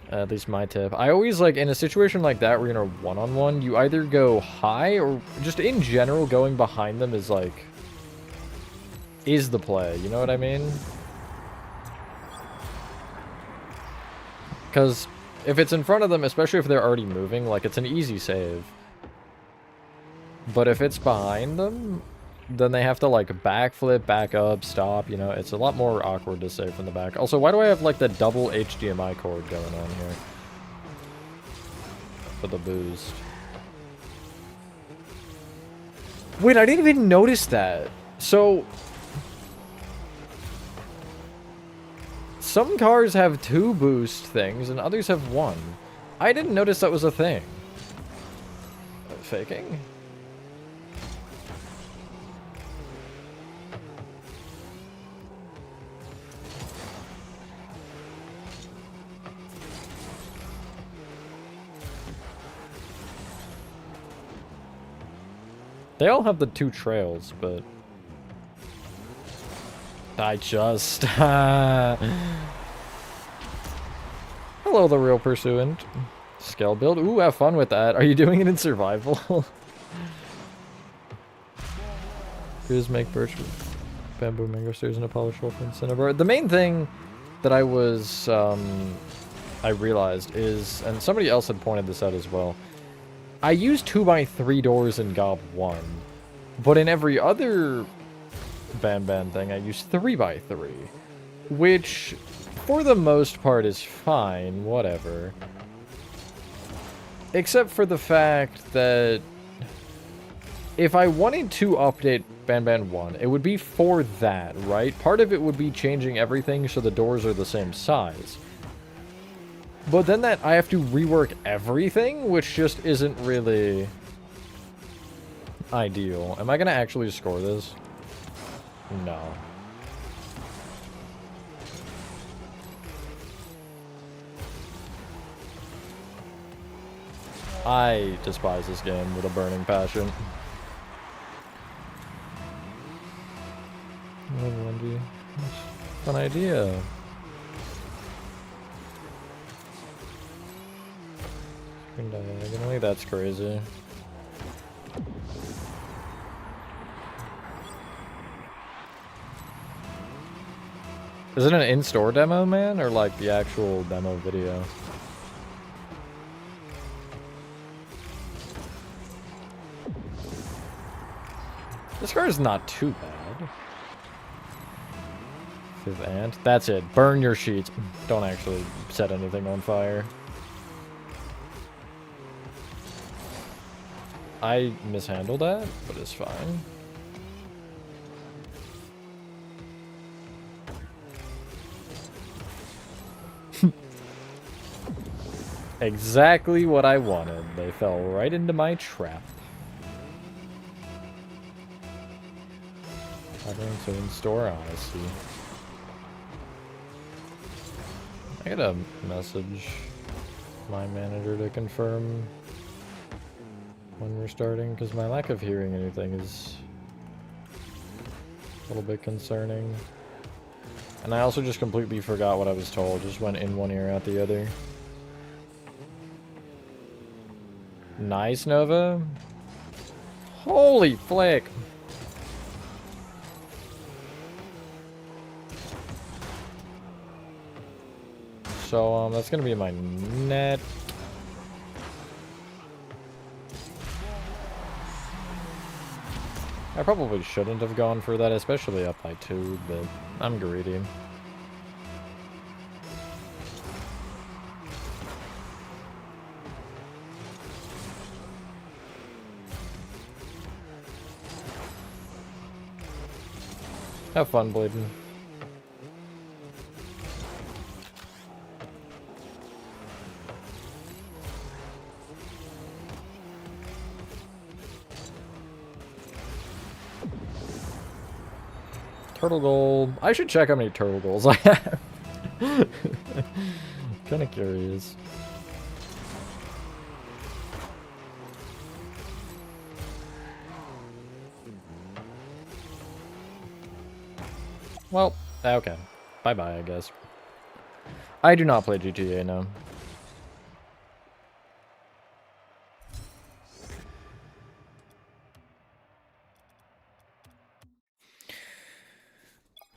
At least my tip. I always, like, in a situation like that where you're in a one-on-one, you either go high or just in general going behind them is, like, is the play. You know what I mean? Because if it's in front of them, especially if they're already moving, like, it's an easy save. But if it's behind them, then they have to, like, backflip, back up, stop, you know? It's a lot more awkward to save from the back. Also, why do I have, like, the double HDMI cord going on here? For the boost. Wait, I didn't even notice that. So... some cars have 2 boost things, and others have 1. I didn't notice that was a thing. Faking? They all have the 2 trails, but... I just... Hello, the real pursuant. Scale build. Ooh, have fun with that. Are you doing it in survival? Just make birch with bamboo mango stairs and a polished wolf and cinnabar. The main thing that I was, I realized is, and somebody else had pointed this out as well, I use 2x3 doors in Gob 1, but in every other Banban thing I use 3x3, which for the most part is fine, whatever. Except for the fact that if I wanted to update Banban 1, it would be for that, right? Part of it would be changing everything so the doors are the same size. But then that I have to rework everything, which just isn't really ideal. Am I gonna actually score this? No. I despise this game with a burning passion. Oh, Wendy. Fun idea. Diagonally, that's crazy. Is it an in-store demo, man, or like the actual demo video? This car is not too bad. Fifth ant. That's it. Burn your sheets. Don't actually set anything on fire. I mishandled that, but it's fine. Exactly what I wanted. They fell right into my trap. Patterns to in-store honesty. I got a message my manager to confirm when we're starting, because my lack of hearing anything is a little bit concerning. And I also just completely forgot what I was told. Just went in one ear, out the other. Nice, Nova. Holy flick. So, that's gonna be my net. I probably shouldn't have gone for that, especially up by 2, but I'm greedy. Have fun bleeding. Turtle goal. I should check how many turtle goals I have. Kinda curious. Well, okay. Bye-bye, I guess. I do not play GTA now.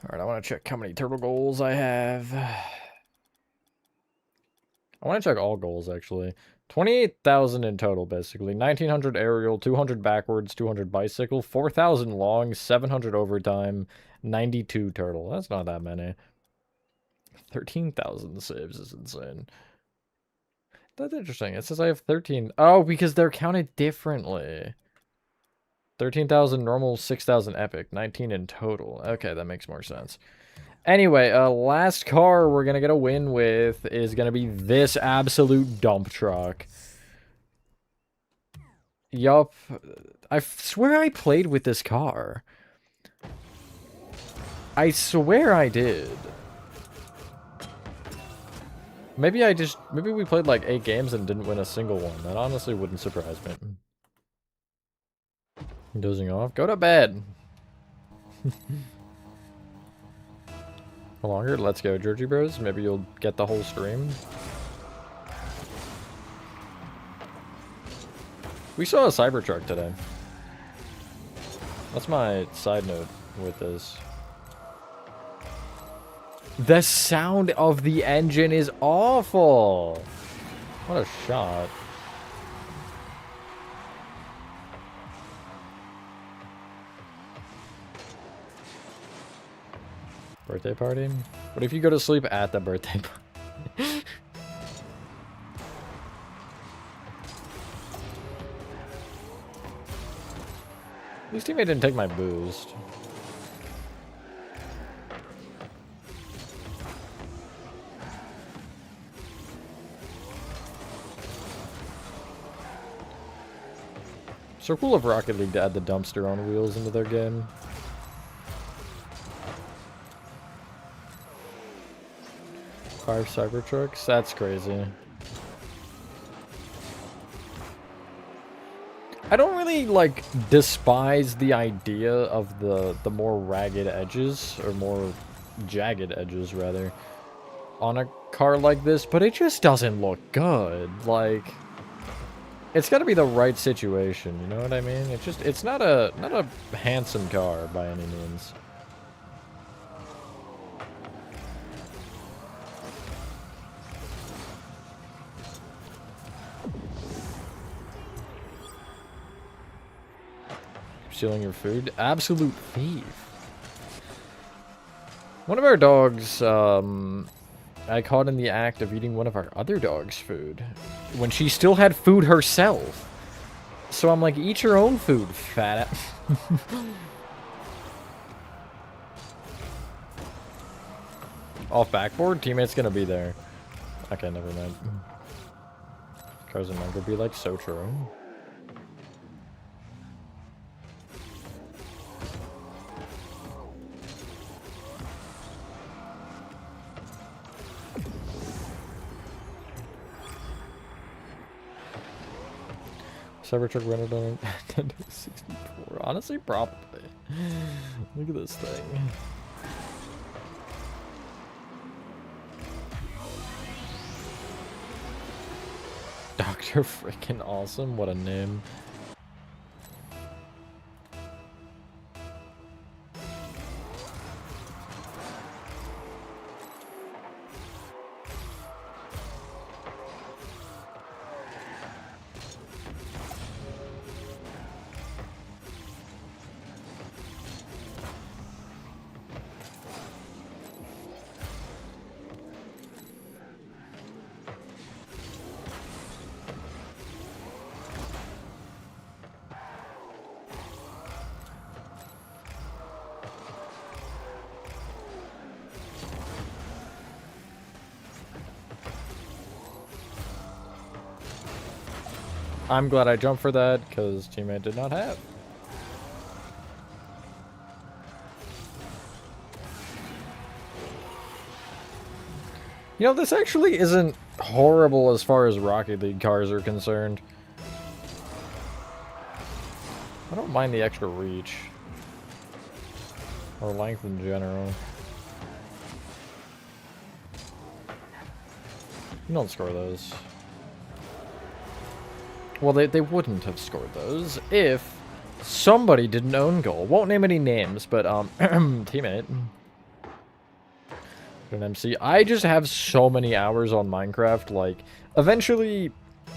Alright, I want to check how many turtle goals I have. I want to check all goals, actually. 28,000 in total, basically. 1,900 aerial, 200 backwards, 200 bicycle, 4,000 long, 700 overtime, 92 turtle. That's not that many. 13,000 saves is insane. That's interesting. It says I have 13. Oh, because they're counted differently. 13,000 normal, 6,000 epic, 19 in total. Okay, that makes more sense. Anyway, last car we're gonna get a win with is gonna be this absolute dump truck. Yup. I swear I played with this car. I swear I did. Maybe we played like 8 games and didn't win a single one. That honestly wouldn't surprise me. Dozing off. Go to bed. No longer. Let's go, Georgie Bros. Maybe you'll get the whole stream. We saw a Cybertruck today. That's my side note with this. The sound of the engine is awful. What a shot. Birthday party? What if you go to sleep at the birthday party? At least teammate didn't take my boost. So cool of Rocket League to add the dumpster on wheels into their game. Five Cybertrucks? That's crazy. I don't really, like, despise the idea of the more ragged edges, or more jagged edges, rather, on a car like this, but it just doesn't look good. Like, it's gotta be the right situation, you know what I mean? It's not a handsome car by any means. Stealing your food? Absolute thief. One of our dogs, I caught in the act of eating one of our other dog's food when she still had food herself. So I'm like, eat your own food, fat ass. Off backboard? Teammate's gonna be there. Okay, never mind. Cars and Mungo be like, so true. Cybertruck rented on Nintendo 64. Honestly, probably. Look at this thing. Dr. Freaking Awesome. What a name. I'm glad I jumped for that, because teammate did not have. You know, this actually isn't horrible as far as Rocket League cars are concerned. I don't mind the extra reach. Or length in general. You don't score those. Well, they wouldn't have scored those if somebody did an own goal. Won't name any names, but, teammate. An MC. I just have so many hours on Minecraft, like, eventually,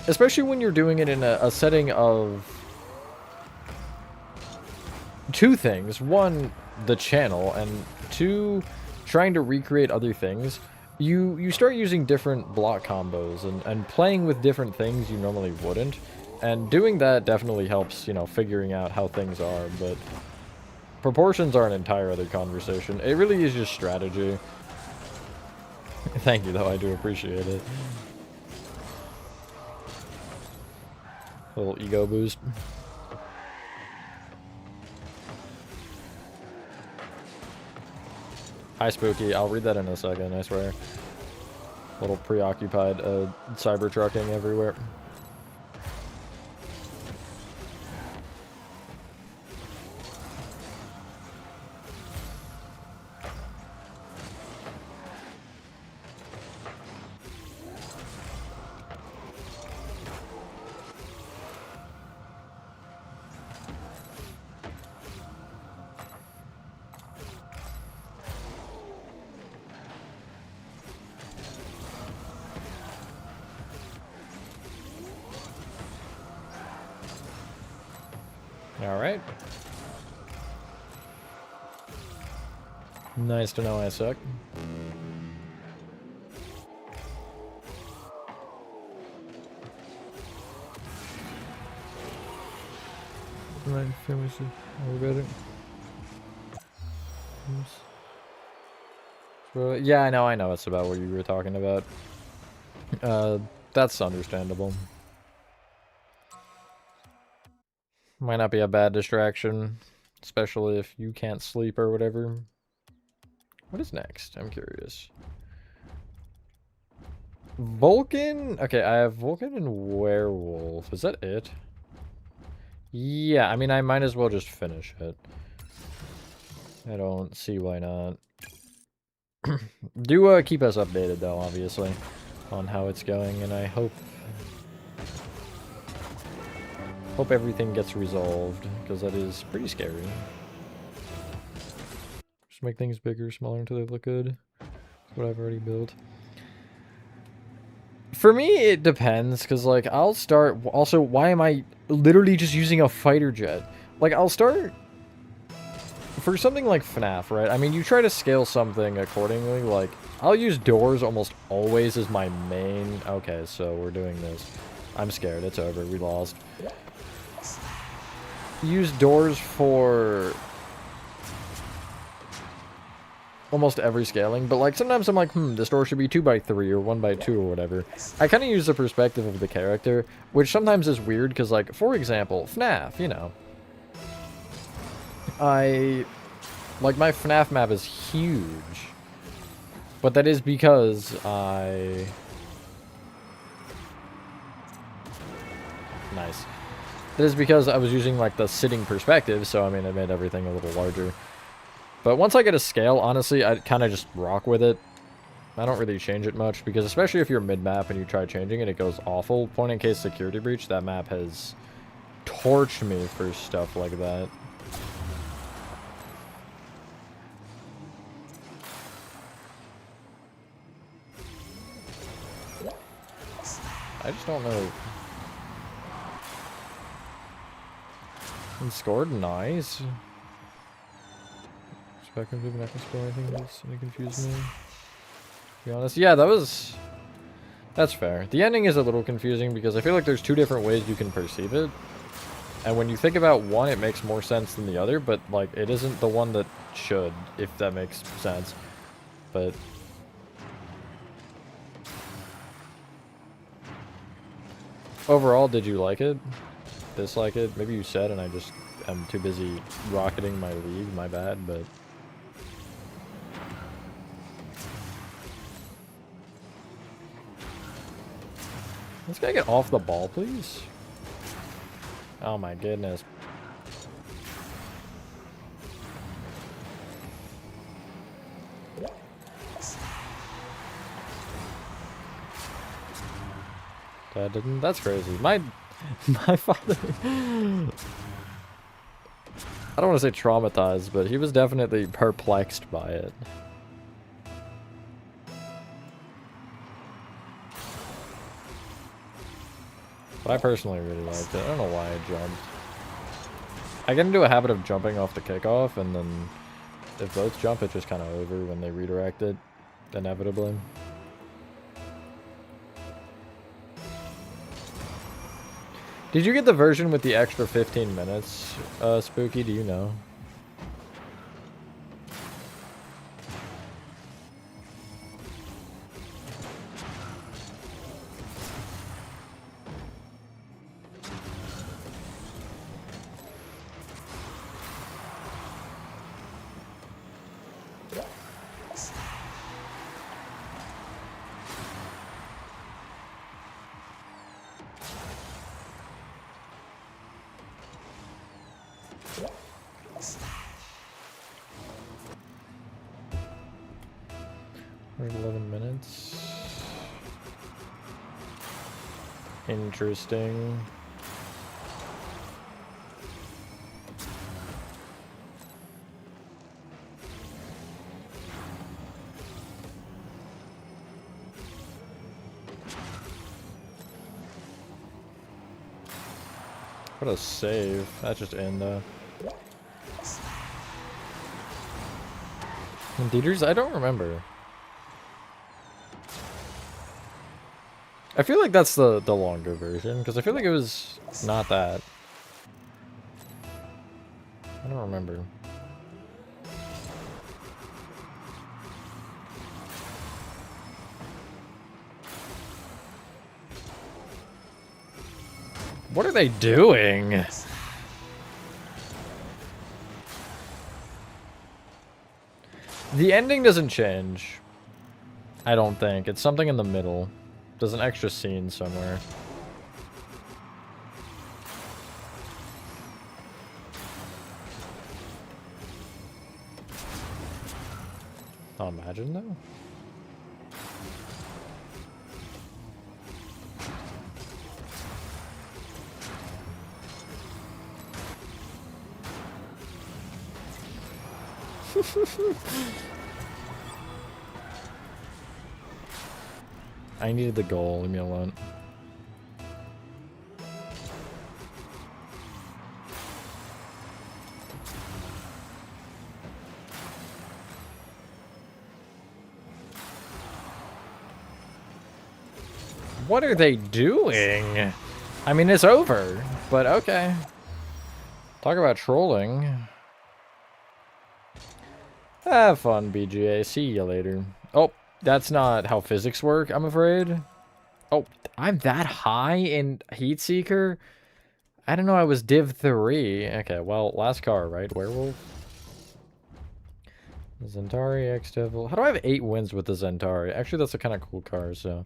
especially when you're doing it in a setting of two things. One, the channel, and two, trying to recreate other things. You start using different block combos and playing with different things you normally wouldn't. And doing that definitely helps, you know, figuring out how things are, but proportions are an entire other conversation. It really is just strategy. Thank you, though. I do appreciate it. Little ego boost. Hi, Spooky. I'll read that in a second, I swear. A little preoccupied, cyber-trucking everywhere. Alright. Nice to know I suck. Right, finish it. We better. So, yeah, I know it's about what you were talking about. That's understandable. Might not be a bad distraction, especially if you can't sleep or whatever. What is next? I'm curious. Vulcan? Okay, I have Vulcan and Werewolf. Is that it? Yeah, I mean, I might as well just finish it. I don't see why not. Do keep us updated, though, obviously, on how it's going, and I hope everything gets resolved, because that is pretty scary. Just make things bigger, smaller until they look good. That's what I've already built. For me, it depends, because, like, I'll start... Also, why am I literally just using a fighter jet? Like, I'll start... For something like FNAF, right? I mean, you try to scale something accordingly, like... I'll use doors almost always as my main... Okay, so we're doing this. I'm scared. It's over. We lost. Use doors for... almost every scaling, but like sometimes I'm like, this door should be 2x3 or 1x2 or whatever. I kind of use the perspective of the character, which sometimes is weird because, like, for example, FNAF, you know. Like, my FNAF map is huge, but that is because Nice. That is because I was using, like, the sitting perspective, so, I mean, it made everything a little larger. But once I get a scale, honestly, I kind of just rock with it. I don't really change it much, because especially if you're mid-map and you try changing it, it goes awful. Point in case security breach, that map has torched me for stuff like that. I just don't know. And scored, nice. Spectrum didn't have to score anything that's gonna confuse me. To be honest, yeah, that's fair. The ending is a little confusing because I feel like there's two different ways you can perceive it. And when you think about one, it makes more sense than the other, but, like, it isn't the one that should, if that makes sense. But... overall, did you like it? Dislike it? Maybe you said and I just am too busy rocketing my league, my bad, but... This guy get off the ball, please? Oh my goodness. That's crazy. My father... I don't want to say traumatized, but he was definitely perplexed by it. But I personally really liked it. I don't know why I jumped. I get into a habit of jumping off the kickoff, and then if both jump, it's just kind of over when they redirect it, inevitably. Did you get the version with the extra 15 minutes, Spooky? Do you know? We're at 11 minutes. Interesting. What a save. That's just in though. In theaters? I don't remember. I feel like that's the longer version, because I feel like it was not that. I don't remember. What are they doing? The ending doesn't change. I don't think. It's something in the middle. There's an extra scene somewhere. Oh, imagine though. I needed the goal, leave me alone. What are they doing? I mean, it's over, but okay. Talk about trolling. Have fun, BGA. See you later. Oh, that's not how physics work, I'm afraid. Oh, I'm that high in Heatseeker? I don't know, I was Div 3. Okay, well, last car, right? Werewolf? Zentari, X-Devil. How do I have 8 wins with the Zentari? Actually, that's a kind of cool car, so...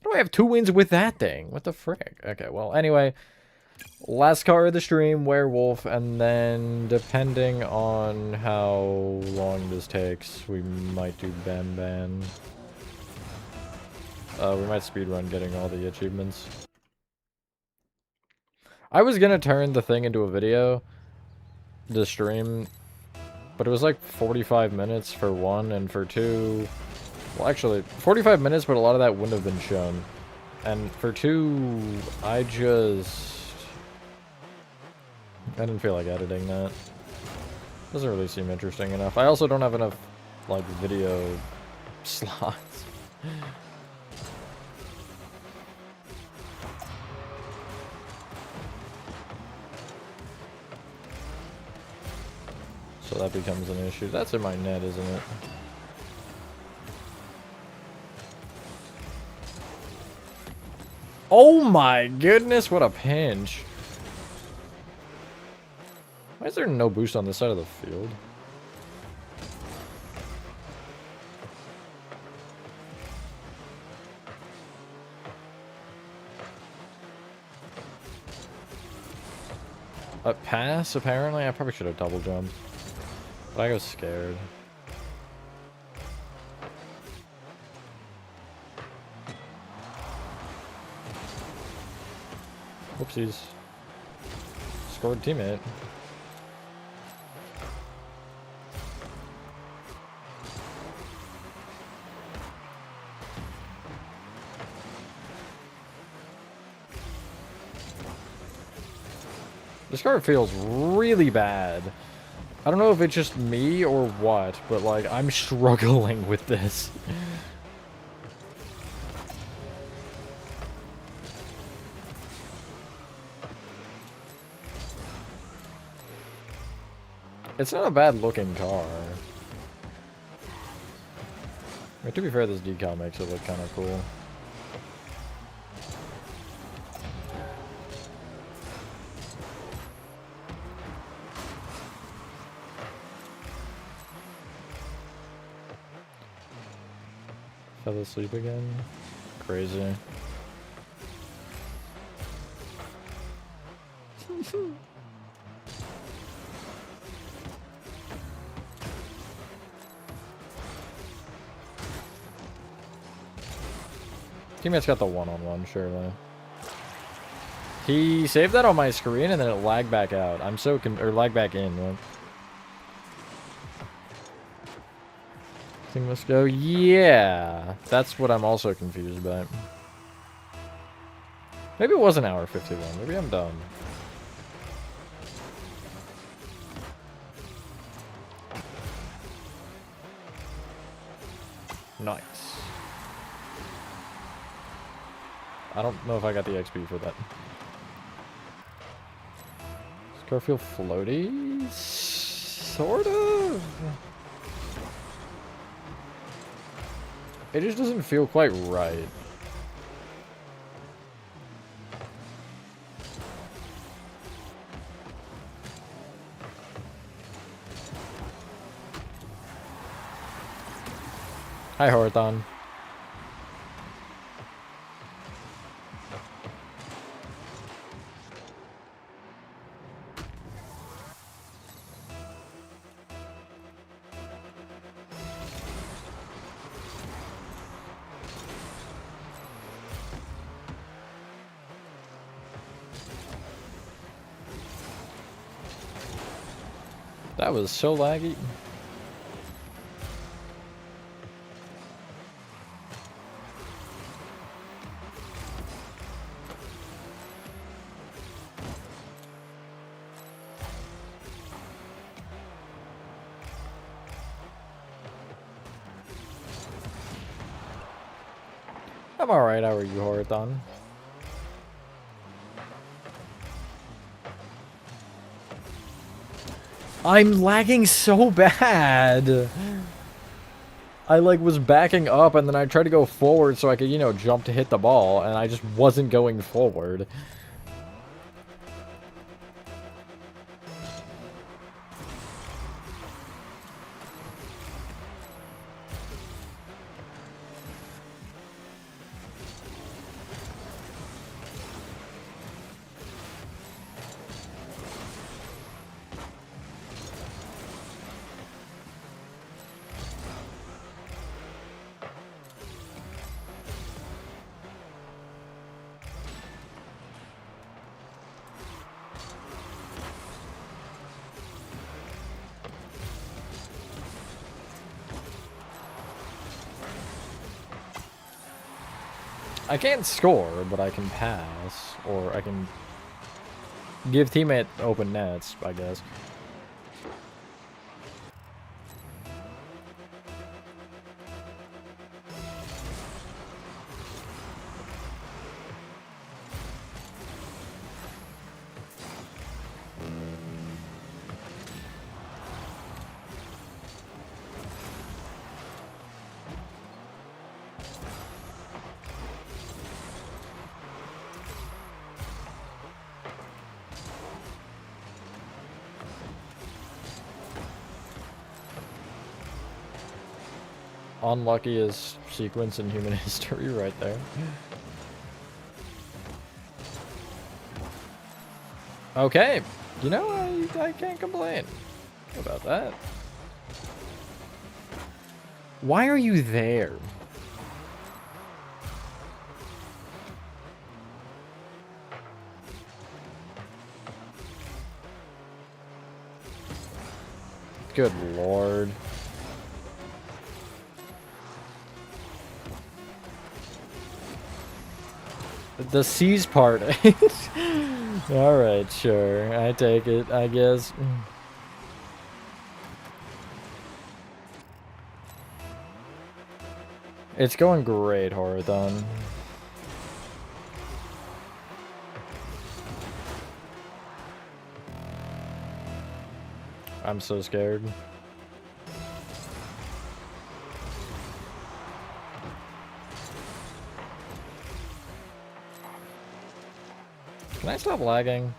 How do I have 2 wins with that thing? What the frick? Okay, well, anyway... Last car of the stream, Werewolf, and then depending on how long this takes, we might do Ban Ban. We might speedrun getting all the achievements. I was gonna turn the thing into a video, the stream, but it was like 45 minutes for 1, and for 2... Well, actually, 45 minutes, but a lot of that wouldn't have been shown. And for 2, I didn't feel like editing that. Doesn't really seem interesting enough. I also don't have enough, like, video slots. So that becomes an issue. That's in my net, isn't it? Oh my goodness, what a pinch. Why is there no boost on this side of the field? A pass, apparently? I probably should have double jumped. But I was scared. Whoopsies. Scored teammate. This card feels really bad. I don't know if it's just me or what, but like, I'm struggling with this. It's not a bad looking car. I mean, to be fair, this decal makes it look kind of cool. Fell asleep again? Crazy. Teammate's got the one-on-one, surely. He saved that on my screen and then it lagged back out. I'm so or lagged back in. Right? Thing must go. Yeah, that's what I'm also confused by. Maybe it was an hour 51. Maybe I'm dumb. Nice. I don't know if I got the XP for that. Does car feel floaty? Sort of. It just doesn't feel quite right. Hi, Horathon. That was so laggy. I'm alright, how are you, Horathon? I'm lagging so bad! I, like, was backing up, and then I tried to go forward so I could, you know, jump to hit the ball, and I just wasn't going forward. I can't score, but I can pass, or I can give teammate open nets, I guess. Unluckiest sequence in human history right there. Okay, you know, I can't complain about that. Why are you there? Good lord. The C's part. Alright, sure. I take it, I guess. It's going great, Horathon. I'm so scared. Can I stop lagging?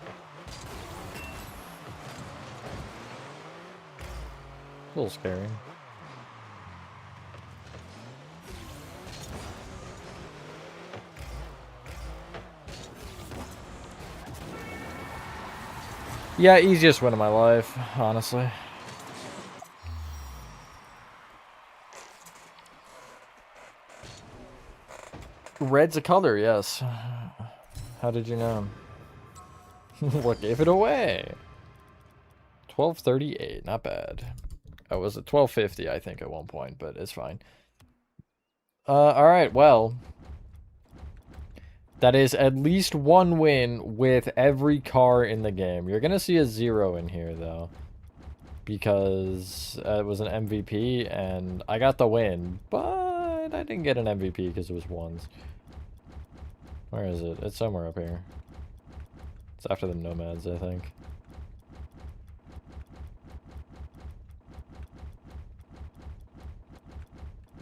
A little scary. Yeah, easiest win of my life, honestly. Red's a color, yes. How did you know? What gave it away? 1238, not bad. I was at 1250, I think, at one point, but it's fine. Alright, well. That is at least one win with every car in the game. You're gonna see a 0 in here, though. Because it was an MVP, and I got the win. But what? I didn't get an MVP because it was ones. Where is it? It's somewhere up here. It's after the Nomads, I think.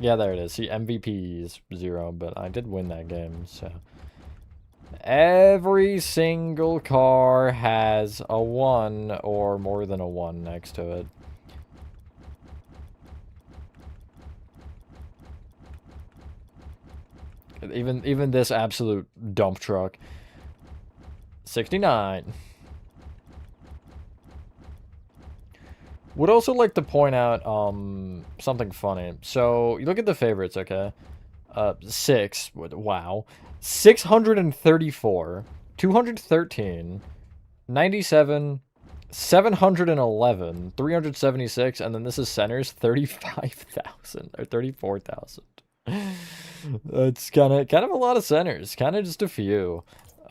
Yeah, there it is. See, MVP is 0, but I did win that game, so... Every single car has a 1 or more than a 1 next to it. Even this absolute dump truck. 69. Would also like to point out something funny. So you look at the favorites, okay? 6. Wow. 634, 213, 97, 711, 376, and then this is centers 35,000 or 34,000. It's kind of a lot of centers, kind of just a few.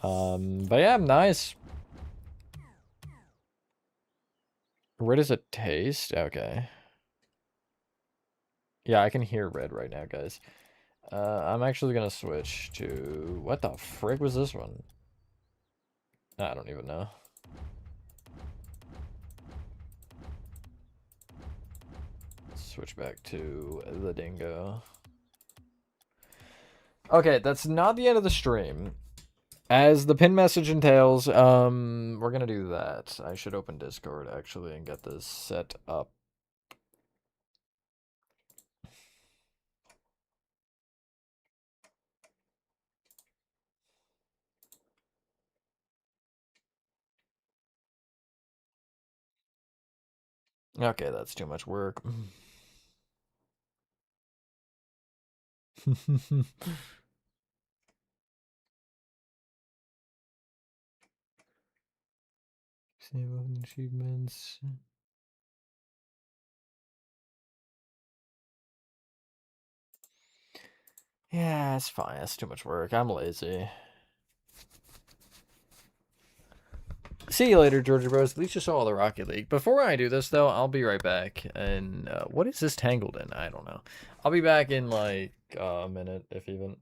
But yeah, nice. Where does it taste? Okay. Yeah, I can hear red right now, guys. I'm actually gonna switch to... What the frick was this one? I don't even know. Switch back to the dingo. Okay, that's not the end of the stream. As the pin message entails, we're gonna do that. I should open Discord, actually, and get this set up. Okay, that's too much work. Save open achievements. Yeah, it's fine. That's too much work. I'm lazy. See you later, Georgia Bros. At least you saw all the Rocket League. Before I do this, though, I'll be right back. And what is this tangled in? I don't know. I'll be back in like a minute, if even.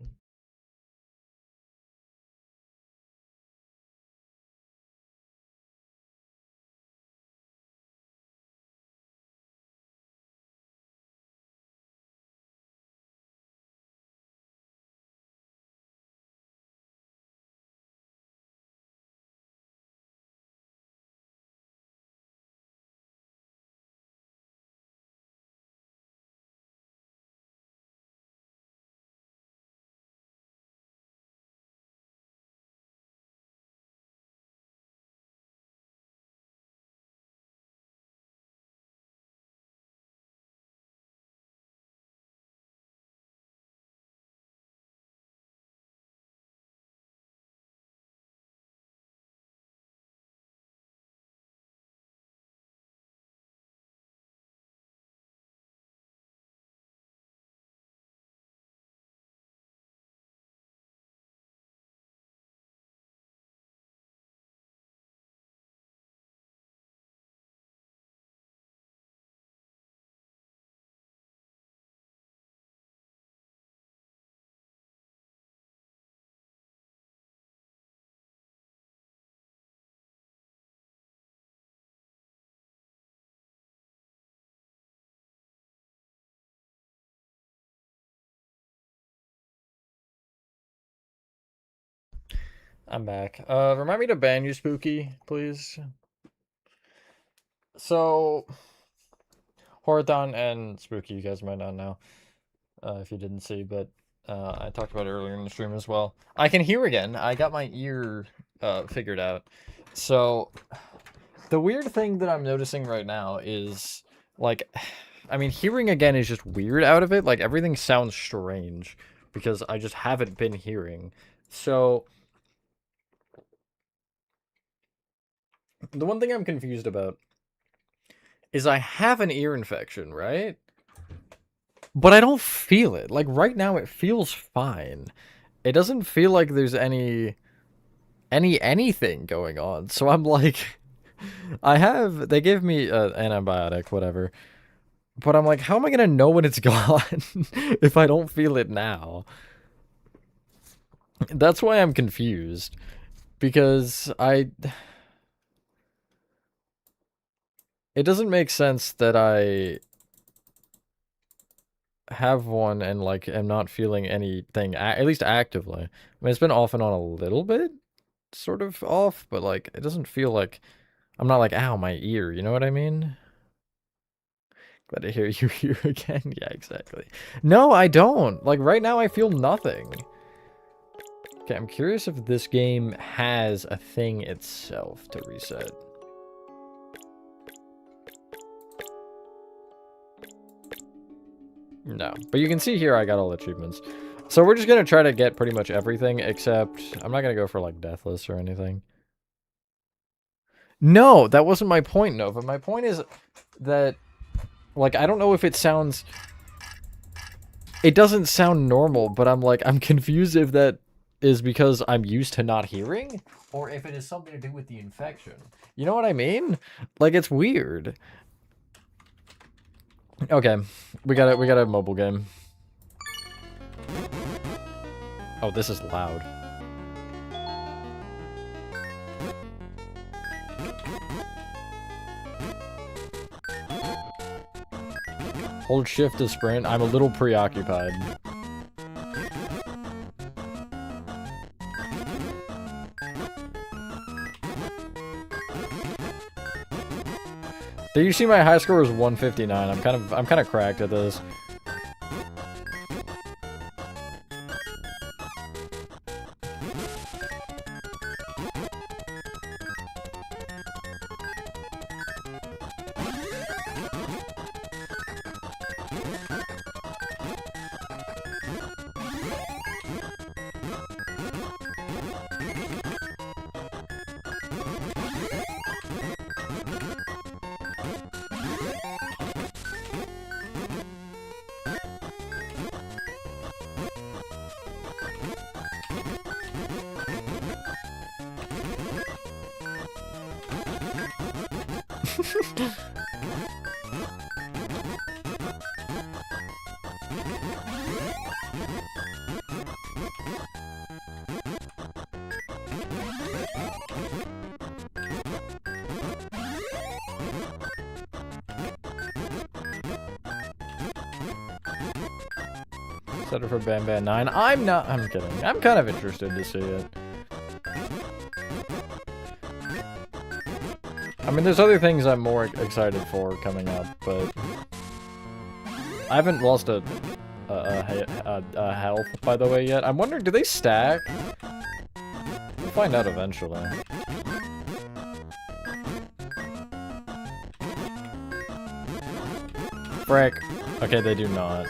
I'm back. Remind me to ban you, Spooky, please. So, Horathon and Spooky, you guys might not know, if you didn't see, but I talked about it earlier in the stream as well. I can hear again. I got my ear figured out. So, the weird thing that I'm noticing right now is, like, I mean, hearing again is just weird out of it. Like, everything sounds strange because I just haven't been hearing. So, the one thing I'm confused about is I have an ear infection, right? But I don't feel it. Like, right now it feels fine. It doesn't feel like there's anything going on. So I'm like, they gave me an antibiotic, whatever. But I'm like, how am I gonna know when it's gone if I don't feel it now? That's why I'm confused. Because it doesn't make sense that I have one and, like, am not feeling anything, at least actively. I mean, it's been off and on a little bit, sort of off, but, like, it doesn't feel like, I'm not like, ow, my ear, you know what I mean? Glad to hear you here again. Yeah, exactly. No, I don't. Like, right now I feel nothing. Okay, I'm curious if this game has a thing itself to reset. No, but you can see here I got all achievements. So we're just gonna try to get pretty much everything, except I'm not gonna go for, like, Deathless or anything. No, that wasn't my point, Nova. My point is that, like, I don't know if it sounds... It doesn't sound normal, but I'm like, I'm confused if that is because I'm used to not hearing, or if it is something to do with the infection. You know what I mean? Like, it's weird. Okay, we got a mobile game. Oh, this is loud. Hold shift to sprint. I'm a little preoccupied. Did you see my high score was 159? I'm kind of cracked at this. Set it for Banban 9. I'm kidding. I'm kind of interested to see it. I mean, there's other things I'm more excited for coming up, but I haven't lost a health, by the way, yet. I'm wondering, do they stack? We'll find out eventually. Frick. Okay, they do not.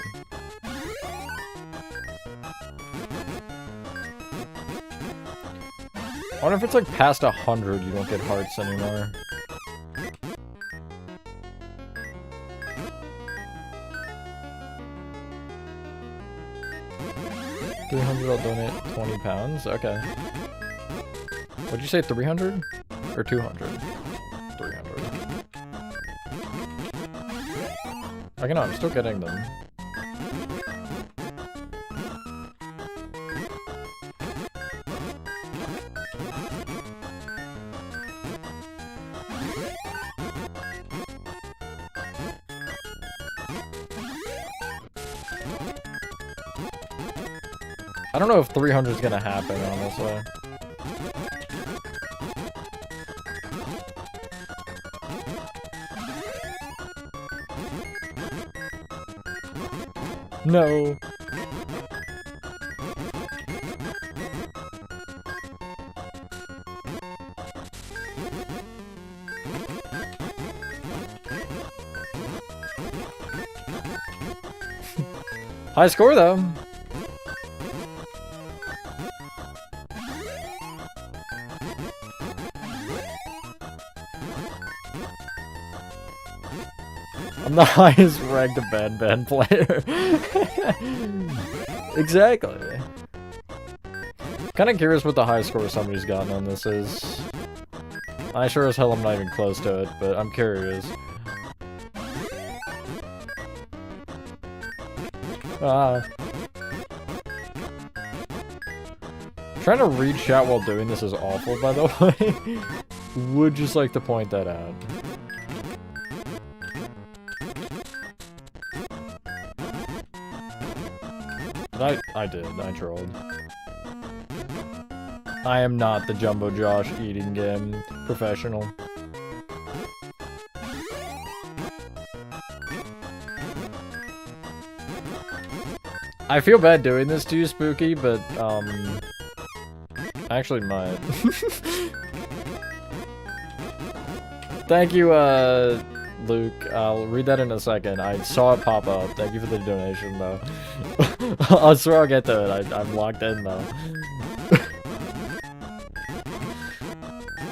I wonder if it's like past 100 you don't get hearts anymore. $300, I'll donate 20 pounds. Okay. What'd you say, 300? Or 200? 300. I know, I'm still getting them. I don't know if 300 is gonna happen, honestly. No. High score, though. I'm the highest ranked Banban player. Exactly. Kind of curious what the high score somebody's gotten on this is. I sure as hell am not even close to it, but I'm curious. Ah. Trying to read chat while doing this is awful, by the way. Would just like to point that out. I did. I trolled. I am not the Jumbo Josh eating game professional. I feel bad doing this to you, Spooky, but, I actually might. Thank you, Luke. I'll read that in a second. I saw it pop up. Thank you for the donation, though. I swear I'll get to it. I'm locked in, though.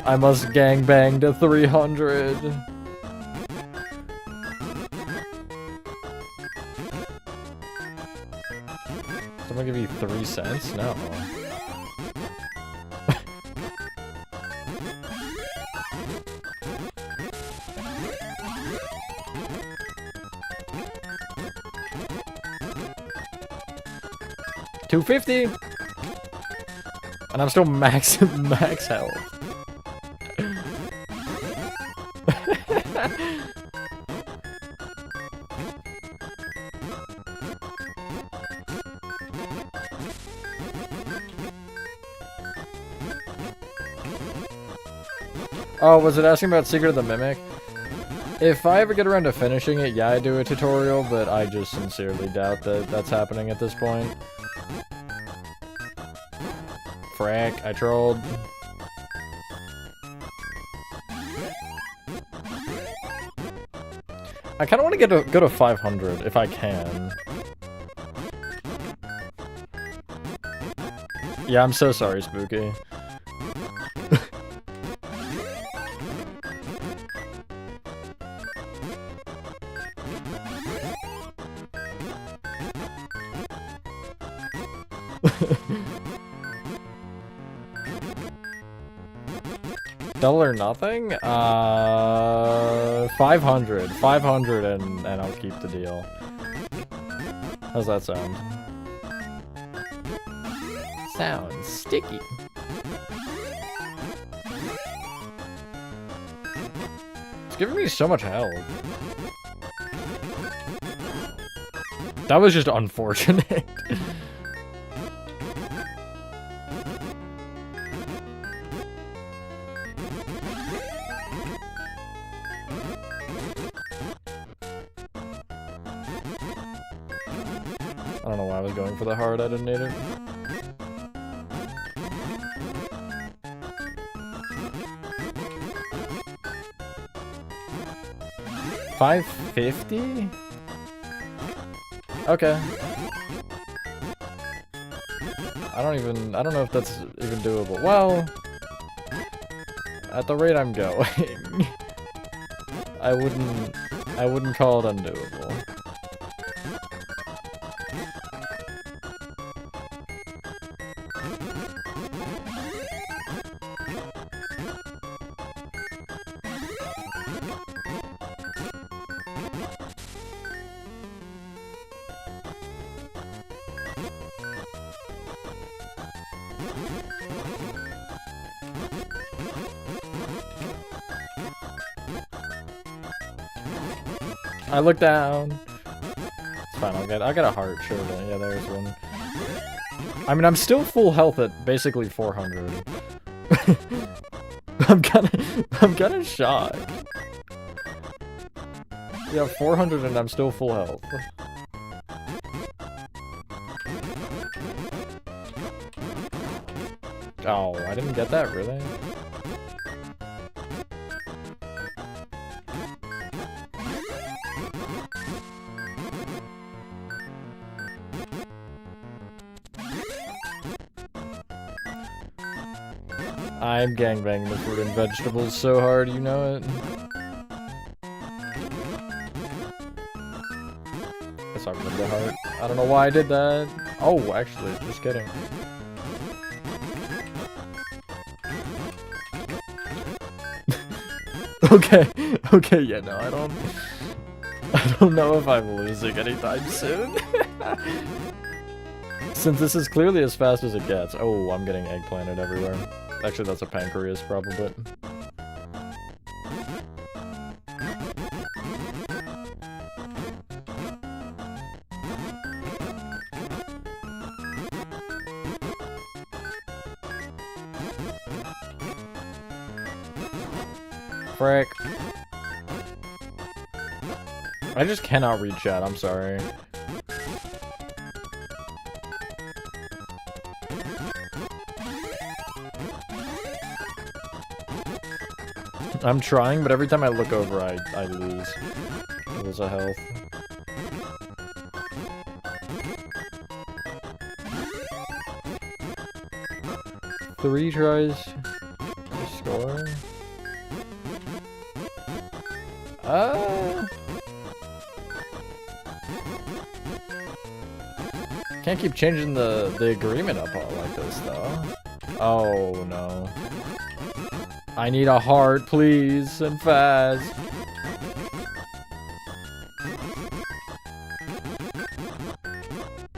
I must gangbang to 300. Someone give you 3 cents? No. $2.50, and I'm still max health. Oh, was it asking about Secret of the Mimic? If I ever get around to finishing it, yeah, I do a tutorial, but I just sincerely doubt that that's happening at this point. Frack, I trolled. I kind of want to go to 500 if I can. Yeah, I'm so sorry, Spooky. Double or nothing? 500. 500 and I'll keep the deal. How's that sound? Sounds sticky. It's giving me so much health. That was just unfortunate. I don't know why I was going for the heart, I didn't need it. $5.50? Okay. I don't know if that's even doable. Well, at the rate I'm going, I wouldn't call it undoable. I look down. It's fine, I'll get a heart, sure. Yeah, there's one. I mean, I'm still full health at basically 400. I'm kind of shocked. Yeah, 400 and I'm still full health. Oh, I didn't get that, really? I'm gangbanging the fruit and vegetables so hard, you know it. Guess I'll grab the heart. I don't know why I did that. Oh, actually, just kidding. Okay, yeah, no, I don't know if I'm losing anytime soon. Since this is clearly as fast as it gets. Oh, I'm getting eggplanted everywhere. Actually, that's a pancreas, probably. Frick. I just cannot read chat, I'm sorry. I'm trying, but every time I look over, I lose. I lose a health. Three tries to score. Can't keep changing the agreement up all like this, though. Oh, no. I need a heart, please, and fast.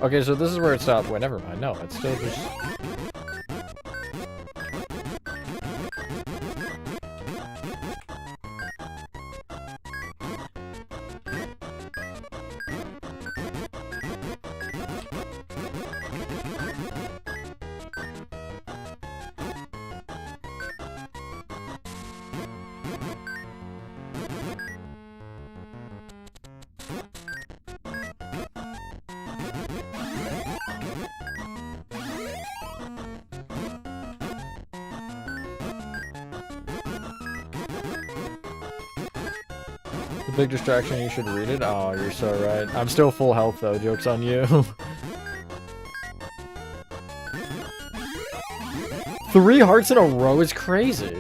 Okay, so this is where it stopped. Wait, never mind. No, it's still just... Big distraction, you should read it. Oh, you're so right. I'm still full health though, joke's on you. 3 hearts in a row is crazy.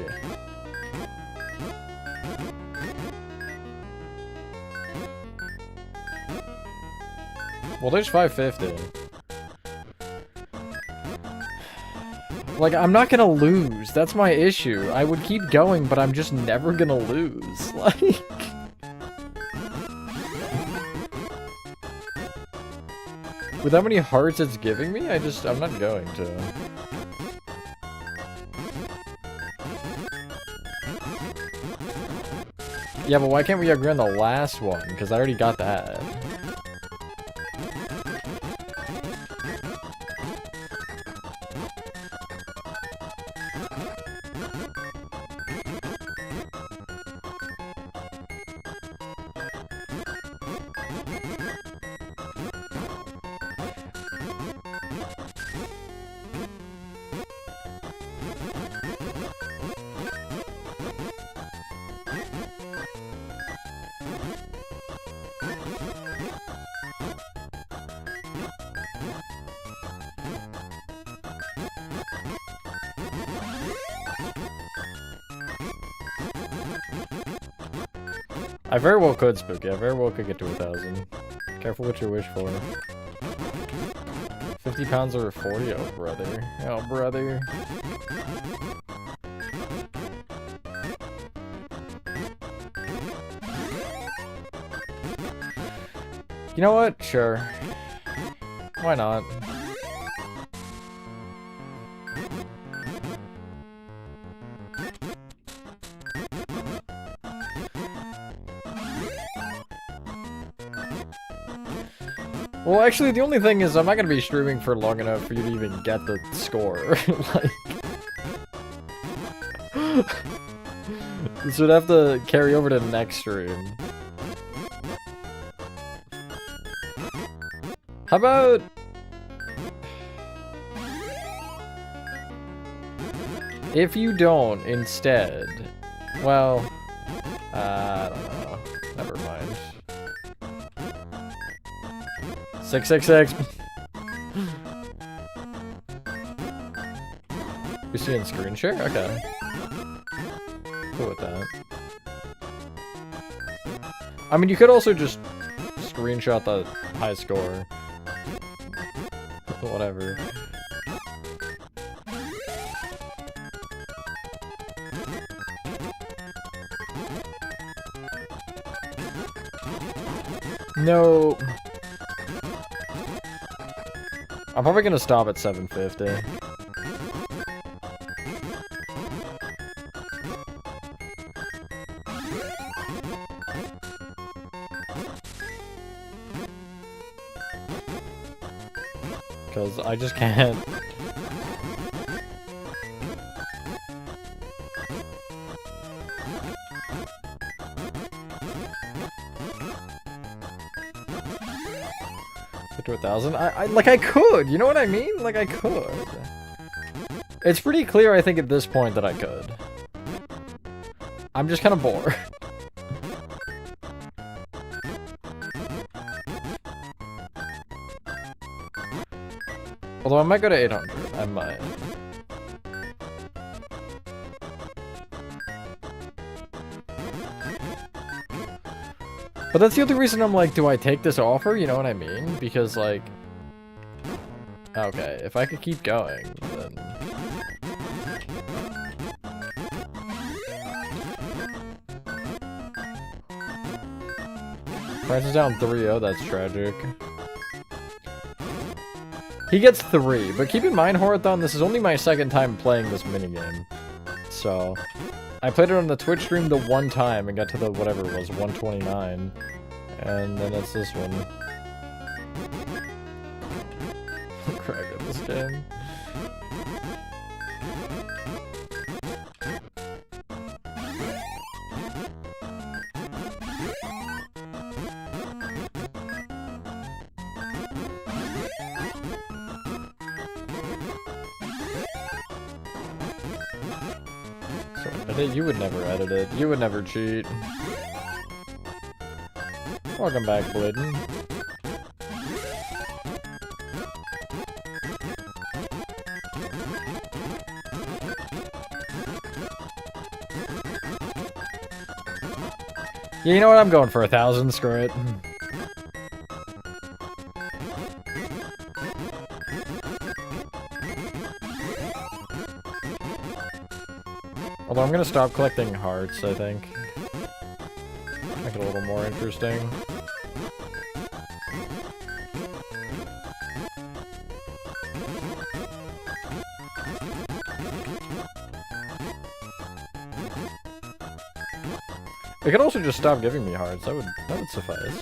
Well, there's 550. Like, I'm not gonna lose. That's my issue. I would keep going, but I'm just never gonna lose. Like... With how many hearts it's giving me, I'm not going to. Yeah, but why can't we agree on the last one? Because I already got that. I very well could, Spooky. I very well could get to 1,000. Careful what you wish for. 50 pounds over 40? Oh, brother. Oh, brother. You know what? Sure. Why not? Well, actually, the only thing is I'm not gonna be streaming for long enough for you to even get the score. Like... This would have to carry over to the next stream. How about... If you don't, instead... Well... I don't know. Never mind. 666! You seeing screen share? Okay. Cool with that. I mean, you could also just screenshot the high score. Whatever. No. I'm probably gonna stop at 750. Because I just can't. To 1,000? Like I could, you know what I mean? Like I could. It's pretty clear, I think, at this point that I could. I'm just kind of bored. Although I might go to 800. I might. But that's the only reason I'm like, do I take this offer? You know what I mean? Because, like... Okay, if I could keep going, then... Price is down 3-0, that's tragic. He gets 3, but keep in mind, Horathon, this is only my second time playing this minigame. So... I played it on the Twitch stream the one time and got to the, whatever it was, 129. And then it's this one. Crack at this game. You would never edit it. You would never cheat. Welcome back, Blitten. Yeah, you know what? I'm going for 1,000. Screw it. Although I'm gonna stop collecting hearts, I think. Make it a little more interesting. It could also just stop giving me hearts. That would suffice.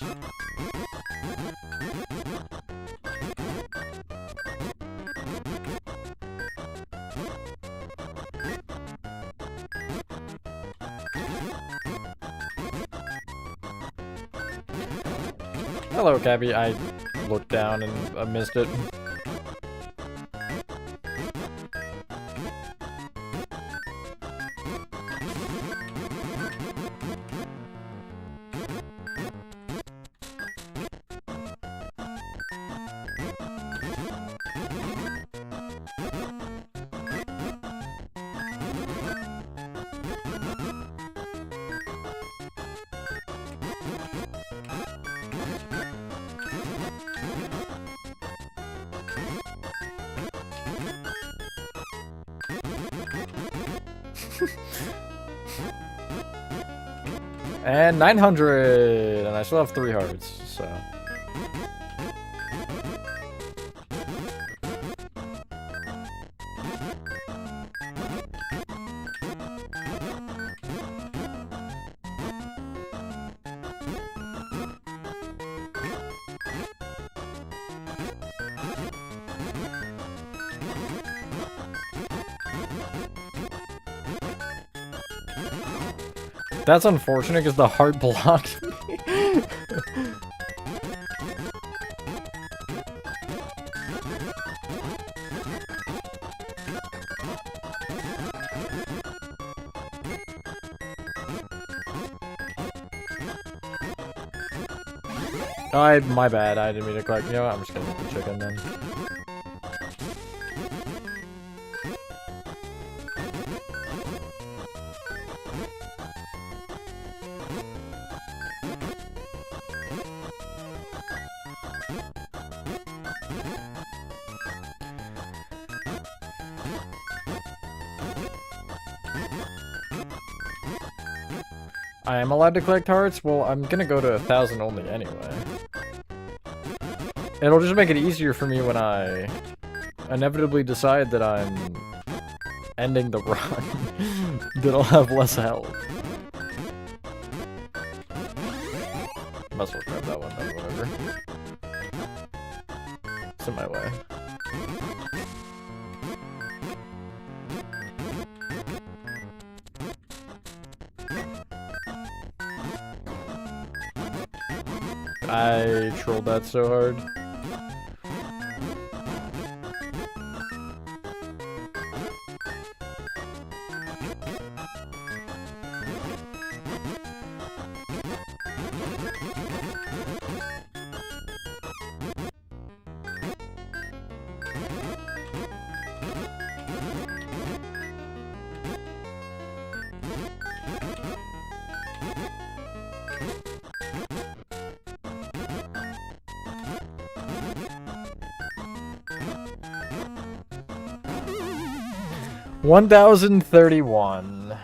Hello, Cabby. I looked down and I missed it. And 900! And I still have 3 hearts, so... That's unfortunate because the heart blocked me. My bad, I didn't mean to collect. You know what? I'm just gonna get the chicken then. I am allowed to collect hearts? Well, I'm gonna go to 1,000 only anyway. It'll just make it easier for me when I inevitably decide that I'm ending the run. That I'll have less health. Must as well grab that one, but whatever. It's in my way. I trolled that so hard. $1,031.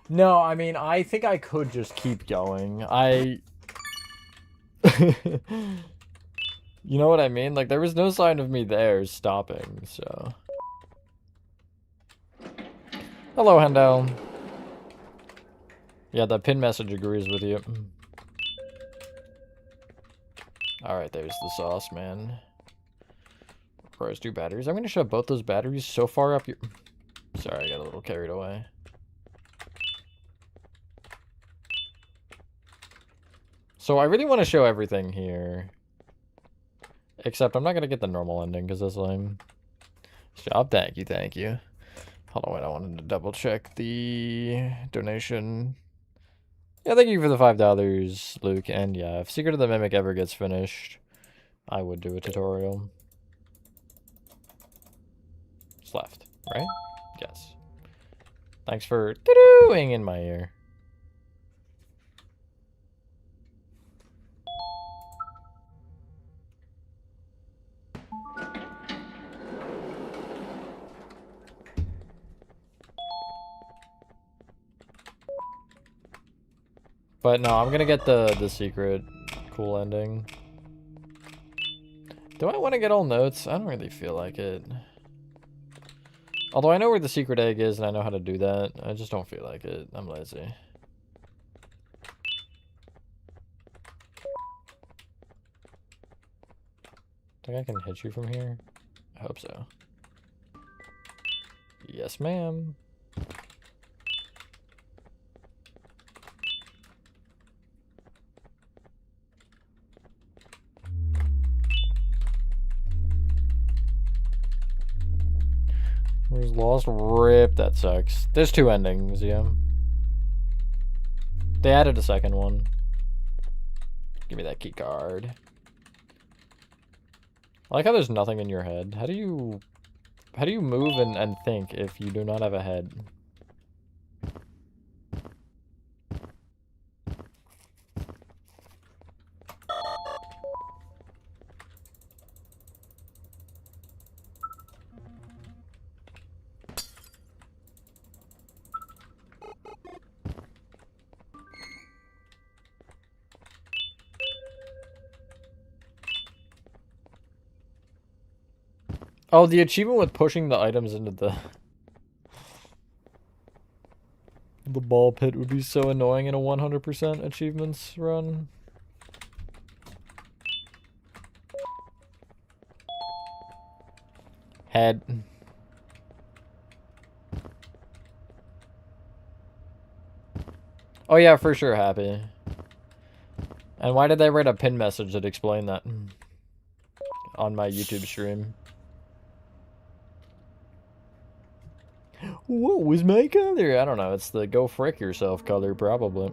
No, I mean, I think I could just keep going. You know what I mean? Like, there was no sign of me there stopping, so... Hello, Hendo. Yeah, the pin message agrees with you. Alright, there's the sauce, man. Requires 2 batteries. I'm gonna shove both those batteries so far up your... Sorry, I got a little carried away. So I really want to show everything here. Except I'm not gonna get the normal ending, because that's lame. Job, thank you, thank you. Hold on, wait, I wanted to double check the donation. Yeah, thank you for the $5, Luke. And yeah, if Secret of the Mimic ever gets finished, I would do a tutorial. It's left, right? Yes. Thanks for doo-dooing in my ear. But no, I'm gonna get the secret cool ending. Do I want to get all notes? I don't really feel like it. Although I know where the secret egg is and I know how to do that. I just don't feel like it. I'm lazy. Think I can hit you from here? I hope so. Yes, ma'am. Where's Lost? Rip, that sucks. There's 2 endings, yeah. They added a second one. Give me that key card. I like how there's nothing in your head. How do you move and think if you do not have a head? Oh, the achievement with pushing the items into the ball pit would be so annoying in a 100% achievements run. Head. Oh yeah, for sure, Happy. And why did they write a pin message that explained that on my YouTube stream? What was my color? I don't know. It's the go frick yourself color, probably.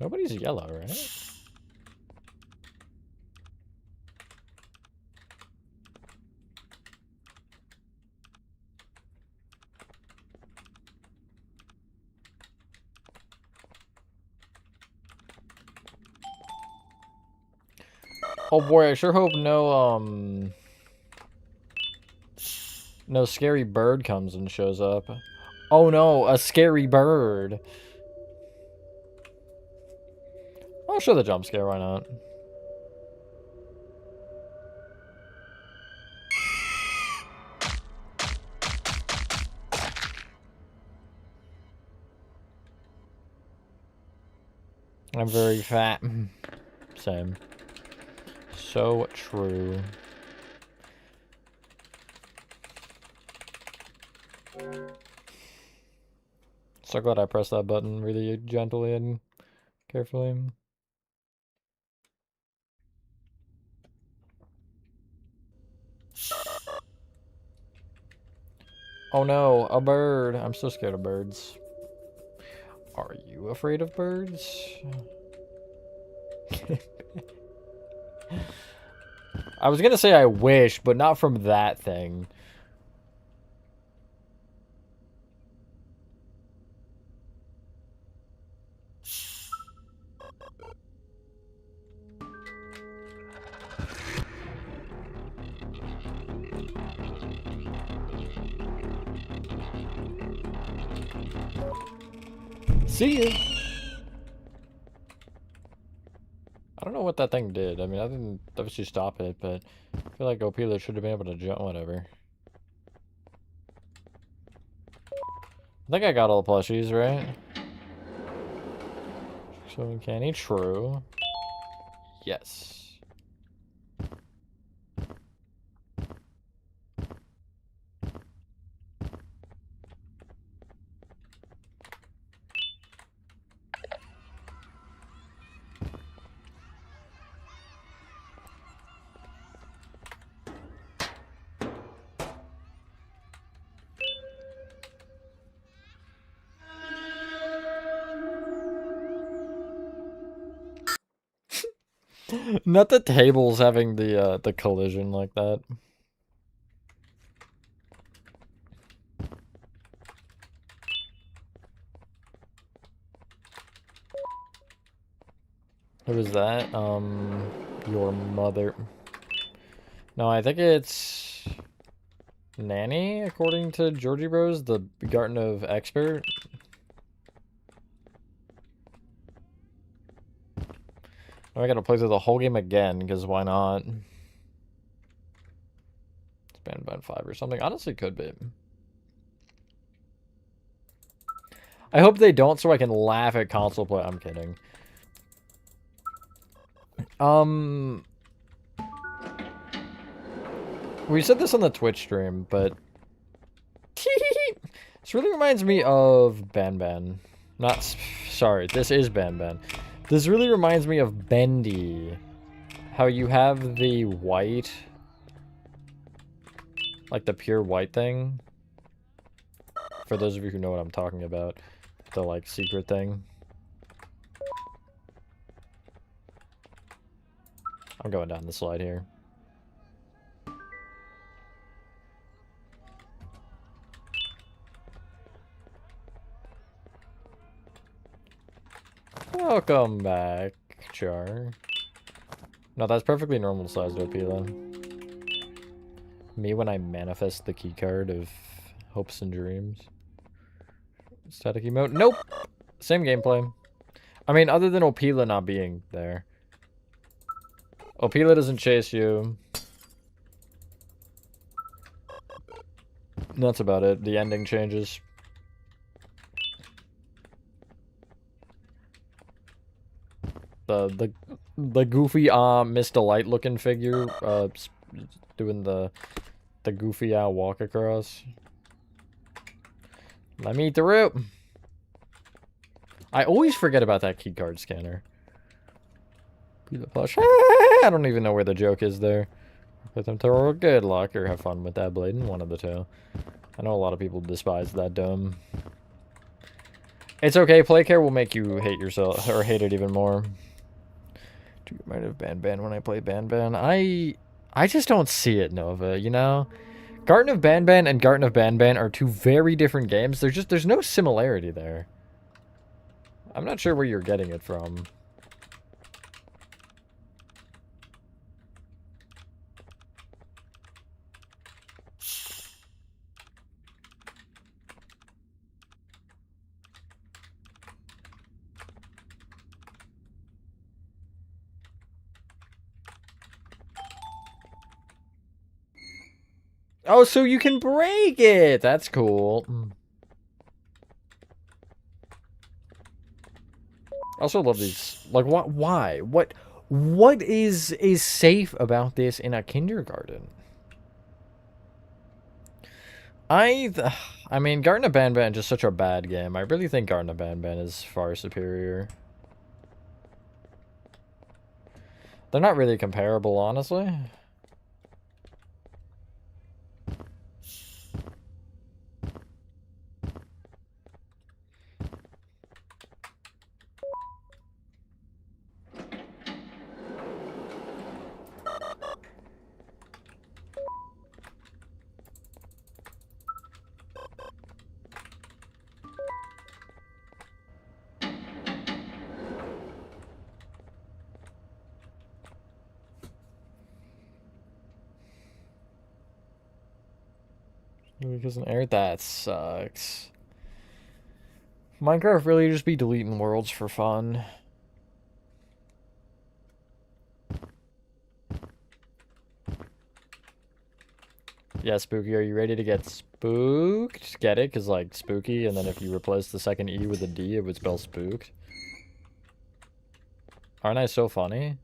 Nobody's yellow, right? Oh boy, I sure hope no, No, scary bird comes and shows up. Oh no, a scary bird. I'll show the jump scare, why not? I'm very fat. Same. So true. So glad I pressed that button really gently and carefully. Oh no, a bird. I'm so scared of birds. Are you afraid of birds? I was gonna say I wish, but not from that thing. See ya! I don't know what that thing did. I mean, I didn't obviously stop it, but I feel like Opila should have been able to jump, whatever. I think I got all the plushies, right? So uncanny, true. Yes. Not the tables having the collision like that. Who is that? Your mother. No, I think it's Nanny, according to Georgie Bros, the Garden of Expert. I gotta play through the whole game again, because why not? It's Ban 5 or something. Honestly, could be. I hope they don't so I can laugh at console play. I'm kidding. We said this on the Twitch stream, but this really reminds me of Ban. Sorry, this is Ban. This really reminds me of Bendy. How you have the white, like the pure white thing. For those of you who know what I'm talking about, the like secret thing. I'm going down the slide here. Welcome back, Char. No, that's perfectly normal sized Opila. Me when I manifest the keycard of hopes and dreams. Static emote. Nope! Same gameplay. I mean, other than Opila not being there. Opila doesn't chase you. That's about it. The ending changes. The goofy Miss Delight looking figure doing the goofy walk across. Let me through. I always forget about that keycard scanner. Be the plush. I don't even know where the joke is there. Put them through good luck or have fun with that blade, one of the two. I know a lot of people despise that dome. It's okay, play care will make you hate yourself, or hate it even more. Do you mind of Ban when I play Ban? I just don't see it, Nova, you know? Garten of Ban and Garten of Ban are two very different games. There's no similarity there. I'm not sure where you're getting it from. Oh, so you can break it! That's cool. I also love these. Like, what? Why? What is safe about this in a kindergarten? I mean, Garten of Banban is just such a bad game. I really think Garten of Banban is far superior. They're not really comparable, honestly. Because an air that sucks. Minecraft really just be deleting worlds for fun. Yeah, Spooky, are you ready to get spooked? Get it? Because, like, spooky, and then if you replace the second E with a D, it would spell spooked. Aren't I so funny?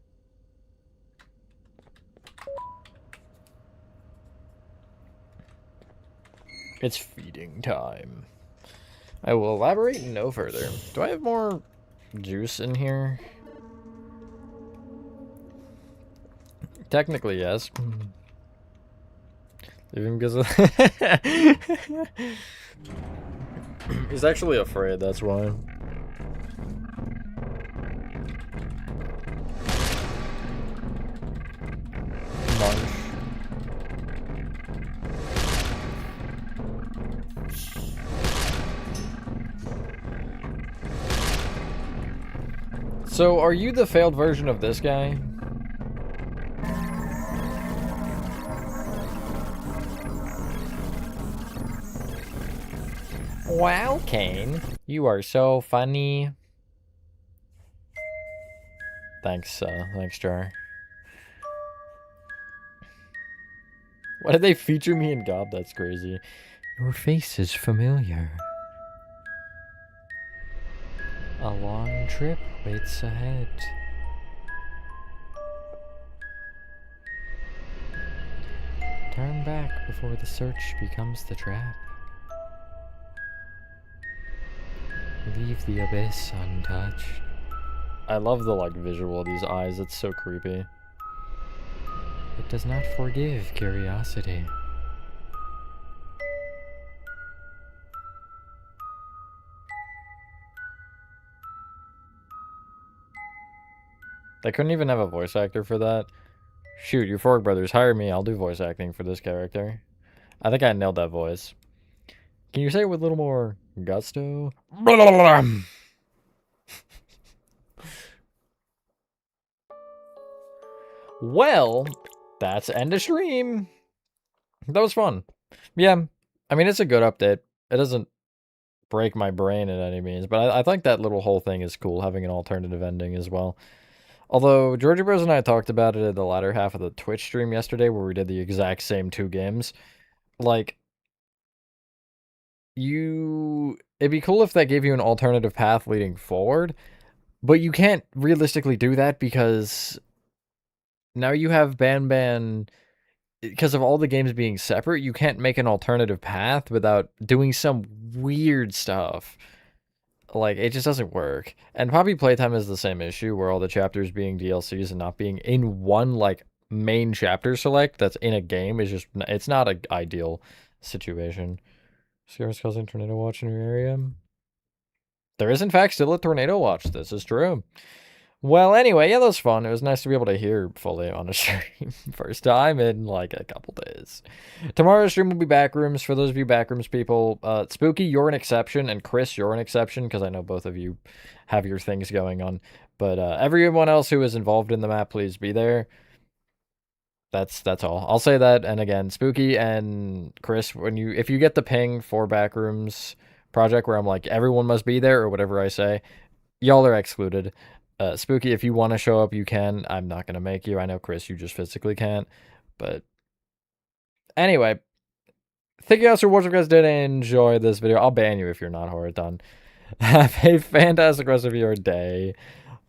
It's feeding time. I will elaborate no further. Do I have more juice in here? Technically, yes. Even because of he's actually afraid, that's why. Munch. So, are you the failed version of this guy? Wow, Kane. You are so funny. Thanks, Jar. Why did they feature me in Gob? That's crazy. Your face is familiar. A long trip waits ahead. Turn back before the search becomes the trap. Leave the abyss untouched. I love the, like, visual of these eyes. It's so creepy. It does not forgive curiosity. They couldn't even have a voice actor for that. Shoot, you Fork Brothers, hire me. I'll do voice acting for this character. I think I nailed that voice. Can you say it with a little more gusto? Well, that's end of stream. That was fun. Yeah, I mean, it's a good update. It doesn't break my brain in any means, but I think that little whole thing is cool, having an alternative ending as well. Although, Georgie Bros and I talked about it in the latter half of the Twitch stream yesterday, where we did the exact same 2 games. Like, it'd be cool if that gave you an alternative path leading forward, but you can't realistically do that because now you have Banban, because of all the games being separate, you can't make an alternative path without doing some weird stuff. Like, it just doesn't work. And Poppy Playtime is the same issue, where all the chapters being DLCs and not being in one, like, main chapter select that's in a game is just, it's not an ideal situation. Sierra's causing tornado watch in your area. There is, in fact, still a tornado watch. This is true. Well, anyway, yeah, that was fun. It was nice to be able to hear fully on a stream. First time in, like, a couple days. Tomorrow's stream will be Backrooms. For those of you Backrooms people, Spooky, you're an exception, and Chris, you're an exception, because I know both of you have your things going on. But everyone else who is involved in the map, please be there. That's all. I'll say that, and again, Spooky and Chris, if you get the ping for Backrooms project where I'm like, everyone must be there, or whatever I say, y'all are excluded. Spooky, if you want to show up, you can. I'm not going to make you. I know, Chris, you just physically can't. But anyway, Thank you guys for watching. If you guys did enjoy this video, I'll ban you if you're not horror done. Have a fantastic rest of your day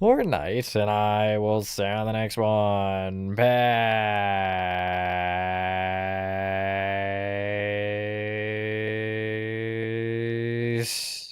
or night, and I will see you on the next one. Peace.